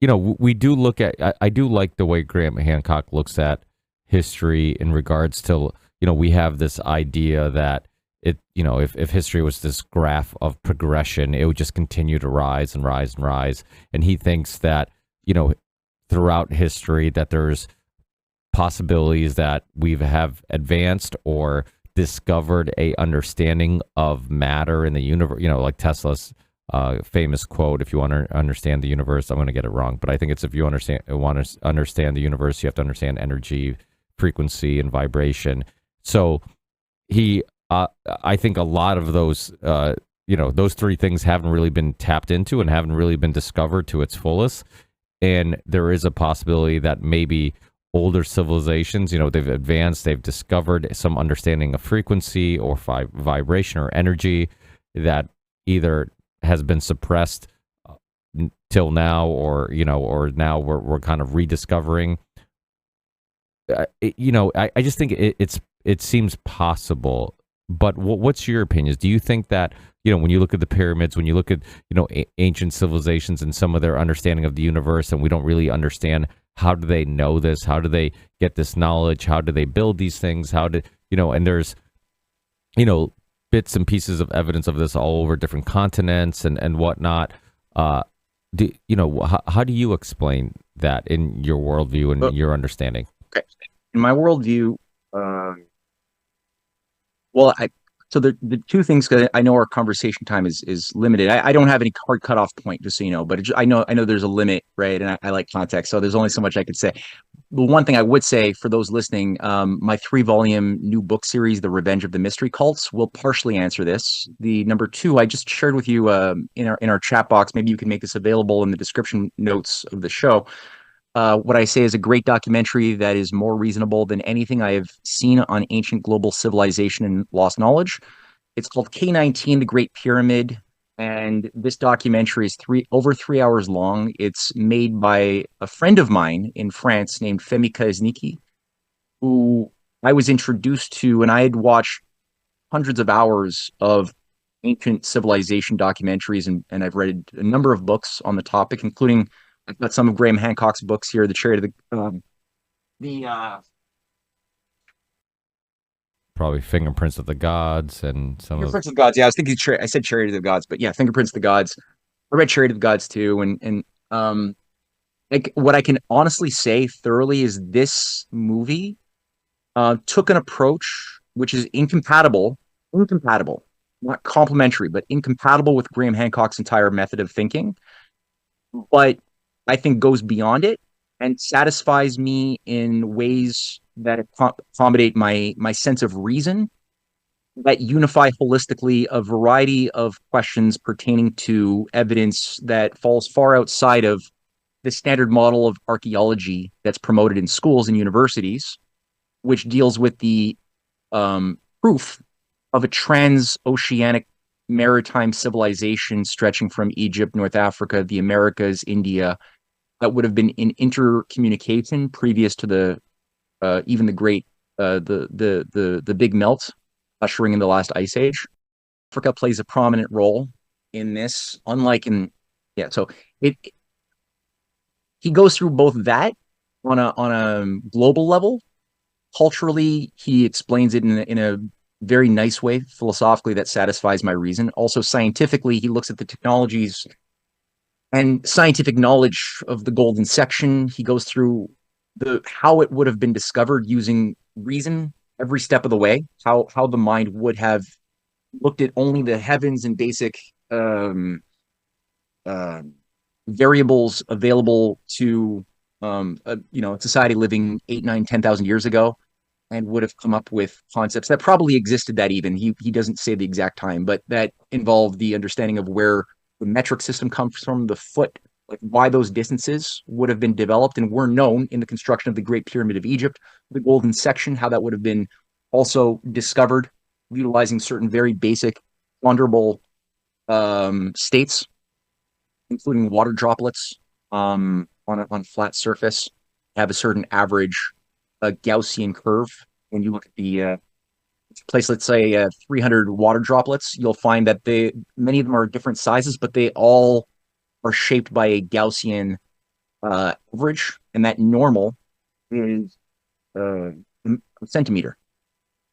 Speaker 2: we do look at, I do like the way Graham Hancock looks at history in regards to, we have this idea that it, if history was this graph of progression, it would just continue to rise and rise and rise. And he thinks that, throughout history that there's possibilities that we have advanced or discovered a understanding of matter in the universe, like Tesla's famous quote, if you want to understand the universe, I'm going to get it wrong, but I think it's, if you want to understand the universe, you have to understand energy, frequency, and vibration. So he I think a lot of those, those three things haven't really been tapped into and haven't really been discovered to its fullest. And there is a possibility that maybe older civilizations, they've advanced, they've discovered some understanding of frequency or vibration or energy that either has been suppressed till now, or now we're kind of rediscovering. I just think it seems possible. But what's your opinions? Do you think that, when you look at the pyramids, when you look at, ancient civilizations and some of their understanding of the universe, and we don't really understand, how do they know this? How do they get this knowledge? How do they build these things? And there's, bits and pieces of evidence of this all over different continents and whatnot. How do you explain that in your worldview and your understanding?
Speaker 3: Okay. In my worldview, well, so the two things, because I know our conversation time is limited. I don't have any hard cutoff point, just so you know, but I know there's a limit, right? And I like context, so there's only so much I could say. The one thing I would say for those listening, my 3-volume new book series, The Revenge of the Mystery Cults, will partially answer this. The number 2 I just shared with you in our chat box. Maybe you can make this available in the description notes of the show. What I say is a great documentary that is more reasonable than anything I have seen on ancient global civilization and lost knowledge. It's called K19, The Great Pyramid, and this documentary is over 3 hours long. It's made by a friend of mine in France named Femika Esniki, who I was introduced to, and I had watched hundreds of hours of ancient civilization documentaries, and I've read a number of books on the topic, including I've got some of Graham Hancock's books here, The Chariot of
Speaker 2: Probably Fingerprints of the Gods and some
Speaker 3: Fingerprints of the Gods. Yeah, I was thinking I said Chariot of the Gods, but yeah, Fingerprints of the Gods. I read Chariot of the Gods too, and like what I can honestly say thoroughly is this movie took an approach which is incompatible, not complementary, but incompatible with Graham Hancock's entire method of thinking. But I think goes beyond it and satisfies me in ways that accommodate my sense of reason, that unify holistically a variety of questions pertaining to evidence that falls far outside of the standard model of archaeology that's promoted in schools and universities, which deals with the proof of a transoceanic maritime civilization stretching from Egypt, North Africa, the Americas, India, that would have been in intercommunication previous to the even the great the big melt ushering in the last ice age. Africa plays a prominent role in this, unlike in so he goes through both that on a global level. Culturally, he explains it in a very nice way, philosophically, that satisfies my reason. Also, scientifically, he looks at the technologies and scientific knowledge of the golden section. He goes through how it would have been discovered using reason every step of the way, how the mind would have looked at only the heavens and basic variables available to society living 8, 9, 10,000 years ago, and would have come up with concepts that probably existed that even. He doesn't say the exact time, but that involved the understanding of where the metric system comes from, the foot, like why those distances would have been developed and were known in the construction of the Great Pyramid of Egypt, the golden section, how that would have been also discovered utilizing certain very basic ponderable states, including water droplets on flat surface, have a certain average Gaussian curve. When you look at the place, let's say 300 water droplets, you'll find that many of them are different sizes, but they all are shaped by a Gaussian average, and that normal is a centimeter,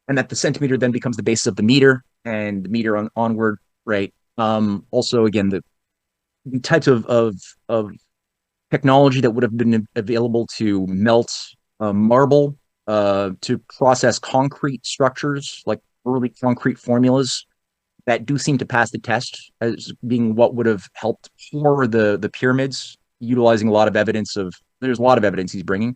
Speaker 3: and that the centimeter then becomes the basis of the meter, and the meter onward, right? Also, again, the types of technology that would have been available to melt marble, to process concrete structures, like early concrete formulas that do seem to pass the test as being what would have helped pour the pyramids, utilizing there's a lot of evidence he's bringing.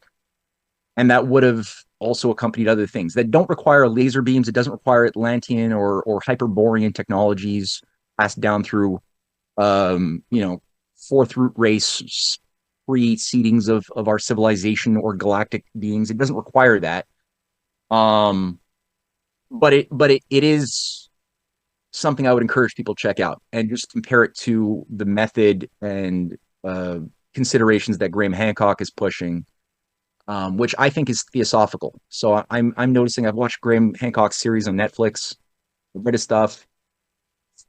Speaker 3: And that would have also accompanied other things that don't require laser beams. It doesn't require Atlantean or Hyperborean technologies passed down through, fourth root race pre-seedings of our civilization or galactic beings. It doesn't require that. Um, but it is something I would encourage people to check out and just compare it to the method and considerations that Graham Hancock is pushing, which I think is theosophical. So I'm noticing I've watched Graham Hancock's series on Netflix, I've read his stuff.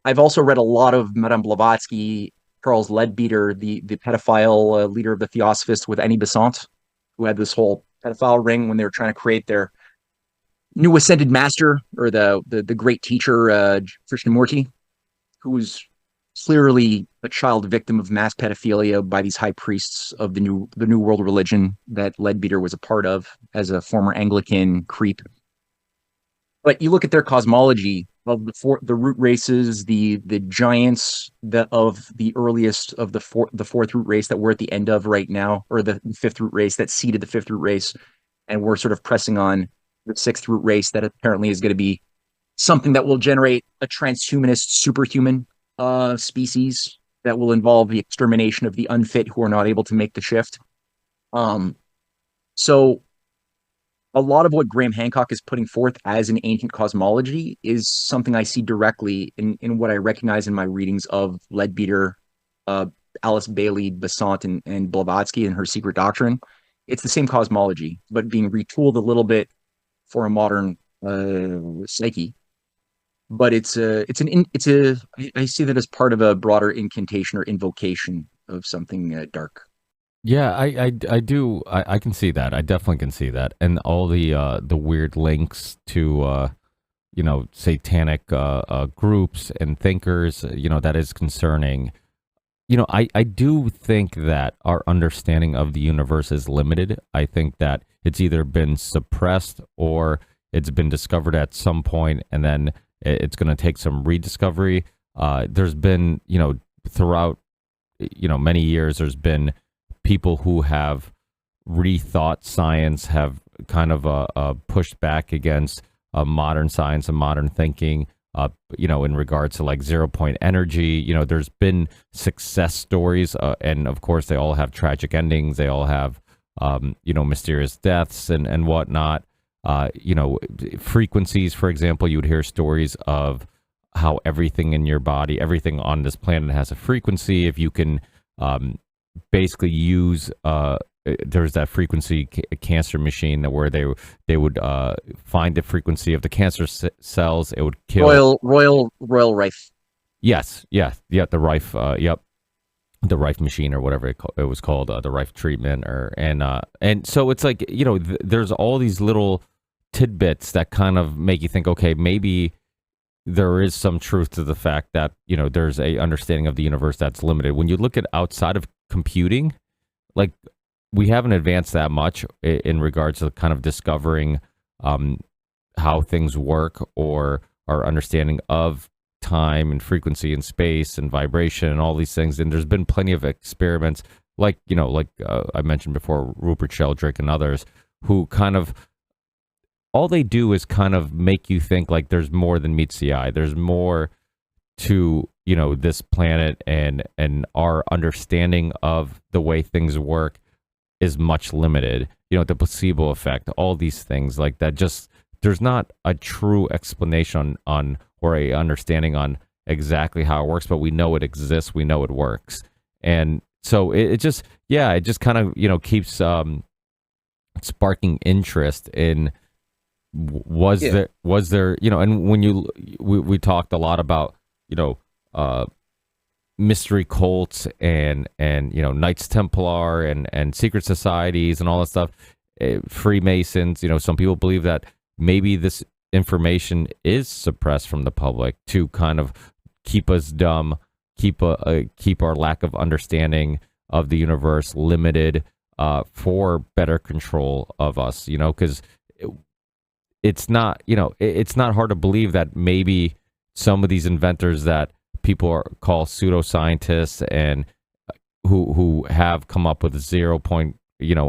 Speaker 3: I've also read a lot of Madame Blavatsky, Charles Leadbeater, the pedophile leader of the Theosophists with Annie Besant, who had this whole pedophile ring when they were trying to create their new ascended master or the great teacher, Krishnamurti, who was clearly a child victim of mass pedophilia by these high priests of the new world religion that Leadbeater was a part of as a former Anglican creep. But you look at their cosmology of the root races, the giants of the earliest of the fourth root race that we're at the end of right now, or the fifth root race that seeded the fifth root race, and we're sort of pressing on the sixth root race that apparently is going to be something that will generate a transhumanist superhuman species that will involve the extermination of the unfit who are not able to make the shift. So a lot of what Graham Hancock is putting forth as an ancient cosmology is something I see directly in what I recognize in my readings of Leadbeater, Alice Bailey, Besant, and Blavatsky and her secret doctrine. It's the same cosmology, but being retooled a little bit for a modern psyche. But I see that as part of a broader incantation or invocation of something dark.
Speaker 2: Yeah, I do. I can see that. I definitely can see that. And all the weird links to, satanic groups and thinkers, that is concerning. I do think that our understanding of the universe is limited. I think that it's either been suppressed or it's been discovered at some point, and then it's going to take some rediscovery. There's been, throughout, many years, there's been people who have rethought science, have kind of pushed back against modern science and modern thinking, in regards to like 0 point energy. There's been success stories, and of course they all have tragic endings. They all have, mysterious deaths and whatnot. Frequencies, for example, you would hear stories of how everything in your body, everything on this planet has a frequency. If you can basically use there's that frequency cancer machine where they would find the frequency of the cancer cells. It would kill
Speaker 3: Royal Rife.
Speaker 2: Yes, the Rife, the Rife machine or whatever it was called, the Rife treatment, and so it's like there's all these little tidbits that kind of make you think, okay, maybe there is some truth to the fact that there's a understanding of the universe that's limited. When you look at outside of computing, like we haven't advanced that much in regards to kind of discovering how things work or our understanding of time and frequency and space and vibration and all these things. And there's been plenty of experiments like I mentioned before, Rupert Sheldrake and others, who kind of all they do is kind of make you think like there's more than meets the eye. There's more to this planet, and our understanding of the way things work is much limited. The placebo effect, all these things like that. Just there's not a true explanation on or a understanding on exactly how it works, but we know it exists. We know it works, and so it just kind of keeps sparking interest in. Was there and when we talked a lot about mystery cults and Knights Templar and secret societies and all that stuff, Freemasons. Some people believe that maybe this information is suppressed from the public to kind of keep us dumb, keep our lack of understanding of the universe limited, for better control of us. Because it's not hard to believe that maybe some of these inventors that people call pseudoscientists and who have come up with 0 point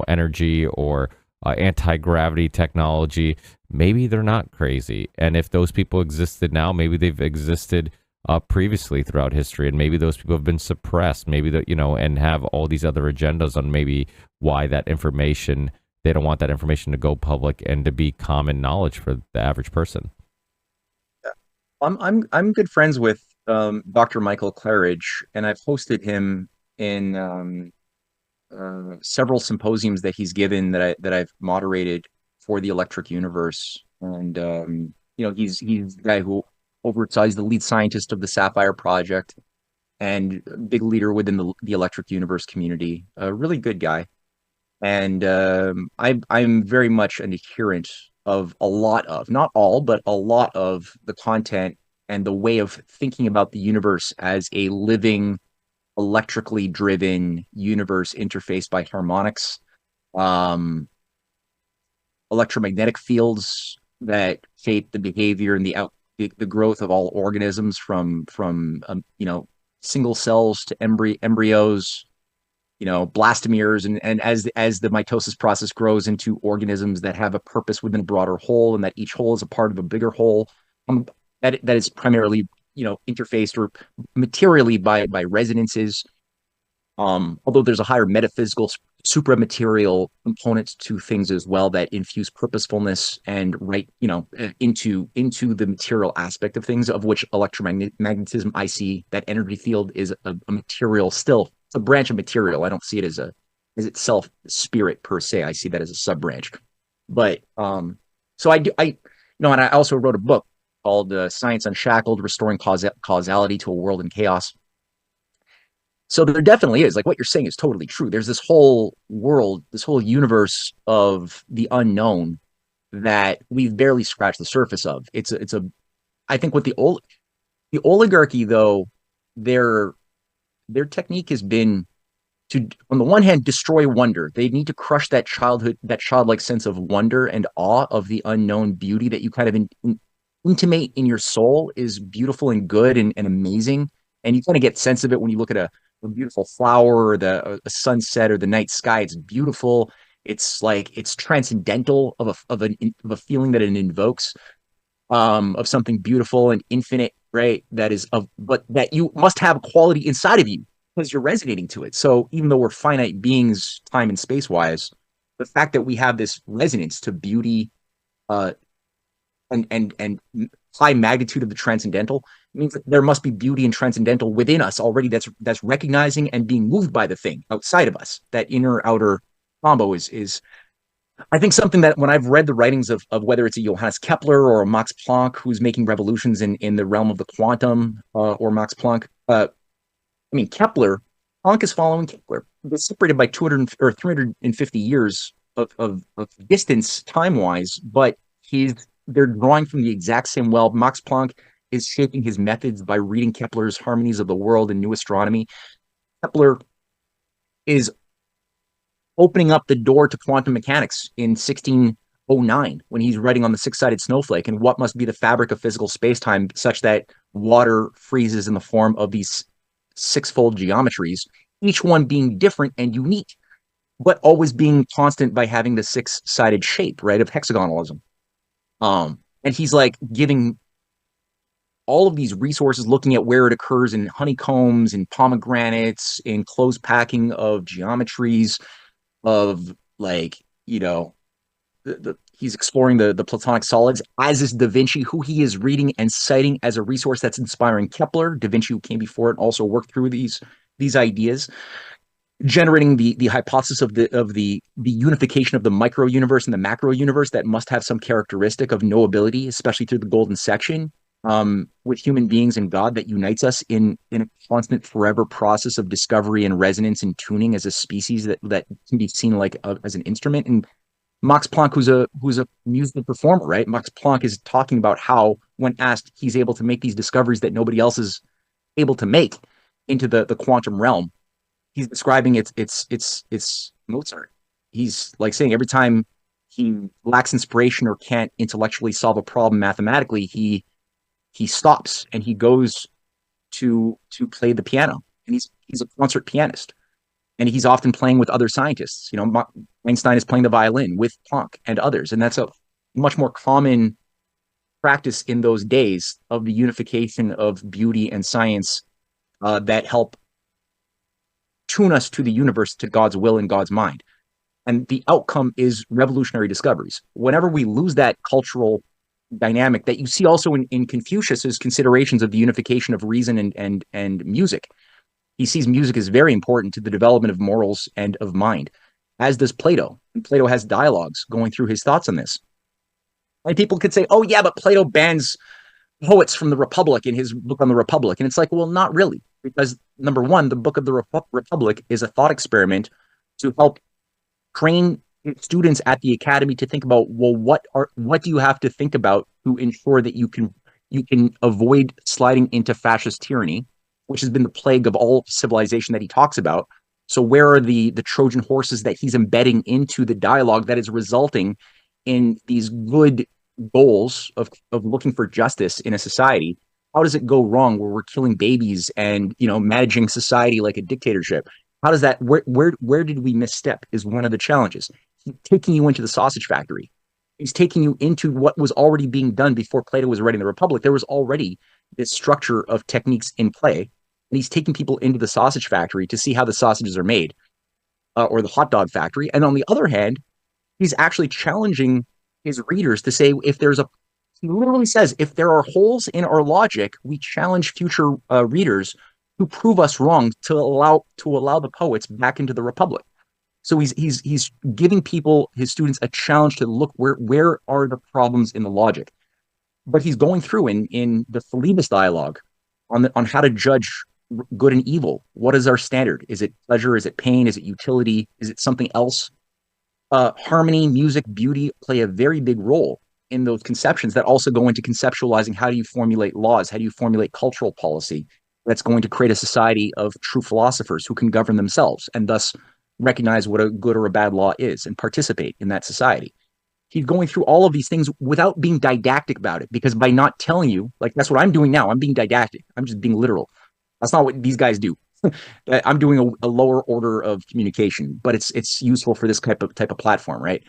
Speaker 2: energy or anti-gravity technology, maybe they're not crazy. And if those people existed now, maybe they've existed previously throughout history, and maybe those people have been suppressed, maybe that, and have all these other agendas on maybe why that information, they don't want that information to go public and to be common knowledge for the average person.
Speaker 3: I'm good friends with Dr. Michael Claridge, and I've hosted him in several symposiums that he's given that I've moderated for the Electric Universe. And he's the guy who oversees the lead scientist of the Sapphire Project and a big leader within the Electric Universe community. A really good guy. And I'm very much an adherent of a lot of, not all, but a lot of the content and the way of thinking about the universe as a living, electrically driven universe interfaced by harmonics, um, electromagnetic fields that shape the behavior and the growth of all organisms from single cells to embryos, blastomeres, and as the mitosis process grows into organisms that have a purpose within a broader whole, and that each whole is a part of a bigger whole, that is primarily interfaced or materially by resonances. Although there's a higher metaphysical supramaterial component to things as well that infuse purposefulness and into the material aspect of things, of which electromagnetism, I see that energy field is a material still. It's a branch of material. I don't see it as itself spirit per se. I see that as a sub branch. But so and I also wrote a book called Science Unshackled: Restoring Causality to a World in Chaos. So there definitely is, like, what you're saying is totally true. There's this whole world, this whole universe of the unknown that we've barely scratched the surface of. I think with the oligarchy, though, their technique has been to, on the one hand, destroy wonder. They need to crush that childlike sense of wonder and awe of the unknown beauty that you kind of intimate in your soul is beautiful and good and amazing. And you kind of get sense of it when you look at a beautiful flower or a sunset or the night sky. It's beautiful. It's like, it's transcendental of a feeling that it invokes, of something beautiful and infinite, right? But that you must have a quality inside of you because you're resonating to it. So even though we're finite beings, time and space wise, the fact that we have this resonance to beauty, and high magnitude of the transcendental means that there must be beauty and transcendental within us already, that's recognizing and being moved by the thing outside of us. That inner outer combo is I think something that, when I've read the writings of whether it's a Johannes Kepler or a Max Planck who's making revolutions in the realm of the quantum, or Max Planck, Kepler, Planck is following Kepler. They're separated by 200 or 350 years of distance time wise, but they're drawing from the exact same well. Max Planck is shaping his methods by reading Kepler's Harmonies of the World and New Astronomy. Kepler is opening up the door to quantum mechanics in 1609 when he's writing on the six-sided snowflake and what must be the fabric of physical space-time such that water freezes in the form of these six-fold geometries, each one being different and unique, but always being constant by having the six-sided shape, right, of hexagonalism. And he's like giving all of these resources, looking at where it occurs in honeycombs, in pomegranates, in close packing of geometries, of he's exploring the Platonic solids, as is Da Vinci, who he is reading and citing as a resource that's inspiring Kepler. Da Vinci, who came before it, also worked through these ideas, generating the hypothesis of the unification of the micro universe and the macro universe that must have some characteristic of knowability, especially through the golden section, with human beings and God, that unites us in a constant forever process of discovery and resonance and tuning as a species that can be seen as an instrument. And Max Planck, who's a musical performer, right? Max Planck is talking about how, when asked, he's able to make these discoveries that nobody else is able to make into the quantum realm. He's describing it's Mozart. He's like saying every time he lacks inspiration or can't intellectually solve a problem mathematically, he stops and he goes to play the piano, and he's a concert pianist. and he's often playing with other scientists. Einstein is playing the violin with Planck and others, and that's a much more common practice in those days of the unification of beauty and science that help tune us to the universe, to God's will and God's mind. And the outcome is revolutionary discoveries. Whenever we lose that cultural dynamic that you see also in Confucius's considerations of the unification of reason and music, he sees music as very important to the development of morals and of mind, as does Plato. And Plato has dialogues going through his thoughts on this. And people could say, oh, yeah, but Plato bans poets from the Republic in his book on the Republic. And it's like, well, not really. Because number one, the book of the Republic is a thought experiment to help train students at the academy to think about, well, what do you have to think about to ensure that you can avoid sliding into fascist tyranny, which has been the plague of all civilization that he talks about. So where are the Trojan horses that he's embedding into the dialogue that is resulting in these good goals of looking for justice in a society? How does it go wrong where we're killing babies and managing society like a dictatorship? How does that, where did we misstep is one of the challenges. He's taking you into the sausage factory. He's taking you into what was already being done before Plato was writing the Republic. There was already this structure of techniques in play, and he's taking people into the sausage factory to see how the sausages are made, or the hot dog factory. And on the other hand, he's actually challenging his readers to say, he literally says, if there are holes in our logic, we challenge future readers who prove us wrong to allow the poets back into the Republic. So he's giving his students, a challenge to look where are the problems in the logic. But he's going through in the Phalebus dialogue on how to judge good and evil. What is our standard? Is it pleasure? Is it pain? Is it utility? Is it something else? Harmony, music, beauty play a very big role in those conceptions that also go into conceptualizing how do you formulate laws? How do you formulate cultural policy that's going to create a society of true philosophers who can govern themselves and thus recognize what a good or a bad law is and participate in that society? He's going through all of these things without being didactic about it, because by not telling you, like that's what I'm doing now. I'm being didactic. I'm just being literal. That's not what these guys do. I'm doing a lower order of communication, but it's useful for this type of platform, right?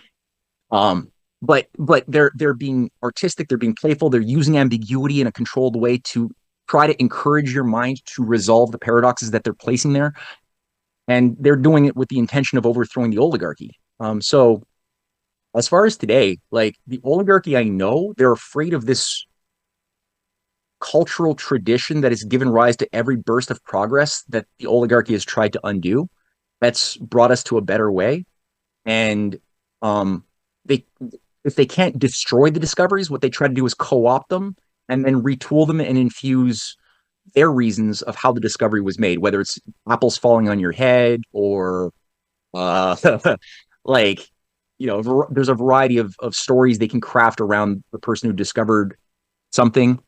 Speaker 3: But they're being artistic, they're being playful, they're using ambiguity in a controlled way to try to encourage your mind to resolve the paradoxes that they're placing there, and they're doing it with the intention of overthrowing the oligarchy. So as far as today, like the oligarchy, I know they're afraid of this cultural tradition that has given rise to every burst of progress that the oligarchy has tried to undo. That's brought us to a better way. And if they can't destroy the discoveries, what they try to do is co-opt them and then retool them and infuse their reasons of how the discovery was made, whether it's apples falling on your head or like, there's a variety of stories they can craft around the person who discovered something.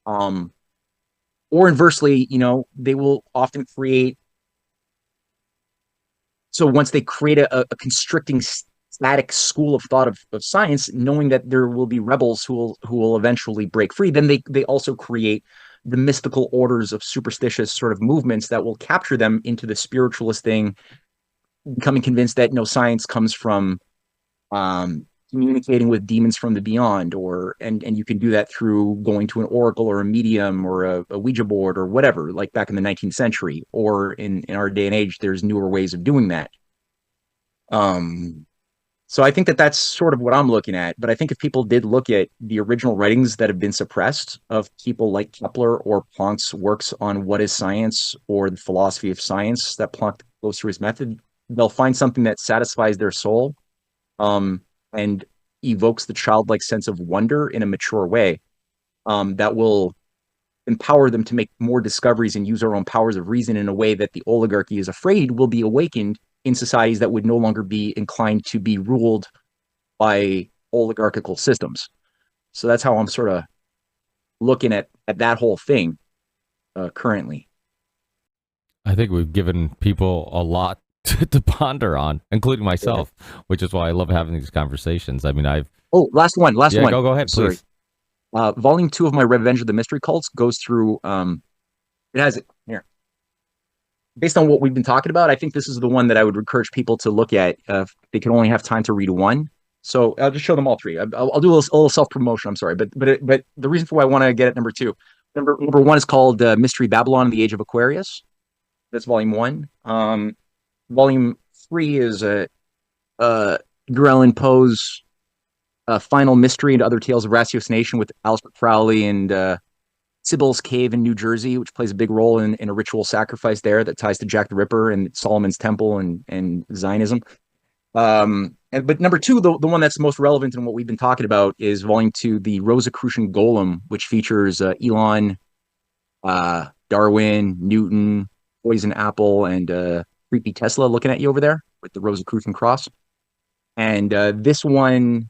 Speaker 3: Or inversely, they will often create. So once they create a constricting static school of thought of science, knowing that there will be rebels who will eventually break free, then they also create the mystical orders of superstitious sort of movements that will capture them into the spiritualist thing, becoming convinced that science comes from communicating with demons from the beyond, and you can do that through going to an oracle or a medium or a Ouija board or whatever, like back in the 19th century, or in our day and age, there's newer ways of doing that. So I think that's sort of what I'm looking at. But I think if people did look at the original writings that have been suppressed of people like Kepler or Planck's works on what is science or the philosophy of science that Planck goes through his method, they'll find something that satisfies their soul, and evokes the childlike sense of wonder in a mature way, that will empower them to make more discoveries and use our own powers of reason in a way that the oligarchy is afraid will be awakened in societies that would no longer be inclined to be ruled by oligarchical systems. So that's how I'm sort of looking at that whole thing currently.
Speaker 2: I think we've given people a lot to ponder on, including myself, which is why I love having these conversations. I mean,
Speaker 3: last one.
Speaker 2: Go ahead,
Speaker 3: Sorry.
Speaker 2: please.
Speaker 3: Volume 2 of my Revenge of the Mystery Cults goes through, it has it here. based on what we've been talking about, I think this is the one that I would encourage people to look at if they can only have time to read one. So I'll just show them all three. I'll do a little self promotion. I'm sorry, but the reason for why I want to get at number two, number one is called Mystery Babylon and the Age of Aquarius. That's volume one. Volume three is Edgar Allan Poe's Final Mystery and Other Tales of Ratiocination with Aleister Crowley and Sybil's Cave in New Jersey, which plays a big role in a ritual sacrifice there that ties to Jack the Ripper and Solomon's Temple and Zionism. But number two, the one that's most relevant in what we've been talking about is volume two, the Rosicrucian Golem, which features Elon, Darwin, Newton, Poison Apple, and creepy Tesla looking at you over there with the Rosicrucian cross. And this one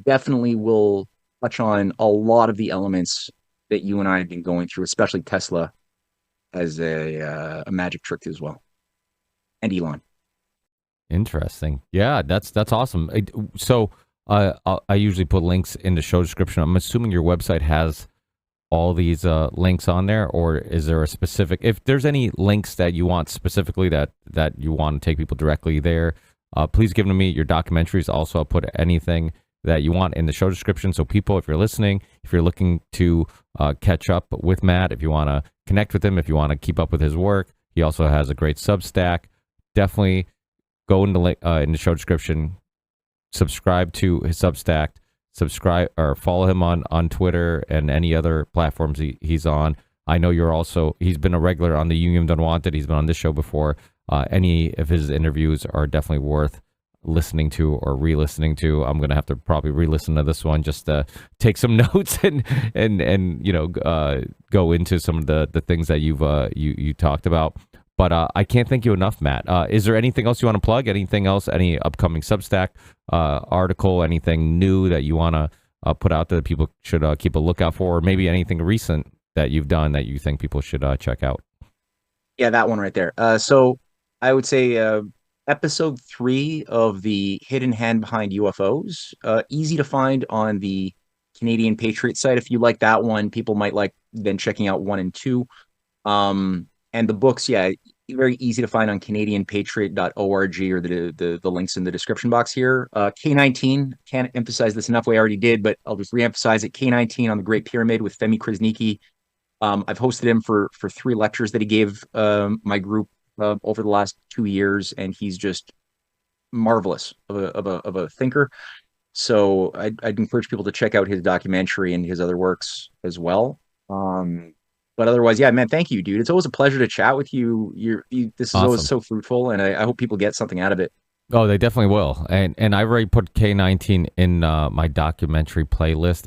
Speaker 3: definitely will touch on a lot of the elements that you and I have been going through, especially Tesla as a magic trick as well, and Elon.
Speaker 2: Interesting. Yeah, that's awesome. So I usually put links in the show description. I'm assuming your website has all these links on there, or is there a specific, if there's any links that you want specifically that you want to take people directly there, please give them to me. Your documentaries also, I'll put anything that you want in the show description. So people, if you're listening, if you're looking to catch up with Matt, if you want to connect with him, if you want to keep up with his work, he also has a great Substack. Definitely go in the show description, subscribe to his Substack, subscribe or follow him on Twitter and any other platforms he's on. I know he's been a regular on the Union Unwanted. He's been on this show before. Any of his interviews are definitely worth listening to or re-listening to. I'm gonna have to probably re-listen to this one just to take some notes and go into some of the things that you talked about. But I can't thank you enough, Matt. Is there anything else you want to plug? Anything else? Any upcoming Substack article? Anything new that you want to put out there that people should keep a lookout for? Or maybe anything recent that you've done that you think people should check out?
Speaker 3: Yeah, that one right there. So I would say episode 3 of the Hidden Hand Behind UFOs. Easy to find on the Canadian Patriot site. If you like that one, people might like then checking out 1 and 2. And the books, yeah, very easy to find on CanadianPatriot.org or the links in the description box here. K19, can't emphasize this enough. We already did, but I'll just reemphasize it. K19 on the Great Pyramid with Femi Krasniqi. I've hosted him for 3 lectures that he gave my group over the last 2 years, and he's just marvelous of a thinker. So I'd encourage people to check out his documentary and his other works as well. But otherwise, yeah, man, thank you, dude. It's always a pleasure to chat with you. This is
Speaker 2: Awesome.
Speaker 3: Always so fruitful, and I hope people get something out of it.
Speaker 2: Oh, they definitely will. And I already put K19 in my documentary playlist.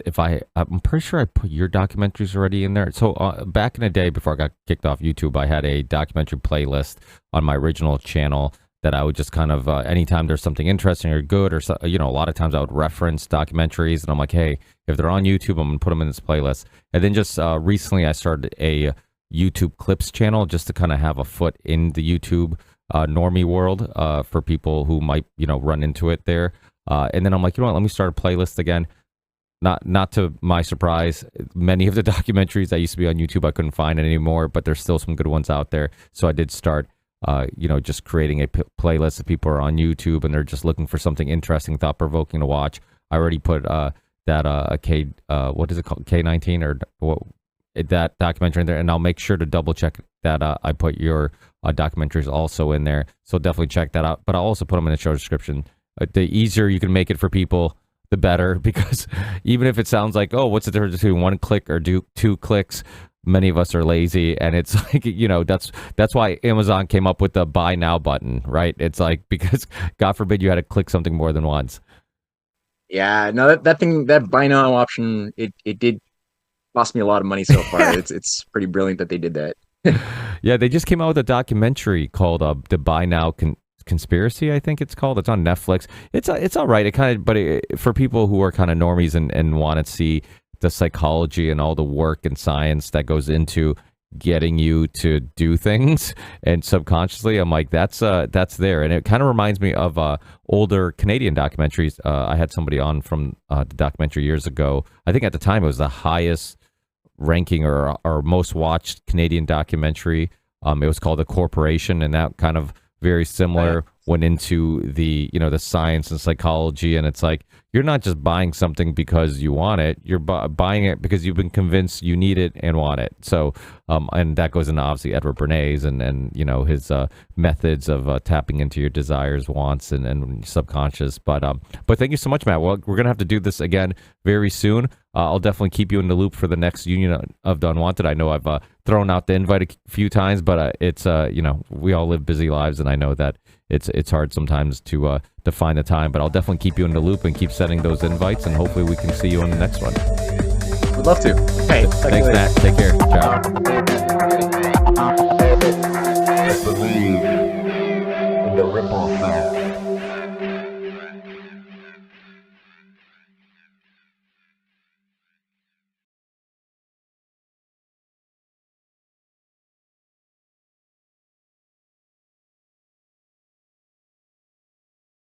Speaker 2: I'm pretty sure I put your documentaries already in there. So back in the day, before I got kicked off YouTube, I had a documentary playlist on my original channel that I would just kind of, anytime there's something interesting or good, or a lot of times I would reference documentaries, and I'm like, hey, if they're on YouTube, I'm gonna put them in this playlist. And then just recently, I started a YouTube clips channel just to kind of have a foot in the YouTube normie world for people who might run into it there. And then I'm like, let me start a playlist again. Not to my surprise, many of the documentaries that used to be on YouTube I couldn't find anymore, but there's still some good ones out there. So I did start just creating a playlist of people are on YouTube and they're just looking for something interesting, thought-provoking to watch. I already put what is it called, K19 or what, that documentary in there, and I'll make sure to double check that I put your documentaries also in there. So definitely check that out. But I'll also put them in the show description. The easier you can make it for people, the better, because even if it sounds like, oh, what's the difference between 1 click or 2 clicks? Many of us are lazy, and it's like, that's why Amazon came up with the buy now button, right? It's like, because God forbid you had to click something more than once.
Speaker 3: Yeah, no, that buy now option, it did cost me a lot of money so far. It's pretty brilliant that they did that.
Speaker 2: Yeah, they just came out with a documentary called the Buy Now Conspiracy, I think it's called. It's on Netflix. It's all right. For people who are kind of normies and want to see the psychology and all the work and science that goes into getting you to do things and subconsciously, I'm like, that's there. And it kind of reminds me of older Canadian documentaries. I had somebody on from the documentary years ago. I think at the time it was the highest ranking or most watched Canadian documentary It was called a corporation, and that kind of very similar went into the the science and psychology. And it's like, you're not just buying something because you want it, you're buying it because you've been convinced you need it and want it. So and that goes into obviously Edward Bernays and his methods of tapping into your desires, wants, and subconscious. But thank you so much, Matt. Well, we're gonna have to do this again very soon. I'll definitely keep you in the loop for the next Union of the Unwanted. I know I've thrown out the invite a few times, but it's we all live busy lives, and I know that it's hard sometimes to find the time. But I'll definitely keep you in the loop and keep sending those invites, and hopefully we can see you on the next one.
Speaker 3: Would love to.
Speaker 2: Hey, thanks, Matt. Take care. Ciao.